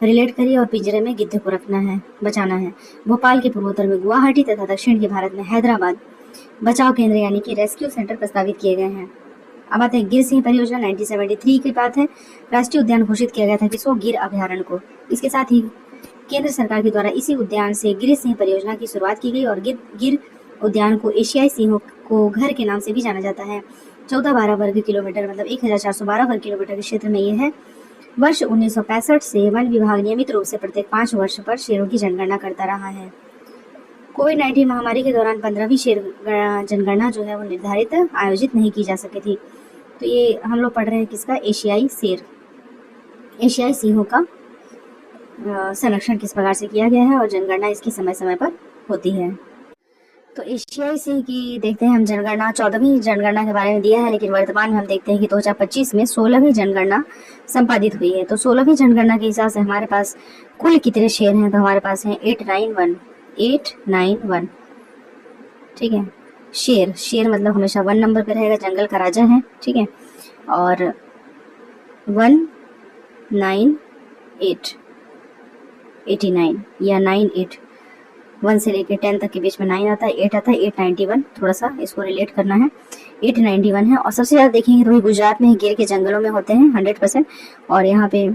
रिलेट करिए और पिंजरे में गिद्ध को रखना है, बचाना है। भोपाल के पूर्वोत्तर में गुवाहाटी तथा दक्षिण के भारत में हैदराबाद बचाव केंद्र यानी कि रेस्क्यू सेंटर प्रस्तावित किए गए हैं। अब आते हैं गिर सिंह परियोजना। 1973 की बात है। राष्ट्रीय उद्यान घोषित किया गया था किसको? गिर अभ्यारण्य को। इसके साथ ही केंद्र सरकार के द्वारा इसी उद्यान से गिर सिंह परियोजना की शुरुआत की गई और गिर उद्यान को एशियाई सिंहों को घर के नाम से भी जाना जाता है। 1412 वर्ग किलोमीटर मतलब 1412 वर्ग किलोमीटर के क्षेत्र में यह है। वर्ष 1965 से वन विभाग नियमित रूप से प्रत्येक 5 वर्ष पर शेरों की जनगणना करता रहा है। कोविड-19 महामारी के दौरान 15वीं शेर जनगणना जो है वो निर्धारित आयोजित नहीं की जा सकी थी। तो ये हम लोग पढ़ रहे हैं किसका, एशियाई शेर, एशियाई सिंहों का संरक्षण किस प्रकार से किया गया है और जनगणना इसकी समय समय पर होती है। तो एशियाई सिंह की देखते हैं हम जनगणना, 14वीं जनगणना के बारे में दिया है, लेकिन वर्तमान में हम देखते हैं कि 2025 में 16वीं जनगणना संपादित हुई है। तो 16वीं जनगणना के हिसाब से हमारे पास कुल कितने शेर हैं, तो हमारे पास हैं 891, ठीक है। शेर मतलब हमेशा 1 नंबर पे रहेगा, जंगल का राजा है, ठीक है। और 198, 89 या 98, 1 से लेकर 10 तक के बीच में 9 आता है, 8 आता है, 891, थोड़ा सा इसको रिलेट करना है, 891 है। और सबसे ज़्यादा देखेंगे तो गुजरात में गिर के जंगलों में होते हैं 100%, और यहाँ पे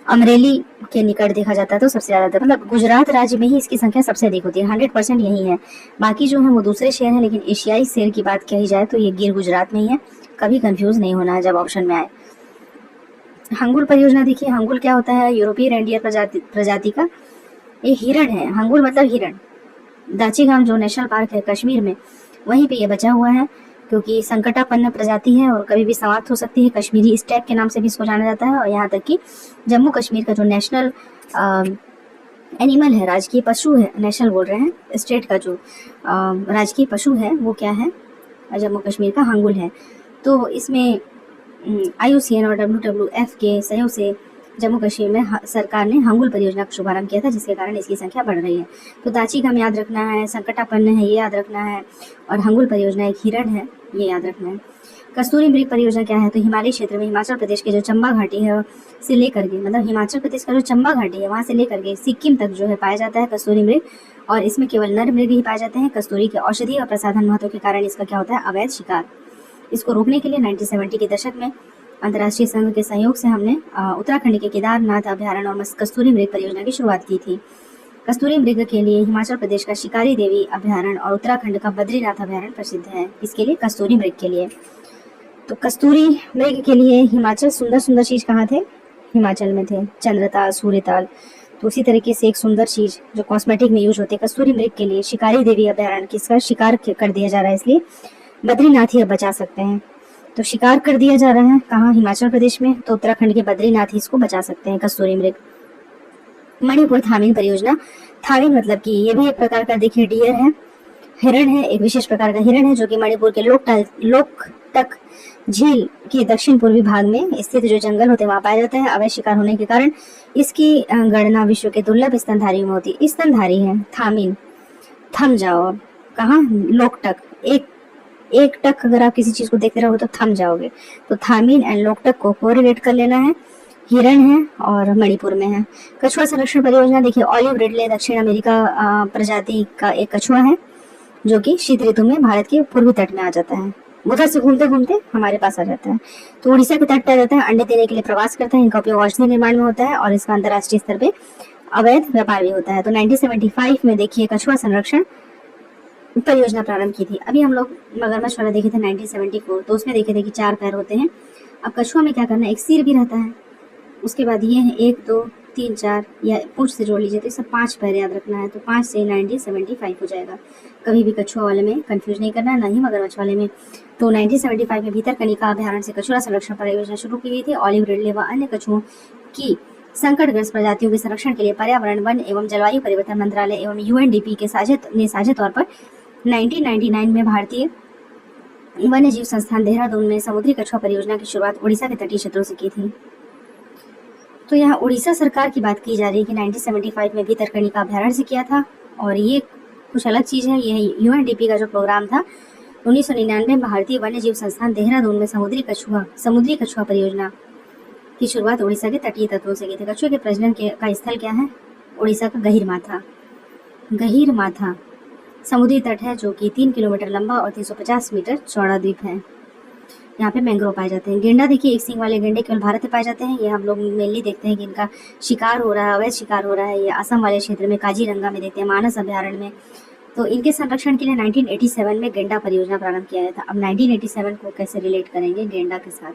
अमरेली के निकट देखा जाता है तो सबसे ज़्यादा, मतलब गुजरात राज्य में ही इसकी संख्या सबसे अधिक होती है, 100% यही है। बाकी जो है वो दूसरे शेर हैं, लेकिन एशियाई शेर की बात कही जाए तो ये गिर गुजरात में ही है, कभी कंफ्यूज नहीं होना है जब ऑप्शन में आए। हंगुल परियोजना देखिए, हंगुल क्या होता है, यूरोपीय रेंडियर प्रजाति का ये हिरण है। हंगुल मतलब हिरण। दाचीगाम जो नेशनल पार्क है कश्मीर में, वहीं पे ये बचा हुआ है, क्योंकि संकटापन्न प्रजाति है और कभी भी समाप्त हो सकती है। कश्मीरी स्टैग के नाम से भी इसको जाना जाता है। और यहाँ तक कि जम्मू कश्मीर का जो नेशनल एनिमल है, राजकीय पशु है, नेशनल बोल रहे हैं, स्टेट का जो राजकीय पशु है वो क्या है, जम्मू कश्मीर का हंगुल है। तो इसमें IUCN और WWF के सहयोग से जम्मू कश्मीर में सरकार ने हंगुल परियोजना का शुभारंभ किया था, जिसके कारण इसकी संख्या बढ़ रही है। तो दाचीगाम याद रखना है, संकटापन्न है ये याद रखना है, और हंगुल परियोजना एक हिरण है ये याद रखना है। कस्तूरी मृग परियोजना क्या है, तो हिमालय क्षेत्र में हिमाचल प्रदेश के जो चंबा घाटी है से लेकर के, मतलब हिमाचल प्रदेश का जो चंबा घाटी है वहाँ से लेकर के सिक्किम तक जो है पाया जाता है कस्तूरी मृग, और इसमें केवल नर मृग ही पाए जाते हैं। कस्तूरी के औषधीय और प्रसाधन महत्व के कारण इसका क्या होता है, अवैध शिकार। इसको रोकने के लिए 1970 के दशक में अंतर्राष्ट्रीय संघ के सहयोग से हमने उत्तराखंड के केदारनाथ अभ्यारण्य और कस्तूरी मृग परियोजना की शुरुआत की थी। कस्तूरी मृग के लिए हिमाचल प्रदेश का शिकारी देवी अभ्यारण्य और उत्तराखंड का बद्रीनाथ अभ्यारण्य प्रसिद्ध है। इसके लिए कस्तूरी मृग के लिए, तो कस्तूरी मृग के लिए हिमाचल सुंदर सुंदर चीज कहाँ थे, हिमाचल में थे, चंद्रताल, सूर्यताल। तो उसी तरीके से एक सुंदर चीज जो कॉस्मेटिक में यूज होती है कस्तूरी मृग के लिए शिकारी देवी अभ्यारण्य, किसका शिकार कर दिया जा रहा है, इसलिए बद्रीनाथ ही अब बचा सकते हैं। तो शिकार कर दिया जा रहा है कहाँ, हिमाचल प्रदेश में, तो उत्तराखंड के बद्रीनाथ ही इसको बचा सकते हैं कस्तूरी मृग। मणिपुर थामिन परियोजना, थामिन मतलब कि ये भी एक प्रकार का देखिए डियर है, हिरण है, एक विशेष प्रकार का हिरण है जो कि मणिपुर के लोकटक झील के दक्षिण पूर्वी भाग में स्थित जो जंगल होते हैं वहां पाया जाता है। अवैध शिकार होने के कारण इसकी गणना विश्व के दुर्लभ स्तनधारियों में होती है। स्तनधारी है थामिन, थम जाओ, कहाँ, लोकटक, एक टक अगर आप किसी चीज को देखते रहोगे तो थम जाओगे। तो थामिन एंड लोकटक को कोरिलेट कर लेना है, हिरण है और मणिपुर में है। कछुआ संरक्षण परियोजना देखिए, ऑलिव रिडले दक्षिण अमेरिका प्रजाति का एक कछुआ है जो कि शीत ऋतु में भारत के पूर्वी तट में आ जाता है, उधर से घूमते घूमते हमारे पास आ जाता है। तो उड़ीसा के तट पर आ जाता है, अंडे देने के लिए प्रवास करता है, इनका उपयोग औषधि निर्माण में होता है और इसका अंतर्राष्ट्रीय स्तर पे अवैध व्यापार भी होता है। तो 1975 में देखिए कछुआ संरक्षण परियोजना प्रारंभ की थी। अभी हम लोग मगरमच्छ वाला देखे थे 1974, तो उसमें देखे थे कि 4 पैर होते हैं। अब कछुआ में क्या करना है, एक सिर भी रहता है, उसके बाद ये है 1 2 3 4, या पूंछ से जोड़ लीजिए तो इसे 5 पैर याद रखना है। तो 5 से 1975 हो जाएगा। कभी भी कछुआ वाले में कंफ्यूज नहीं करना है, ना ही मगरमच्छ वाले में। तो 1975 में भीतरकनिका अभ्यारण्य से कछुआ संरक्षण परियोजना शुरू की गई थी। ऑलिव रिडले व अन्य कछुओं की संकटग्रस्त प्रजातियों के संरक्षण के लिए पर्यावरण, वन एवं जलवायु परिवर्तन मंत्रालय एवं UNDP के साझे तौर पर 1999 में भारतीय वन्य जीव संस्थान देहरादून में समुद्री कछुआ परियोजना की शुरुआत उड़ीसा के तटीय क्षेत्रों से की थी। तो यहाँ उड़ीसा सरकार की बात की जा रही है कि 1975 में भीतरकनिका अभ्यारण्य से किया था, और ये कुछ अलग चीज है। ये UNDP का जो प्रोग्राम था 1999 में भारतीय वन्य जीव संस्थान देहरादून में समुद्री कछुआ परियोजना की शुरुआत उड़ीसा के तटीय तत्वों से की थी। कछुए के प्रजनन का स्थल क्या है, उड़ीसा का गहीर माथा समुद्री तट है जो कि 3 किलोमीटर लंबा और 350 मीटर चौड़ा द्वीप है। यहाँ पे मैंग्रोव पाए जाते हैं। गेंडा देखिए, एक सींग वाले गेंडे केवल भारत में पाए जाते हैं। ये हम लोग मेनली देखते हैं कि इनका शिकार हो रहा है, अवैध शिकार हो रहा है। ये असम वाले क्षेत्र में काजीरंगा में देखते हैं, मानस अभ्यारण्य में। तो इनके संरक्षण के लिए 1987 में गेंडा परियोजना प्रारंभ किया गया था। अब 1987 को कैसे रिलेट करेंगे गेंडा के साथ,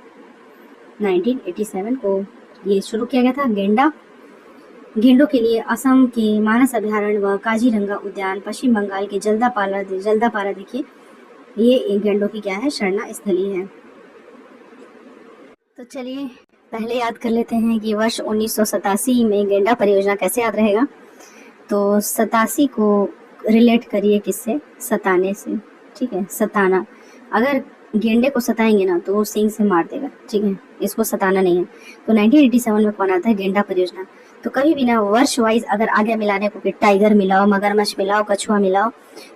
1987 को ये शुरू किया गया था गेंडा गेंडों के लिए असम के मानस अभयारण्य व काजीरंगा उद्यान, पश्चिम बंगाल के जल्दापारा देखिए, ये गेंडों की क्या है, शरणा स्थली है। तो चलिए पहले याद कर लेते हैं कि वर्ष 1987 में गेंडा परियोजना कैसे याद रहेगा। तो 87 को रिलेट करिए किससे, सताने से, ठीक है, सताना। अगर गेंडे को सताएंगे ना तो वो सींग से मार देगा, ठीक है, इसको सताना नहीं है। तो 1987 में कौन आता है, गेंडा परियोजना। तो कभी भी ना वर्ष वाइज अगर आगे मिलाने को कि टाइगर मिलाओ, मगरमच्छ मिलाओ, कछुआ मिलाओ,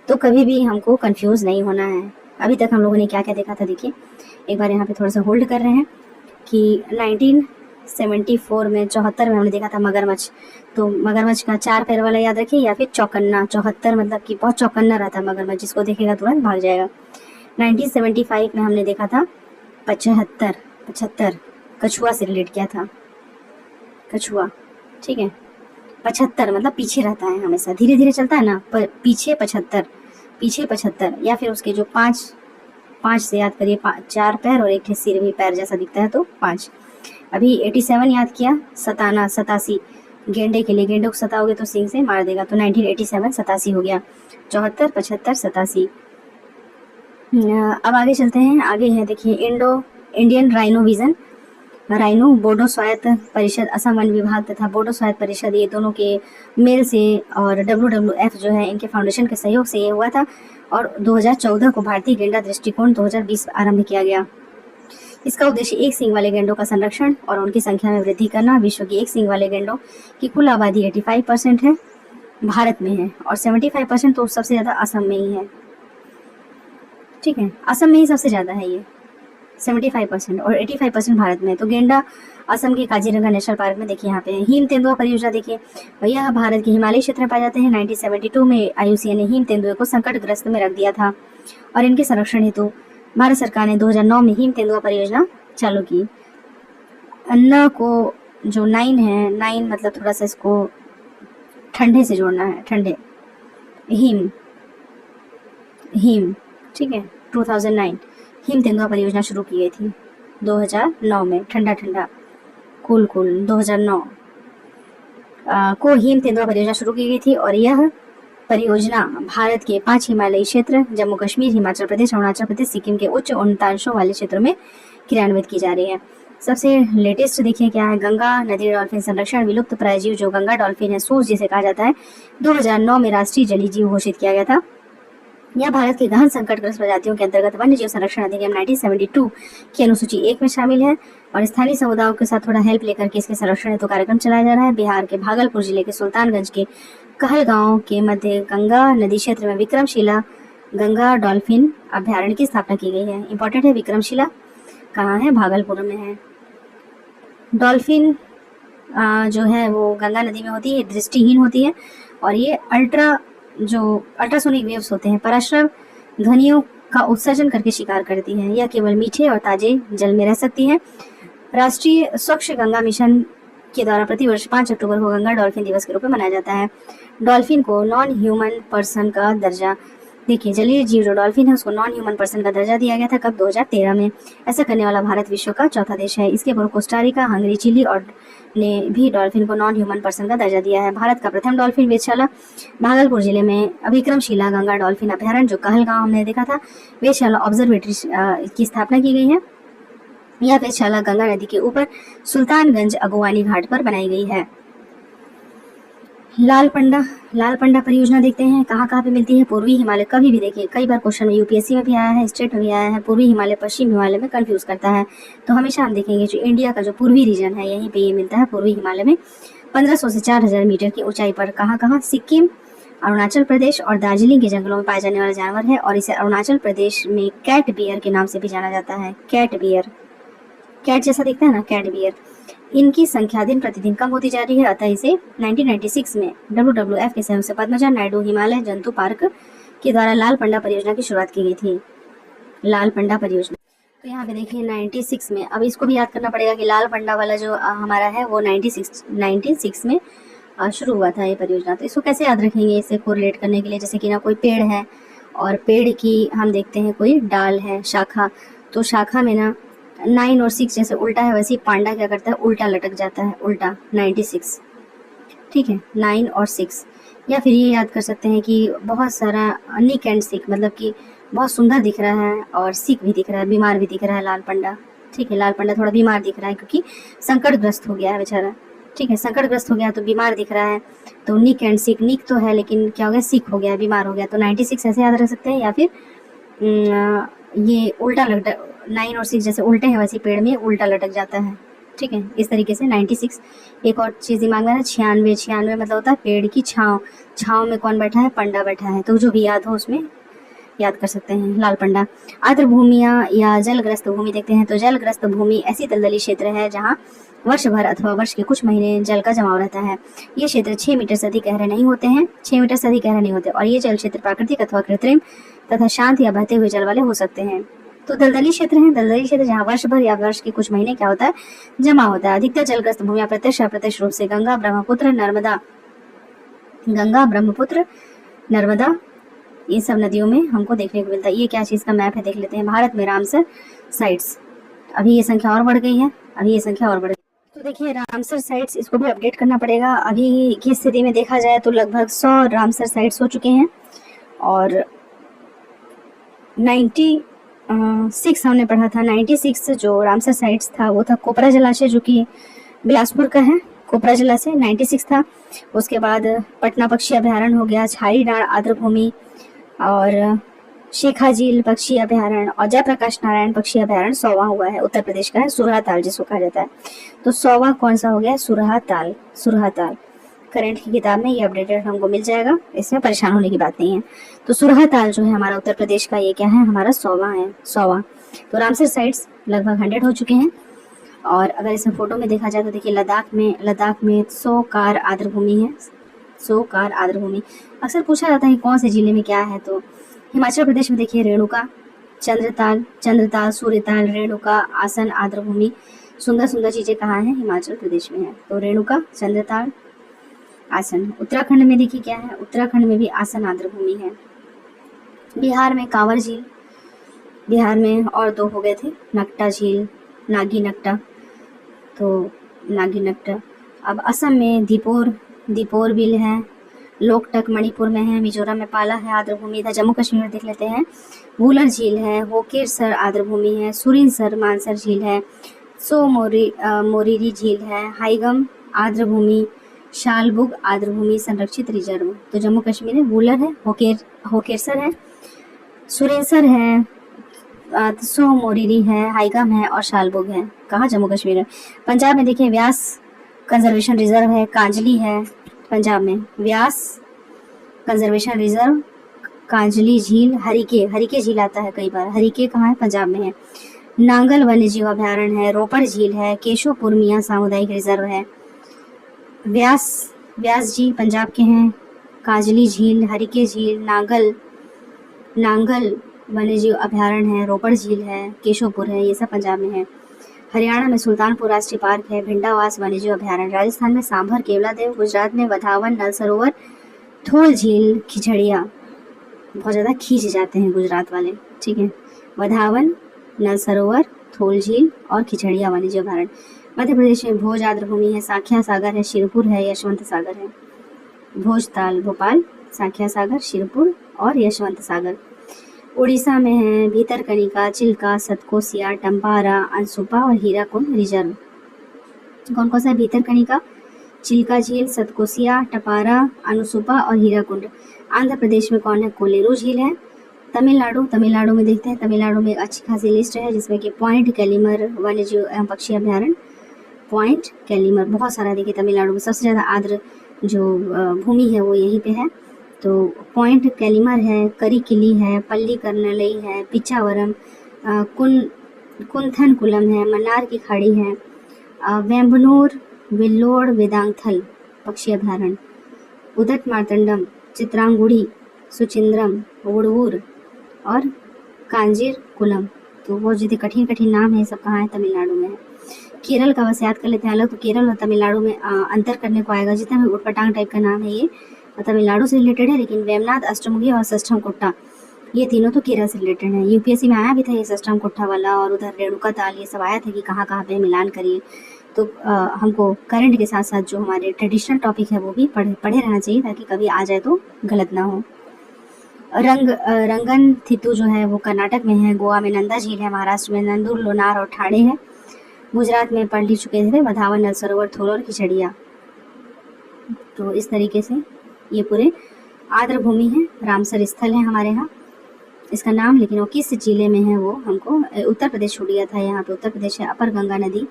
तो कभी भी हमको कंफ्यूज नहीं होना है। अभी तक हम लोगों ने क्या क्या देखा था, देखिए एक बार यहाँ पे थोड़ा सा होल्ड कर रहे हैं कि 1974 में 74 में हमने देखा था मगरमच्छ। तो मगरमच्छ का 4 पैर वाला याद रखिए, या फिर चौकन्ना, 74 मतलब कि बहुत चौकन्ना रहता मगरमच्छ, जिसको देखेगा तुरंत भाग जाएगा। 1975 में हमने देखा था 75 कछुआ से रिलेट किया था, कछुआ, ठीक है। 75 मतलब पीछे रहता है हमेशा, धीरे धीरे चलता है ना, पर पीछे 75, या फिर उसके जो 5 से याद करिए, 4 पैर और एक सिर भी पैर जैसा दिखता है, तो 5। अभी 87 याद किया, सताना, 87 गेंडे के लिए, गेंडे को सताओगे तो सींग से मार देगा, तो 1987 87 हो गया। 74, 75, 87। अब आगे चलते हैं, आगे है देखिए Indian rhino vision. Rhino Bodo स्वायत्त परिषद, असम वन विभाग तथा बोडो स्वायत्त परिषद, ये दोनों के मेल से और WWF जो है इनके फाउंडेशन के सहयोग से ये हुआ था। और 2014 को भारतीय गेंडा दृष्टिकोण 2020 आरंभ किया गया। इसका उद्देश्य एक सींग वाले गेंडों का संरक्षण और उनकी संख्या में वृद्धि करना। विश्व की एक सींग वाले गेंडों की कुल आबादी 85% है, भारत में है, और 75% तो सबसे ज़्यादा असम में ही है, ठीक है, असम में ही सबसे ज़्यादा है ये 75%, और 85% भारत में। तो गेंडा असम के काजीरंगा नेशनल पार्क में देखिए, यहाँ पे हिम तेंदुआ परियोजना देखिए, यह भारत के हिमालयी क्षेत्र में पाए जाते हैं। 1972 में IUCN ने हिम तेंदुए को संकटग्रस्त में रख दिया था और इनके संरक्षण हेतु भारत सरकार ने 2009 में हिम तेंदुआ परियोजना चालू की। न को जो 9 है, 9 मतलब थोड़ा सा इसको ठंडे से जोड़ना है, ठंडे, हिम, ठीक है। 2009 हिम तेंदुआ परियोजना शुरू की गई थी 2009 में, ठंडा कूल 2009 को हिम तेंदुआ परियोजना शुरू की गई थी। और यह परियोजना भारत के 5 हिमालयी क्षेत्र, जम्मू कश्मीर, हिमाचल प्रदेश, अरुणाचल प्रदेश, सिक्किम के उच्च उन्नतांशों वाले क्षेत्रों में क्रियान्वित की जा रही है। सबसे लेटेस्ट देखिए क्या है, गंगा नदी डॉल्फिन संरक्षण। विलुप्त प्राय जीव जो गंगा डॉल्फिन है, सूस जिसे कहा जाता है, 2009 में राष्ट्रीय जलीय जीव घोषित किया गया था। यह भारत के गहन संकटग्रस्त प्रजातियों के अंतर्गत वन्य जीव संरक्षण अधिनियम 1972 की अनुसूची 1 में शामिल है। और स्थानीय समुदायों के साथ थोड़ा हेल्प लेकर के इसके संरक्षण हेतु कार्यक्रम चलाया जा रहा है। बिहार के भागलपुर जिले के सुल्तानगंज के कहलगांव के मध्य गंगा नदी क्षेत्र में विक्रमशिला गंगा डॉल्फिन अभ्यारण्य की स्थापना की गई है। इंपॉर्टेंट है, विक्रमशिला कहाँ है, भागलपुर में है। डॉल्फिन जो है वो गंगा नदी में होती है, दृष्टिहीन होती है, और ये अल्ट्रासोनिक वेव्स होते हैं, पराश्रव ध्वनियों का उत्सर्जन करके शिकार करती हैं। यह केवल मीठे और ताजे जल में रह सकती हैं। राष्ट्रीय स्वच्छ गंगा मिशन के द्वारा प्रतिवर्ष 5 अक्टूबर को गंगा डॉल्फिन दिवस के रूप में मनाया जाता है। डॉल्फिन को नॉन ह्यूमन पर्सन का दर्जा, देखिए जलीय जीव जो डॉल्फिन है उसको नॉन ह्यूमन पर्सन का दर्जा दिया गया था, कब, 2013 में। ऐसा करने वाला भारत विश्व का चौथा देश है। इसके पूर्व कोस्टारिका, हंगरी, चिली और ने भी डॉल्फिन को नॉन ह्यूमन पर्सन का दर्जा दिया है। भारत का प्रथम डॉल्फिन वेधशाला भागलपुर जिले में विक्रमशिला गंगा डॉल्फिन अभ्यारण्य जो कहलगांव हमने देखा था, वेधशाला ऑब्जर्वेटरी की स्थापना की गई है। यह वेधशाला गंगा नदी के ऊपर सुल्तानगंज अगुवानी घाट पर बनाई गई है। लाल पंडा परियोजना देखते हैं कहाँ पे मिलती है, पूर्वी हिमालय। कभी भी देखिए, कई बार क्वेश्चन में UPSC में भी आया है, स्टेट में भी आया है, पूर्वी हिमालय पश्चिम हिमालय में कंफ्यूज करता है। तो हमेशा हम देखेंगे जो इंडिया का जो पूर्वी रीजन है यहीं पे ये मिलता है, पूर्वी हिमालय में 1500 से 4000 मीटर की ऊंचाई पर। कहाँ, सिक्किम, अरुणाचल प्रदेश और दार्जिलिंग के जंगलों में पाए जाने वाला जानवर है, और इसे अरुणाचल प्रदेश में कैट बियर के नाम से भी जाना जाता है। कैट बियर, कैट जैसा दिखता है ना, कैट बियर। इनकी संख्या दिन प्रतिदिन कम होती जा रही है, अतः इसे 1996 में WWF के सहयोग से पद्मजा नायडू हिमालय जंतु पार्क के द्वारा लाल पंडा परियोजना की शुरुआत की गई थी। लाल पंडा परियोजना, तो यहाँ पे देखिए 96 में, अब इसको भी याद करना पड़ेगा कि लाल पंडा वाला जो हमारा है वो 96 में शुरू हुआ था ये परियोजना। तो इसको कैसे याद रखेंगे, इसे कोरिलेट करने के लिए, जैसे कि ना कोई पेड़ है और पेड़ की हम देखते हैं कोई डाल है, शाखा, तो शाखा में ना 9 और 6 जैसे उल्टा है, वैसे ही पांडा क्या करता है, उल्टा लटक जाता है, उल्टा 96। ठीक है, 9 और 6। या फिर ये याद कर सकते हैं कि बहुत सारा निक एंड सिक, मतलब कि बहुत सुंदर दिख रहा है और सिक भी दिख रहा है, बीमार भी दिख रहा है लाल पंडा। ठीक है, लाल पंडा थोड़ा बीमार दिख रहा है क्योंकि संकटग्रस्त हो गया है बेचारा। ठीक है, संकटग्रस्त हो गया तो बीमार दिख रहा है, तो निक एंड सिक, निक तो है लेकिन क्या हो गया, सिक हो गया, बीमार हो गया। तो 96 ऐसे याद रख सकते हैं। या फिर ये उल्टा लटक, 9 और 6 जैसे उल्टे हैं वैसे पेड़ में उल्टा लटक जाता है। ठीक है, इस तरीके से 96। एक और चीज़ दिमाग में है, 96। 96 मतलब होता है पेड़ की छाँव, छाँव में कौन बैठा है, पंडा बैठा है। तो जो भी याद हो उसमें याद कर सकते हैं लाल पंडा। आर्द्र भूमियाँ या जलग्रस्त भूमि देखते हैं, तो जलग्रस्त भूमि ऐसी दलदली क्षेत्र है जहाँ वर्ष भर अथवा वर्ष के कुछ महीने जल का जमाव रहता है। ये क्षेत्र 6 मीटर से अधिक गहरे नहीं होते हैं, 6 मीटर से अधिक गहरे नहीं होते, और ये जल क्षेत्र प्राकृतिक अथवा कृत्रिम तथा शांत या बहते हुए जल वाले हो सकते हैं। तो दलदली क्षेत्र है, दलदली क्षेत्र जहाँ वर्ष भर या वर्ष के कुछ महीने क्या होता है, जमा होता है। अधिकतर जलग्रस्त भूमियाँ प्रत्यक्ष अप्रत्यक्ष रूप से गंगा ब्रह्मपुत्र नर्मदा ये सब नदियों में हमको देखने को मिलता है। ये क्या चीज़ का मैप है देख लेते हैं। भारत में रामसर साइट्स, अभी ये संख्या और बढ़ गई है, अभी ये संख्या और बढ़ गई। तो देखिए रामसर साइट्स, इसको भी अपडेट करना पड़ेगा। अभी की स्थिति में देखा जाए तो लगभग 100 रामसर साइट्स हो चुके हैं, और 96 हमने पढ़ा था। 96 जो रामसर साइट्स था वो था कोपरा जलाशय, जो कि बिलासपुर का है। कोपरा जलाशय 96 था। उसके बाद पटना पक्षी अभयारण्य हो गया, छारी डांड आर्द्र भूमि, और शेखा झील पक्षी अभयारण्य, और जयप्रकाश नारायण पक्षी अभयारण्य 100वां हुआ है, उत्तर प्रदेश का है, सुरहा ताल जिसको कहा जाता है। तो 100वां कौन सा हो गया, सुरहा ताल। सुरहा ताल करंट की किताब में ये अपडेटेड हमको मिल जाएगा, इसमें परेशान होने की बात नहीं है। तो सुरहा ताल जो है हमारा उत्तर प्रदेश का, ये क्या है, हमारा 100वां है, 100वां। तो रामसर साइट्स लगभग 100 हो चुके हैं। और अगर इसमें फोटो में देखा जाए तो देखिए लद्दाख में 100 कार आर्द्र भूमि है, 100 कार आर्द्र भूमि। अक्सर पूछा जाता है कि कौन से जिले में क्या है, तो हिमाचल प्रदेश में देखिए रेणुका, चंद्रताल, सूर्यताल, रेणुका, आसन आर्द्र भूमि। सुंदर सुंदर चीजें कहाँ हैं, हिमाचल प्रदेश में है। तो रेणुका, चंद्रताल, आसन। उत्तराखंड में देखिए क्या है, उत्तराखंड में भी आसन आर्द्र भूमि है। बिहार में कांवर झील, बिहार में और 2 हो गए थे, नकटा झील, नागी नकटा, तो नागी नकटा। अब असम में दीपोर बिल है, लोकटक मणिपुर में है, मिजोरम में पाला है, आर्द्र भूमि था। जम्मू कश्मीर में देख लेते हैं, वुलर झील है, होकेरसर आर्द्र भूमि है, सुरिनसर मानसर झील है, मोरीरी झील है, हाईगम आर्द्र भूमि, शालबुग आर्द्र भूमि संरक्षित रिजर्व। तो जम्मू कश्मीर में वुलर है, होकेरसर है, सुरिनसर है, मोरीरी है, हाईगम है और शालबुग है। कहाँ, जम्मू कश्मीर में। पंजाब में देखिए व्यास कंजर्वेशन रिजर्व है, कांजली है पंजाब में, व्यास कंजर्वेशन रिजर्व, कांजली झील, हरिके झील आता है कई बार, हरिके कहाँ है, पंजाब में है। नांगल वन्यजीव अभयारण्य है, रोपड़ झील है, केशोपुर मियाँ सामुदायिक रिजर्व है। व्यास जी पंजाब के हैं, कांजली झील, हरिके झील, नांगल वन्यजीव अभयारण्य है, रोपड़ झील है, केशोपुर है, ये सब पंजाब में है। हरियाणा में सुल्तानपुर राष्ट्रीय पार्क है, भिंडावास वन्यजीव अभयारण्य। राजस्थान में सांभर, केवलादेव। गुजरात में वधावन, नल सरोवर, थोल झील, खिचड़िया। बहुत ज़्यादा खींच जाते हैं गुजरात वाले, ठीक है। वधावन, नल सरोवर, थोल झील और खिचड़िया वन्यजीव अभयारण्य। मध्य प्रदेश में भोज आर्द्र भूमि है, साखिया सागर है, शिरपुर है, यशवंत सागर है। भोजताल भोपाल, साखिया सागर, शिरपुर और यशवंत सागर। उड़ीसा में है भीतरकनिका, चिल्का, सतकोसिया, टम्पारा, अनसुपा और हीराकुंड रिजर्व। कौन कौन सा है, भीतरकनिका, चिल्का झील, सतकोसिया, टपारा, अनुसुपा और हीराकुंड। आंध्र प्रदेश में कौन है, कोलेरू झील है। तमिलनाडु में देखते हैं, तमिलनाडु में एक अच्छी खासी लिस्ट है जिसमें कि पॉइंट कैलिमर वन्यजीव एवं पक्षी अभयारण्य, पॉइंट कैलिमर बहुत सारा। देखिए तमिलनाडु में सबसे ज़्यादा आर्द्र जो भूमि है वो यहीं पे है। तो पॉइंट कैलिमर है, करिकिली है, पल्ली कर्नलई है, पिचावरम, कुंथनकुलम है, मन्नार की खाड़ी है, वेम्बनूर, विल्लोड़, वेदांगथल पक्षी अभयारण्य, उदत मार्तंडम, चित्रांगुड़ी, सुचिंद्रम, वुड़वूर और कांजीर कुलम। तो वो जितने कठिन नाम है सब कहाँ है, तमिलनाडु में है। केरल का बस याद कर लेते हैं, अलग तो केरल और तमिलनाडु में अंतर करने को आएगा। जितना भी उटपटांग टाइप का नाम है ये तमिलनाडु से रिलेटेड है, लेकिन वेमनाथ, अष्टमुखी और षष्ठम कुट्टा ये तीनों तो केरल से रिलेटेड है। यूपीएससी में आया भी था ये षष्ठम कुट्टा वाला, और उधर रेणुका ताल, ये सब आया था कि कहाँ कहाँ पे मिलान करिए। तो हमको करंट के साथ साथ जो हमारे ट्रेडिशनल टॉपिक है वो भी पढ़े रहना चाहिए, ताकि कभी आ जाए तो गलत ना हो। रंगन थितू जो है वो कर्नाटक में है, गोवा में नंदा झील है, महाराष्ट्र में नंदुर, लोनार और ठाणे है, गुजरात में पढ़ चुके थे वधावन, नल सरोवर, थोल और खिचड़िया। तो इस तरीके से ये पूरे आर्द्र भूमि है, रामसर स्थल है हमारे यहाँ इसका नाम, लेकिन वो किस जिले में है वो हमको उत्तर प्रदेश छूट गया था। यहाँ पे उत्तर प्रदेश है। अपर गंगा नदी,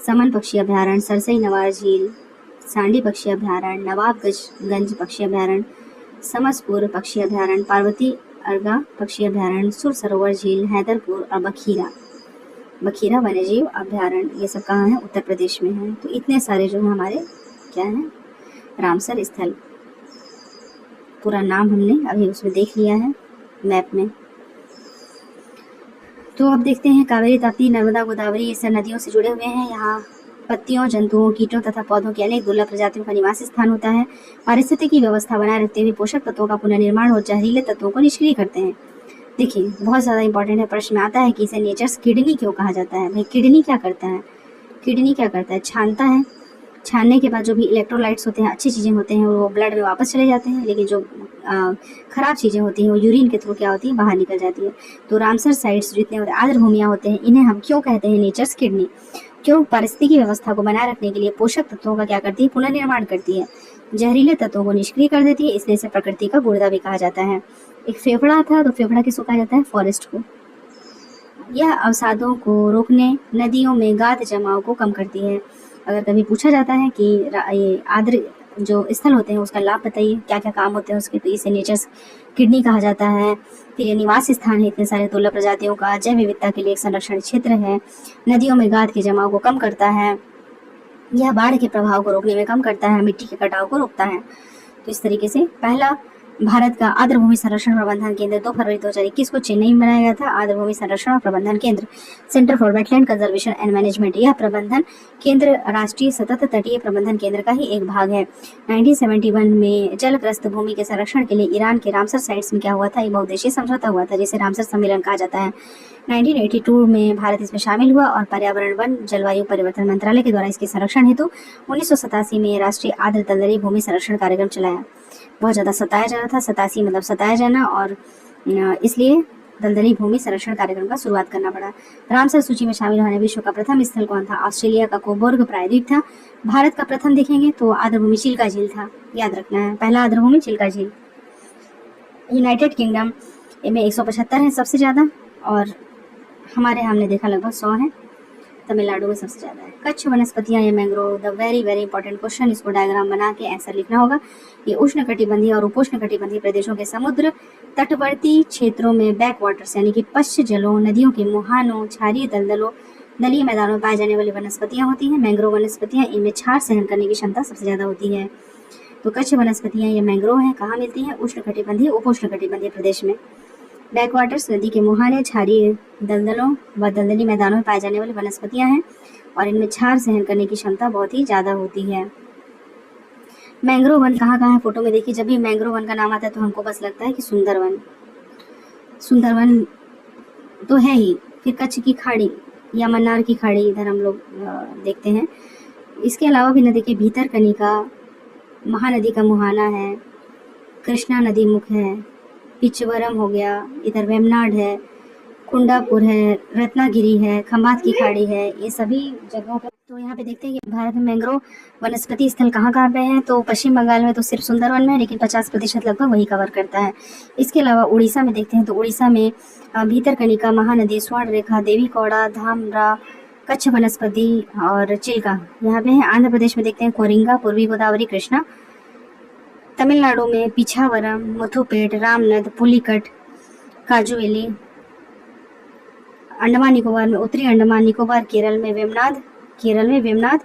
समन पक्षी अभ्यारण्य, सरसई नवार झील, सांडी पक्षी अभ्यारण्य, नवाबगंज पक्षी अभ्यारण्य, समसपुर पक्षी अभ्यारण्य, पार्वती अर्गा पक्षी अभ्यारण्य, सुर सरोवर झील, हैदरपुर और बखीरा वन्यजीव अभ्यारण्य, ये सब कहाँ है? उत्तर प्रदेश में है। तो इतने सारे जो है हमारे क्या है, रामसर स्थल। पूरा नाम हमने अभी उसमें देख लिया है मैप में। तो अब देखते हैं कावेरी, ताप्ती, नर्मदा, गोदावरी ये सब नदियों से जुड़े हुए हैं। यहाँ पत्तियों, जंतुओं, कीटों तथा पौधों की अनेक दुर्लभ प्रजातियों का निवास स्थान होता है। पारिस्थितिकी व्यवस्था बनाए रखते हुए पोषक तत्वों का पुनर्निर्माण और जहरीले तत्वों को निष्क्रिय करते हैं। देखिए बहुत ज़्यादा इंपॉर्टेंट है, प्रश्न में आता है कि इसे नेचर्स किडनी क्यों कहा जाता है। भाई किडनी क्या करता है? किडनी क्या करता है? छानता है। छानने के बाद जो भी इलेक्ट्रोलाइट्स होते हैं, अच्छी चीज़ें होते हैं, वो ब्लड में वापस चले जाते हैं, लेकिन जो खराब चीज़ें होती हैं वो यूरिन के थ्रू क्या होती है? बाहर निकल जाती है। तो रामसर साइट्स जितने होते हैं, आर्द्र भूमियाँ होते हैं, इन्हें हम क्यों कहते हैं नेचर्स किडनी? क्यों? पारिस्थितिकी व्यवस्था को बनाए रखने के लिए पोषक तत्वों का क्या करती है? पुनर्निर्माण करती है, जहरीले तत्वों को निष्क्रिय कर देती है, इसलिए इसे प्रकृति का गुर्दा भी कहा जाता है। एक फेफड़ा था, तो फेफड़ा किसको कहा जाता है? फॉरेस्ट को। यह अवसादों को रोकने, नदियों में गाद जमाव को कम करती है। अगर कभी पूछा जाता है कि ये आर्द्र जो स्थल होते हैं उसका लाभ बताइए, क्या क्या काम होते हैं उसके, तो इसे नेचर्स किडनी कहा जाता है। फिर ये निवास स्थान है इतने सारे दुर्लभ प्रजातियों का, जैव विविधता के लिए एक संरक्षण क्षेत्र है, नदियों में गाद के जमाव को कम करता है, यह बाढ़ के प्रभाव को रोकने में कम करता है, मिट्टी के कटाव को रोकता है। तो इस तरीके से पहला भारत का आर्द्र भूमि संरक्षण प्रबंधन केंद्र 2 फरवरी 2021 को चेन्नई में बनाया गया था। आर्द्र भूमि संरक्षण और प्रबंधन केंद्र, centre for wetland conservation and management, यह प्रबंधन केंद्र राष्ट्रीय सतत तटीय प्रबंधन केंद्र का ही एक भाग है। 1971 में जलग्रस्त भूमि के संरक्षण के लिए ईरान के रामसर साइट्स में क्या हुआ था? एक बहुउद्देशीय समझौता हुआ था, जिसे रामसर सम्मेलन कहा जाता है। 1982 में भारत इसमें शामिल हुआ और पर्यावरण, वन, जलवायु परिवर्तन मंत्रालय के द्वारा इसके संरक्षण हेतु 1987 में राष्ट्रीय आर्द्र दलदली भूमि संरक्षण कार्यक्रम चलाया। बहुत ज़्यादा सताया जा रहा था, 87 मतलब सताया जाना, और इसलिए दलदली भूमि संरक्षण कार्यक्रम का शुरुआत करना पड़ा। रामसर सूची में शामिल होने विश्व का प्रथम स्थल कौन था? ऑस्ट्रेलिया का कोबोर्ग प्रायद्वीप था। भारत का प्रथम देखेंगे तो आर्द्र भूमि चिल्का झील था, याद रखना है, पहला आर्द्र भूमि चिल्का झील। यूनाइटेड किंगडम में 175 है सबसे ज़्यादा, और हमारे हमने देखा लगभग 100 है। तमिलनाडु में सबसे ज़्यादा है। कच्छ वनस्पतियाँ या mangrove, the very very important question, इसको डायग्राम बना के आंसर लिखना होगा। ये उष्णकटिबंधीय और उपोष्णकटिबंधीय प्रदेशों के समुद्र तटवर्ती क्षेत्रों में बैक वाटर्स यानी कि पश्च जलों, नदियों के मुहानों, क्षारीय दलदलों, दलीय मैदानों में पाई जाने वाली वनस्पतियाँ होती हैं। मैंग्रोव वनस्पतियाँ, इनमें क्षार सहन करने की क्षमता सबसे ज़्यादा होती है। तो कच्छ वनस्पतियाँ या मैंग्रोव हैं, कहाँ मिलती हैं? उष्णकटिबंधीय उपोष्णकटिबंधीय प्रदेश में। बैकवाटर्स नदी के मुहाने, क्षारीय दलदलों व दलदली मैदानों में पाई जाने वाली वनस्पतियां हैं, और इनमें क्षार सहन करने की क्षमता बहुत ही ज़्यादा होती है। मैंग्रोव वन कहाँ कहाँ है? फोटो में देखिए, जब भी मैंग्रोव वन का नाम आता है तो हमको बस लगता है कि सुंदरवन तो है ही। फिर कच्छ की खाड़ी या मन्नार की खाड़ी इधर हम लोग देखते हैं। इसके अलावा भी नदी के भीतर कनिका, महानदी का मुहाना है, कृष्णा नदी मुख है, पिचवरम हो गया, इधर वेमनाड है, कुंडापुर है, रत्नागिरी है, खंबात की खाड़ी है, ये सभी जगहों पर। तो यहाँ पे देखते हैं कि भारत में मैंग्रोव वनस्पति स्थल कहाँ कहाँ पे हैं। तो पश्चिम बंगाल में तो सिर्फ सुंदरवन में है, लेकिन 50% लगभग वही कवर करता है। इसके अलावा उड़ीसा में देखते हैं तो उड़ीसा में भीतरकनिका, महानदी, स्वर्ण रेखा, देवी कौड़ा, धामरा, कच्छ वनस्पति और चिल्का यहाँ पे है। आंध्र प्रदेश में देखते हैं कोरिंगा, पूर्वी गोदावरी, कृष्णा। तमिलनाडु में पिछावरम, मुथुपेट, रामनद, पुलिकट, काजुवेली। अंडमान निकोबार में उत्तरी अंडमान निकोबार, केरल में वेमनाद,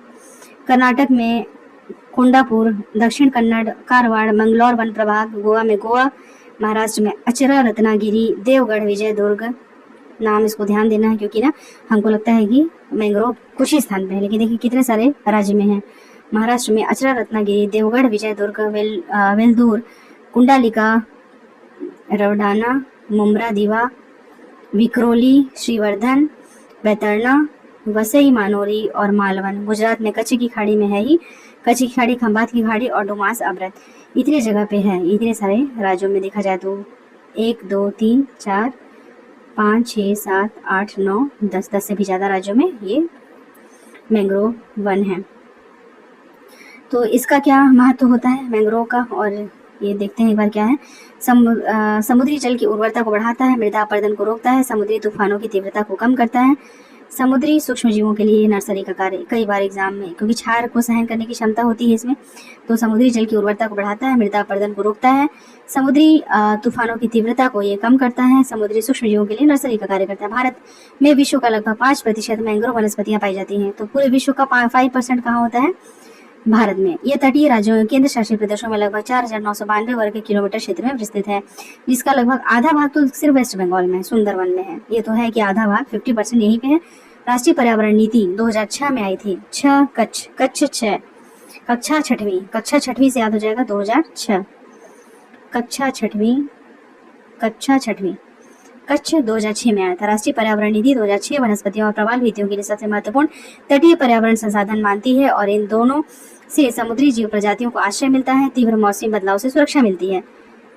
कर्नाटक में कुंडापुर, दक्षिण कन्नड़, कारवाड़, मंगलौर वन प्रभाग, गोवा में गोवा, महाराष्ट्र में अचरा, रत्नागिरी, देवगढ़, विजयदुर्ग। नाम इसको ध्यान देना है, क्योंकि ना हमको लगता है कि मैंग्रोव कुछ ही स्थान पे है, लेकिन देखिए कितने सारे राज्य में है। महाराष्ट्र में अचरा, रत्नागिरी, देवगढ़, विजयदुर्ग, वेल्दूर, कुंडालिका, रवडाना, मुम्ब्रा, दिवा, विक्रोली, श्रीवर्धन, बैतरना, वसई, मानोरी और मालवन। गुजरात में कच्छ की खाड़ी में है ही, कच्छ की खाड़ी, खंभात की खाड़ी और डुमास, अब्रत, इतने जगह पे है। इतने सारे राज्यों में देखा जाए तो 1 2 3 4 5 6 7 8 9 10 से भी ज़्यादा राज्यों में ये मैंग्रोव वन है। तो इसका क्या महत्व होता है मैंग्रोव का, और ये देखते हैं एक बार क्या है। समुद्री जल की उर्वरता को बढ़ाता है, मृदा अपरदन को रोकता है, समुद्री तूफानों की तीव्रता को कम करता है, समुद्री सूक्ष्म जीवों के लिए नर्सरी का कार्य। कई बार एग्जाम में, क्योंकि क्षार को सहन करने की क्षमता होती है इसमें, तो समुद्री जल की उर्वरता को बढ़ाता है, मृदा अपरदन को रोकता है, समुद्री तूफानों की तीव्रता को ये कम करता है, समुद्री सूक्ष्म जीवों के लिए नर्सरी का कार्य करता है। भारत में विश्व का लगभग 5% मैंग्रोव वनस्पतियां पाई जाती हैं। तो पूरे विश्व का 5% कहाँ होता है? भारत में। यह तटीय राज्यों और केंद्र शासित प्रदेशों में लगभग 4,992 वर्ग किलोमीटर क्षेत्र में विस्तृत है, जिसका लगभग आधा भाग तो सिर्फ वेस्ट बंगाल में सुंदरवन में है। ये तो है कि आधा भाग 50% यहीं पे है। राष्ट्रीय पर्यावरण नीति 2006 में आई थी। कच्छ 6, कक्षा छठवीं से याद हो जाएगा 2006, कक्षा छठवीं कच्छ 2006 में आया था। राष्ट्रीय पर्यावरण नीति 2006 वनस्पतियों और प्रवाल भित्तियों के लिए सबसे महत्वपूर्ण तटीय पर्यावरण संसाधन मानती है, और इन दोनों से समुद्री जीव प्रजातियों को आश्रय मिलता है, तीव्र मौसमी बदलाव से सुरक्षा मिलती है,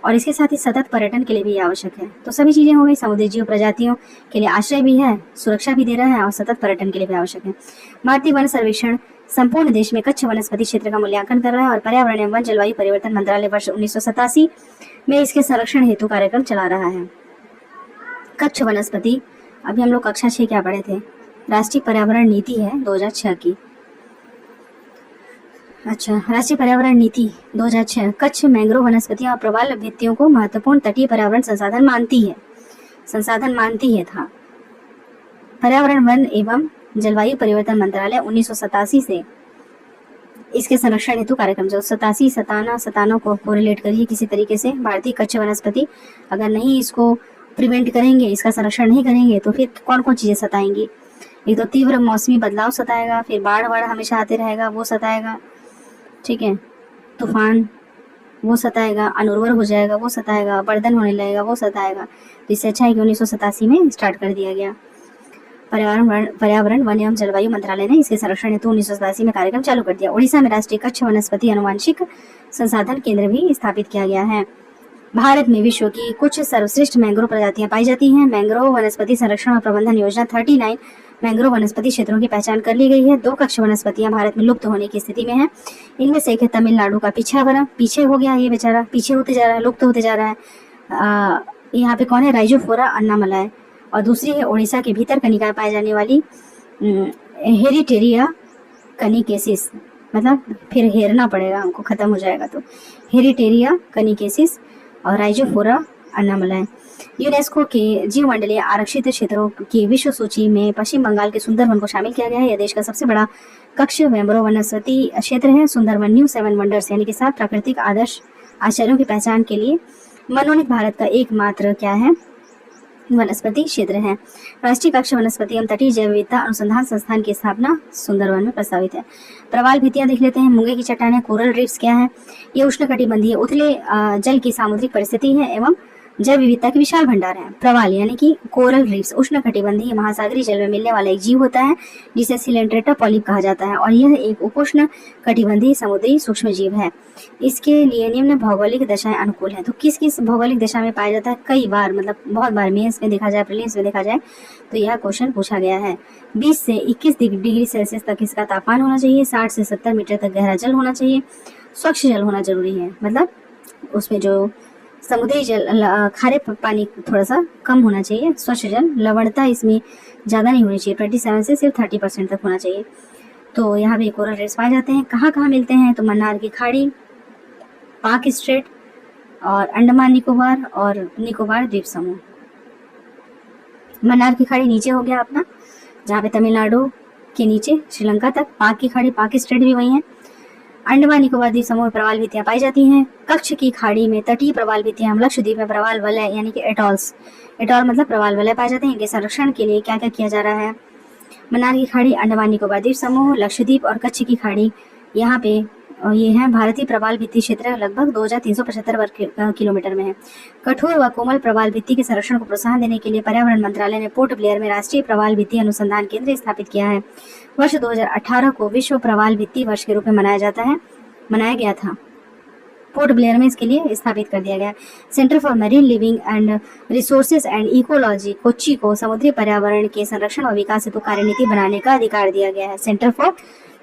और इसके साथ ही सतत पर्यटन के लिए भी आवश्यक है। तो सभी चीजें हो गई, समुद्री जीव प्रजातियों के लिए आश्रय भी है, सुरक्षा भी दे रहा है, और सतत पर्यटन के लिए भी आवश्यक है। भारतीय वन सर्वेक्षण संपूर्ण देश में कच्छ वनस्पति क्षेत्र का मूल्यांकन कर रहा है, और पर्यावरण एवं वन जलवायु परिवर्तन मंत्रालय वर्ष 1987 में इसके संरक्षण हेतु कार्यक्रम चला रहा है। कच्छ वनस्पति, अभी हम लोग कक्षा 6 क्या पढ़े थे? राष्ट्रीय पर्यावरण नीति है 2006 की। अच्छा, राष्ट्रीय पर्यावरण नीति 2006 कच्छ मैंग्रोव वनस्पतियों और प्रवाल भित्तियों को महत्वपूर्ण तटीय पर्यावरण संसाधन मानती है था। पर्यावरण वन एवं जलवायु परिवर्तन मंत्रालय 1987 से इसके संरक्षण हेतु कार्यक्रम जो 87 को कोरिलेट करिए किसी तरीके से। भारतीय कच्छ वनस्पति अगर नहीं इसको प्रिवेंट करेंगे, इसका संरक्षण नहीं करेंगे, तो फिर कौन कौन चीजें सताएंगी? एक तो तीव्र मौसमी बदलाव सताएगा, फिर बाढ़ हमेशा आते रहेगा, वो सताएगा, ठीक है, तूफान वो सताएगा, अनुर्वर हो जाएगा वो सताएगा, बर्दन होने लगेगा वो सताएगा। तो इससे अच्छा है कि 1987 में स्टार्ट कर दिया गया। पर्यावरण वन एवं जलवायु मंत्रालय ने इसके संरक्षण हेतु 1987 में कार्यक्रम चालू कर दिया। उड़ीसा में राष्ट्रीय कच्छ वनस्पति अनुवांशिक संसाधन केंद्र भी स्थापित किया गया है। भारत में विश्व की कुछ सर्वश्रेष्ठ मैंग्रोव प्रजातियां पाई जाती हैं। मैंग्रोव वनस्पति संरक्षण और प्रबंधन योजना 39 मैंग्रोव वनस्पति क्षेत्रों की पहचान कर ली गई है। 2 कच्छ वनस्पतियां भारत में लुप्त होने की स्थिति में है। इनमें से एक है तमिलनाडु का पिछावरा, पीछे हो गया ये बेचारा, पीछे होते जा रहा है, लुप्त होते जा रहा है। यहाँ पे कौन है? राइजोफोरा अन्नामलाई। और दूसरी है उड़ीसा के भीतर कनिका पाई जाने वाली हेरिटेरिया कनिकेसिस, मतलब फिर हेरना पड़ेगा हमको, खत्म हो जाएगा तो हेरिटेरिया कनिकेसिस और राइजोफोरा अन्नामलाई। यूनेस्को के जीवमंडलीय आरक्षित क्षेत्रों की विश्व सूची में पश्चिम बंगाल के सुंदरवन को शामिल किया गया है। यह देश का सबसे बड़ा कक्ष मैंग्रोव वनस्पति क्षेत्र है। सुंदरवन न्यू 7 वंडर्स यानी कि 7 प्राकृतिक आदर्श आश्चर्यों की पहचान के लिए मनोनीत भारत का एकमात्र क्या है? वनस्पति क्षेत्र है। राष्ट्रीय कक्ष वनस्पति एवं तटीय जैव विविधता अनुसंधान संस्थान की स्थापना सुंदरवन में प्रस्तावित है। प्रवाल भित्तियां देख लेते हैं। मूंगे की चट्टानें, कोरल रीफ्स क्या है? ये उष्णकटिबंधीय उथले जल की सामुद्रिक परिस्थिति है एवं जैव विविधता के विशाल भंडार है। प्रवाल यानी कि कोरल रीफ्स उष्णकटिबंधीय महासागरीय जल में मिलने वाला एक जीव होता है जिसे सिलेंड्रेटा पॉलिप कहा जाता है, और यह एक उपोष्ण कटिबंधीय समुद्री सूक्ष्म जीव है। इसके लिए निम्न भौगोलिक दशाएं अनुकूल है। तो किस किस भौगोलिक दशा में पाया जाता है? कई बार, मतलब बहुत बार मेंस में देखा जाए, प्रीलिम्स में देखा जाए तो यह क्वेश्चन पूछा गया है। 20 से 21 डिग्री सेल्सियस तक इसका तापमान होना चाहिए। 60 से 70 मीटर तक गहरा जल होना चाहिए। स्वच्छ जल होना जरूरी है, मतलब उसमें जो समुद्री जल, खारे पानी थोड़ा सा कम होना चाहिए। स्वच्छ जल, लवणता इसमें ज़्यादा नहीं होनी चाहिए, 27 से सिर्फ 30% तक होना चाहिए। तो यहाँ पे कोरल रीफ्स पाए जाते हैं। कहाँ कहाँ मिलते हैं? तो मन्नार की खाड़ी, पाक स्ट्रेट और अंडमान निकोबार और निकोबार द्वीप समूह। मन्नार की खाड़ी नीचे हो गया अपना, जहाँ पे तमिलनाडु के नीचे श्रीलंका तक। पाक की खाड़ी, पाक स्ट्रेट भी वही है। अंडमान निकोबार द्वीप समूह में प्रवाल भित्तियां पाई जाती हैं। कच्छ की खाड़ी में तटीय प्रवाल भित्तियां, लक्षद्वीप में प्रवाल वलय यानी कि एटॉल्स, एटॉल मतलब प्रवाल वलय पाए जाते हैं। इनके संरक्षण के लिए क्या क्या किया जा रहा है? मन्नार की खाड़ी, अंडमान निकोबार द्वीप समूह, लक्षद्वीप और कच्छ की खाड़ी, यहाँ पे और ये है भारतीय प्रवाल भित्ति क्षेत्र लगभग 2375 वर्ग किलोमीटर में है। कठोर व कोमल प्रवाल भित्ति के संरक्षण को प्रोत्साहन देने के लिए पर्यावरण मंत्रालय ने पोर्ट ब्लेयर में राष्ट्रीय प्रवाल भित्ति अनुसंधान केंद्र स्थापित किया है। वर्ष 2018 को विश्व प्रवाल भित्ति वर्ष के रूप में मनाया गया था। पोर्ट ब्लेयर में इसके लिए स्थापित कर दिया गया। Centre for marine living and resources and ecology Kochi को समुद्री पर्यावरण के संरक्षण और विकास हेतु कार्यनीति बनाने का अधिकार दिया गया है। Centre for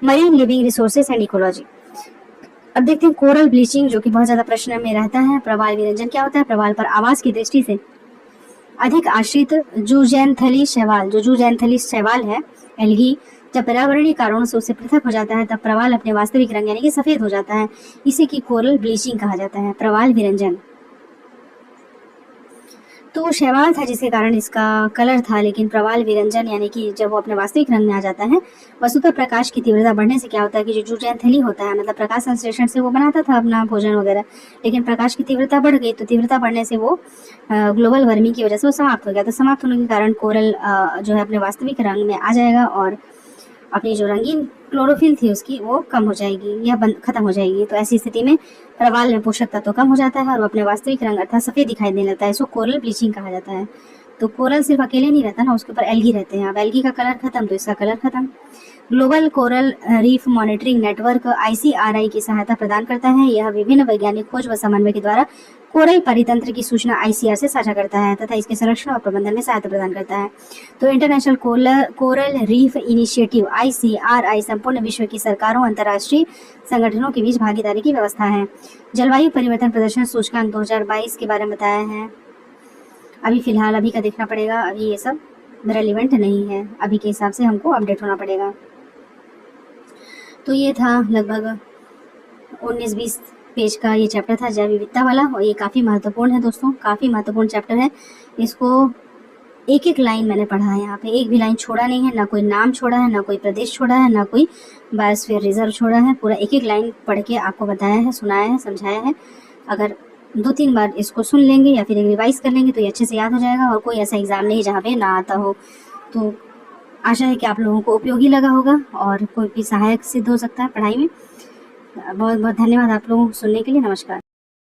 marine living resources and ecology. अब देखते हैं कोरल ब्लीचिंग, जो कि बहुत ज्यादा प्रश्न में रहता है। प्रवाल विरंजन क्या होता है? प्रवाल पर आवास की दृष्टि से अधिक आश्रित जूजेंथली शैवाल है, एल्गी, जब पर्यावरणीय कारणों से उससे पृथक हो जाता है तब प्रवाल अपने वास्तविक रंग यानी कि सफेद हो जाता है। इसे की कोरल ब्लीचिंग कहा जाता है। प्रवाल विरंजन तो शैवाल था जिसके कारण इसका कलर था, लेकिन प्रवाल विरंजन यानी कि जब वो अपने वास्तविक रंग में आ जाता है। वस्तुतः प्रकाश की तीव्रता बढ़ने से क्या होता है कि जो जूजेंथली होता है, मतलब प्रकाश संश्लेषण से वो बनाता था अपना भोजन वगैरह, लेकिन प्रकाश की तीव्रता बढ़ गई तो तीव्रता बढ़ने से वो ग्लोबल वार्मिंग की वजह से वो समाप्त हो गया। तो समाप्त होने के कारण कोरल जो है अपने वास्तविक रंग में आ जाएगा और अपनी जो रंगीन क्लोरोफिल थी उसकी वो कम हो जाएगी या खत्म हो जाएगी। तो ऐसी स्थिति में प्रवाल में पोषक तत्व कम हो जाता है और वो अपने वास्तविक रंग अर्थात सफेद दिखाई देने लगता है। इसको कोरल ब्लीचिंग कहा जाता है। तो कोरल सिर्फ अकेले नहीं रहता ना, उसके ऊपर एल्गी रहते हैं। अब एल्गी का कलर खत्म तो इसका कलर खत्म। Global coral reef monitoring network ICRI की सहायता प्रदान करता है। यह विभिन्न वैज्ञानिक खोज व समन्वय के द्वारा कोरल परितंत्र की सूचना ICR से साझा करता है तथा इसके संरक्षण और प्रबंधन में सहायता प्रदान करता है। तो international coral reef initiative ICRI संपूर्ण विश्व की सरकारों, अंतर्राष्ट्रीय संगठनों के बीच भागीदारी की व्यवस्था है। जलवायु परिवर्तन प्रदर्शन सूचकांक 2022 के बारे में बताया है। अभी फिलहाल अभी का देखना पड़ेगा, अभी ये सब रेलिवेंट नहीं है, अभी के हिसाब से हमको अपडेट होना पड़ेगा। तो ये था लगभग 19-20 पेज का ये चैप्टर था जैव विविधता वाला, और ये काफ़ी महत्वपूर्ण है दोस्तों, काफ़ी महत्वपूर्ण चैप्टर है। इसको एक एक लाइन मैंने पढ़ा है, यहाँ पे एक भी लाइन छोड़ा नहीं है, ना कोई नाम छोड़ा है, ना कोई प्रदेश छोड़ा है, ना कोई बायोस्फीयर रिजर्व छोड़ा है। पूरा एक एक लाइन पढ़ के आपको बताया है, सुनाया है, समझाया है। अगर 2-3 बार इसको सुन लेंगे या फिर रिवाइज कर लेंगे तो ये अच्छे से याद हो जाएगा और कोई ऐसा एग्ज़ाम नहीं जहाँ पे ना आता हो। तो आशा है कि आप लोगों को उपयोगी लगा होगा और कोई भी सहायक सिद्ध हो सकता है पढ़ाई में। बहुत बहुत धन्यवाद आप लोगों को सुनने के लिए। नमस्कार।